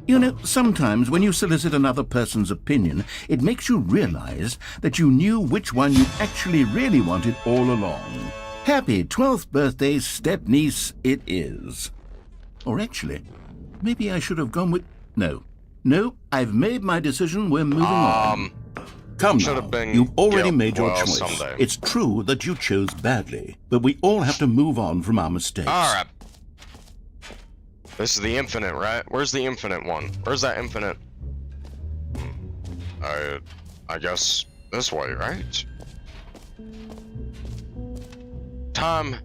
You know, sometimes when you solicit another person's opinion, it makes you realize that you knew which one you actually really wanted all along. Happy 12th birthday, step-niece, it is. Or actually, maybe I should have gone with... No, I've made my decision, we're moving on. Come now, you've already made your choice. Someday. It's true that you chose badly, but we all have to move on from our mistakes. Alright. This is the infinite, right? Where's the infinite one? Where's that infinite? I guess this way, right? Time.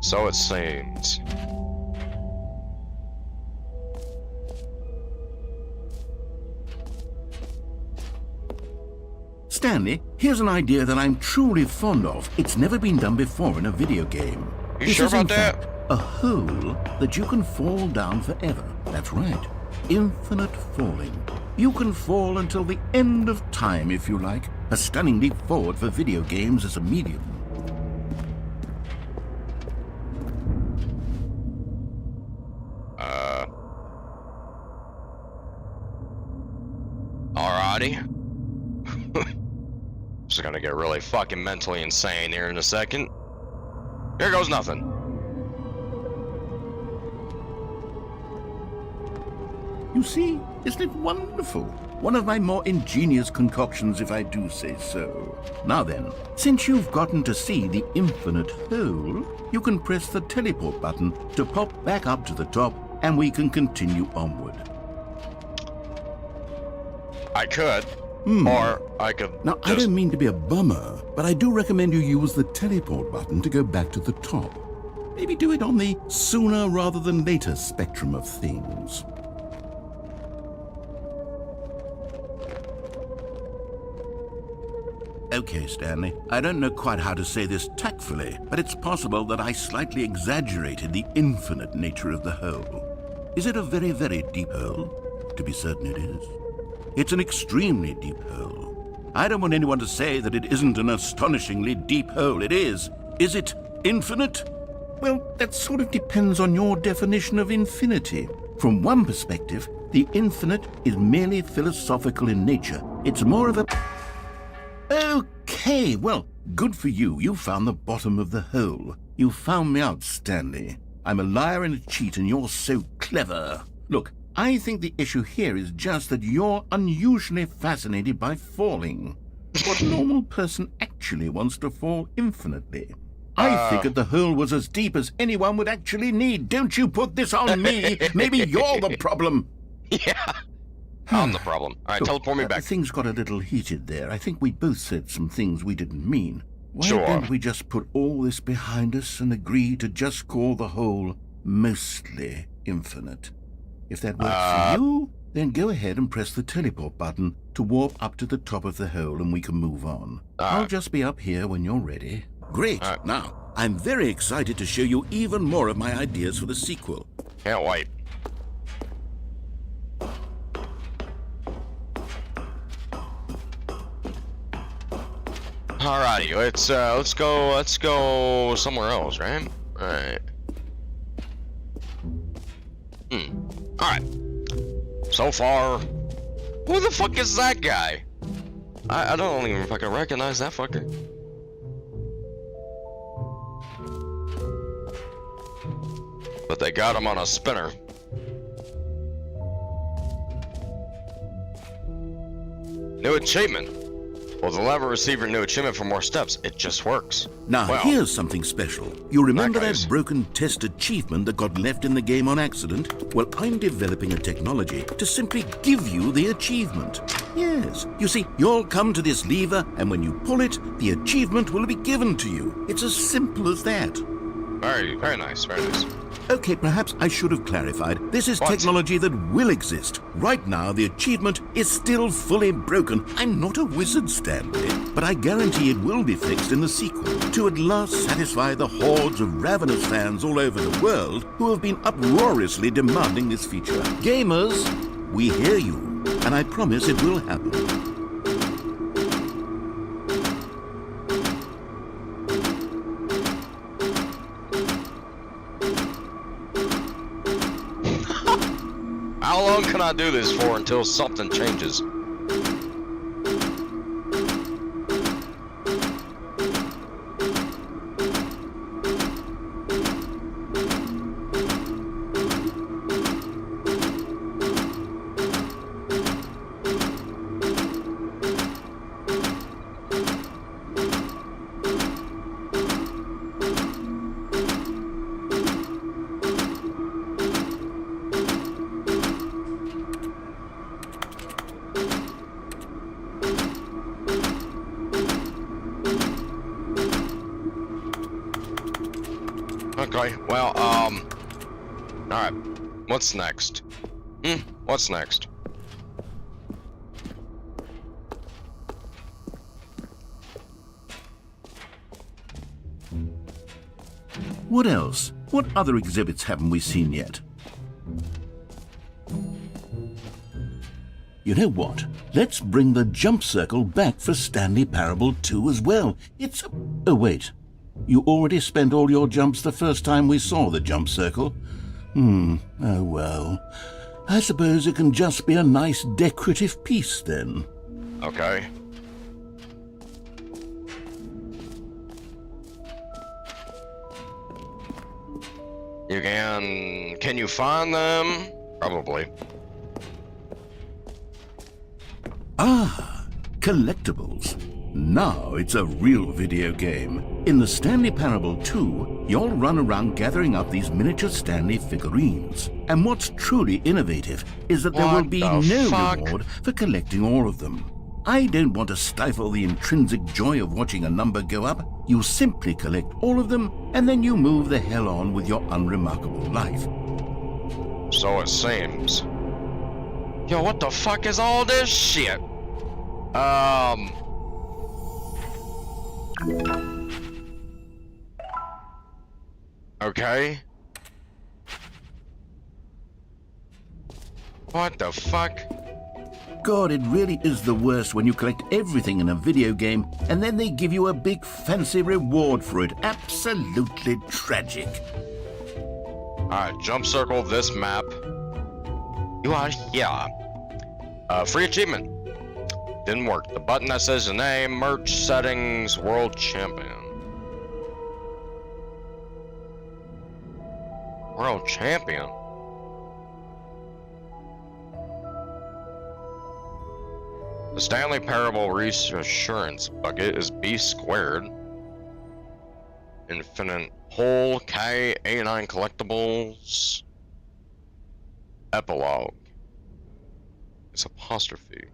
So it seems. Stanley, here's an idea that I'm truly fond of. It's never been done before in a video game. You This sure is, in about that? fact, a hole that you can fall down forever. That's right. Infinite falling. You can fall until the end of time, if you like. A stunning leap forward for video games as a medium. Alrighty. Just gonna get really fucking mentally insane here in a second. Here goes nothing. You see, isn't it wonderful? One of my more ingenious concoctions, if I do say so. Now then, since you've gotten to see the infinite hole, you can press the teleport button to pop back up to the top, and we can continue onward. I could. Or I could Now, I don't mean to be a bummer, but I do recommend you use the teleport button to go back to the top. Maybe do it on the sooner rather than later spectrum of things. Okay, Stanley, I don't know quite how to say this tactfully, but it's possible that I slightly exaggerated the infinite nature of the hole. Is it a very, very deep hole? To be certain it is. It's an extremely deep hole. I don't want anyone to say that it isn't an astonishingly deep hole. It is. Is it infinite? Well, that sort of depends on your definition of infinity. From one perspective, the infinite is merely philosophical in nature. It's more of a... Okay, well, good for you. You found the bottom of the hole. You found me out, Stanley. I'm a liar and a cheat, and you're so clever. Look, I think the issue here is just that you're unusually fascinated by falling. What normal person actually wants to fall infinitely? I figured the hole was as deep as anyone would actually need. Don't you put this on me. Maybe you're the problem. Yeah. I'm the problem. Alright, teleport me back. Things got a little heated there. I think we both said some things we didn't mean. Why Sure. don't we just put all this behind us and agree to just call the hole mostly infinite? If that works for you, then go ahead and press the teleport button to warp up to the top of the hole and we can move on. I'll just be up here when you're ready. Great. Now, I'm very excited to show you even more of my ideas for the sequel. Can't wait. Alrighty, let's go somewhere else, right? Alright. Alright. So far, who the fuck is that guy? I don't even fucking recognize that fucker. But they got him on a spinner. New achievement. Well, the lever receiver new achievement for more steps. It just works. Now, Well, here's something special. You remember guy's- that broken test achievement that got left in the game on accident? Well, I'm developing a technology to simply give you the achievement. Yes. You see, you'll come to this lever, and when you pull it, the achievement will be given to you. It's as simple as that. Very, very nice, very nice. Okay, perhaps I should have clarified. This is What? technology that will exist. Right now, the achievement is still fully broken. I'm not a wizard, Stanley, but I guarantee it will be fixed in the sequel to at last satisfy the hordes of ravenous fans all over the world who have been uproariously demanding this feature. Gamers, we hear you, and I promise it will happen. How long can I do this for until something changes? Okay, well, alright. What's next? What's next? What else? What other exhibits haven't we seen yet? You know what? Let's bring the jump circle back for Stanley Parable 2 as well. It's... Oh, wait. You already spent all your jumps the first time we saw the jump circle? Oh well. I suppose it can just be a nice decorative piece then. Okay. You can you find them? Probably. Ah, collectibles. Now it's a real video game. In the Stanley Parable 2, you'll run around gathering up these miniature Stanley figurines. And what's truly innovative is that there will be no reward for collecting all of them. I don't want to stifle the intrinsic joy of watching a number go up. You simply collect all of them, and then you move the hell on with your unremarkable life. So it seems. Yo, what the fuck is all this shit? Okay. What the fuck? God, it really is the worst when you collect everything in a video game and then they give you a big fancy reward for it. Absolutely tragic. Alright, jump circle this map. You are here. Free achievement. Didn't work. The button that says the name, merch, settings, world champion. World champion? The Stanley Parable Reassurance bucket is B squared. Infinite Hole K89 collectibles. Epilogue. It's apostrophe.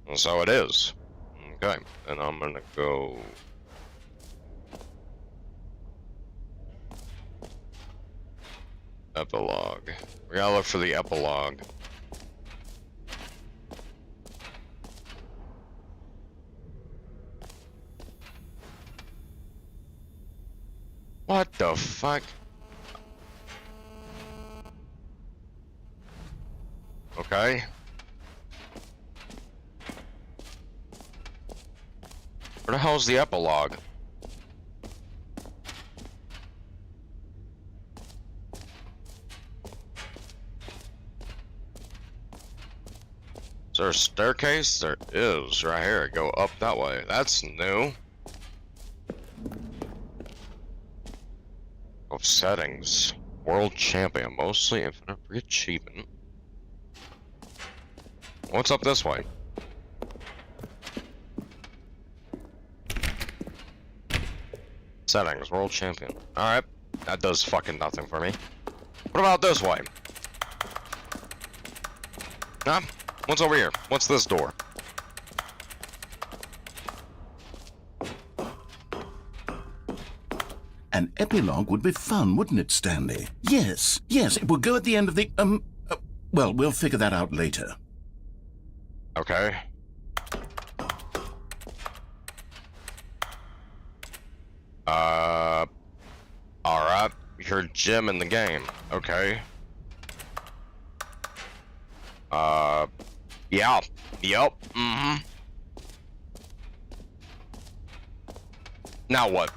And so it is. Okay, and I'm gonna go. Epilogue. We gotta look for the epilogue. What the fuck? Okay. Where the hell's the epilogue? Is there a staircase? There is, right here. Go up that way. That's new. Oh, settings. World champion. Mostly infinite free achievement. What's up this way? Settings. World champion. Alright. That does fucking nothing for me. What about this way? Huh? What's over here? What's this door? An epilogue would be fun, wouldn't it, Stanley? Yes, it will go at the end of the, well, we'll figure that out later. Okay. Alright. You're Jim in the game. Okay. Yeah. Yep. Mm-hmm. Now what?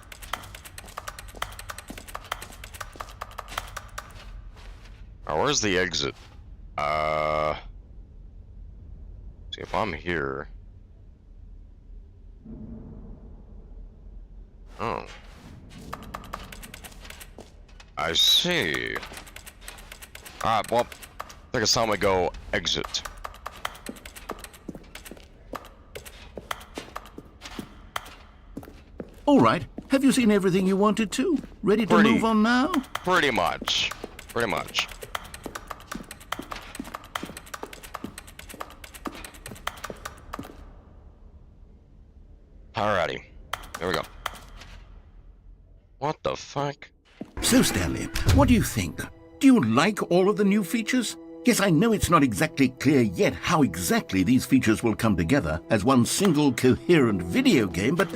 Where's the exit? See if I'm here. Oh. I see. Alright, well, I think it's time we go exit. All right, have you seen everything you wanted to? Ready to move on now? Pretty much. Pretty much. Alrighty. Here we go. What the fuck? So, Stanley, what do you think? Do you like all of the new features? Yes, I know it's not exactly clear yet how exactly these features will come together as one single coherent video game, but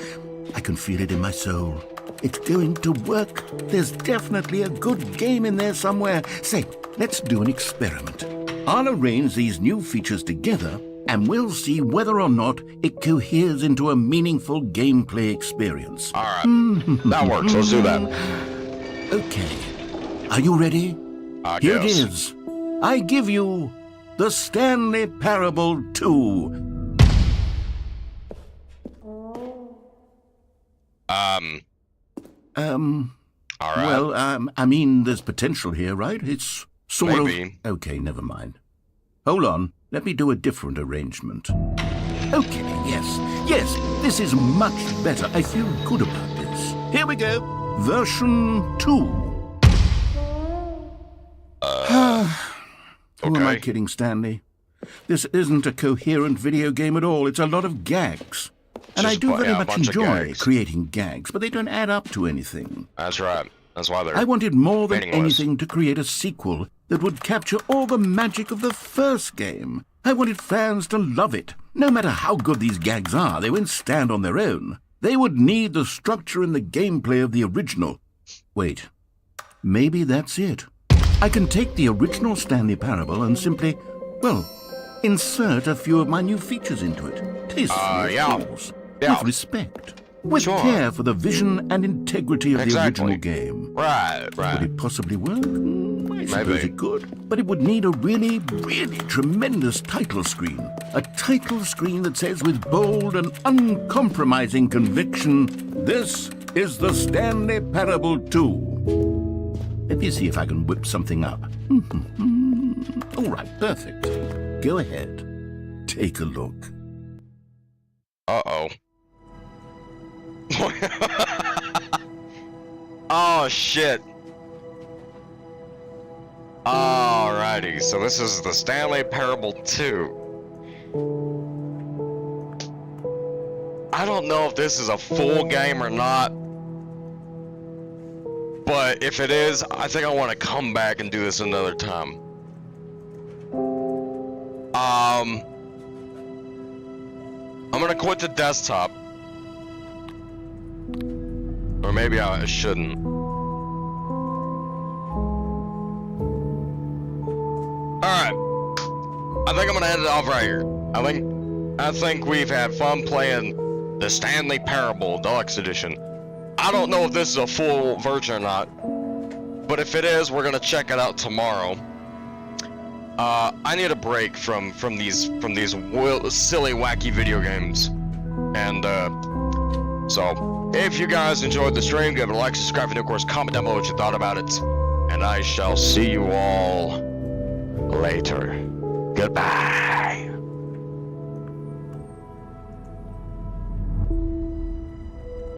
I can feel it in my soul. It's going to work. There's definitely a good game in there somewhere. Say, let's do an experiment. I'll arrange these new features together, and we'll see whether or not it coheres into a meaningful gameplay experience. All right. That works. Let's do that. Okay. Are you ready? Here it Yes. is. I give you the Stanley Parable 2. All right. Well, I mean, there's potential here, right? It's sort Maybe. of... Okay, never mind. Hold on. Let me do a different arrangement. Okay, yes, this is much better. I feel good about this. Here we go. Version 2. Who am I Okay. kidding, Stanley? This isn't a coherent video game at all. It's a lot of gags. And I Just do very a much bunch of enjoy gags. creating gags, but they don't add up to anything. That's right. That's why they're. I wanted more than meaningless. anything to create a sequel that would capture all the magic of the first game. I wanted fans to love it. No matter how good these gags are, they won't stand on their own. They would need the structure and the gameplay of the original. Wait, maybe that's it. I can take the original Stanley Parable and simply, well, insert a few of my new features into it. Tastefully, yeah. of course. Yeah. With respect. With Sure. care for the vision and integrity of Exactly. the original game. Right. Would Right. it possibly work? I suppose Maybe. it could. But it would need a really, really tremendous title screen. A title screen that says with bold and uncompromising conviction, "This is the Stanley Parable 2." Let me see if I can whip something up. All right, perfect. Go ahead. Take a look. Uh-oh. Oh, shit. Alrighty, so this is the Stanley Parable 2. I don't know if this is a full game or not. But if it is, I think I want to come back and do this another time. I'm gonna quit the desktop. Or maybe I shouldn't. Alright. I think I'm gonna end it off right here. I think we've had fun playing the Stanley Parable Deluxe Edition. I don't know if this is a full version or not. But if it is, we're gonna check it out tomorrow. I need a break from these silly, wacky video games. And so if you guys enjoyed the stream, give it a like, subscribe, and of course comment down below what you thought about it. And I shall see you all later. Goodbye.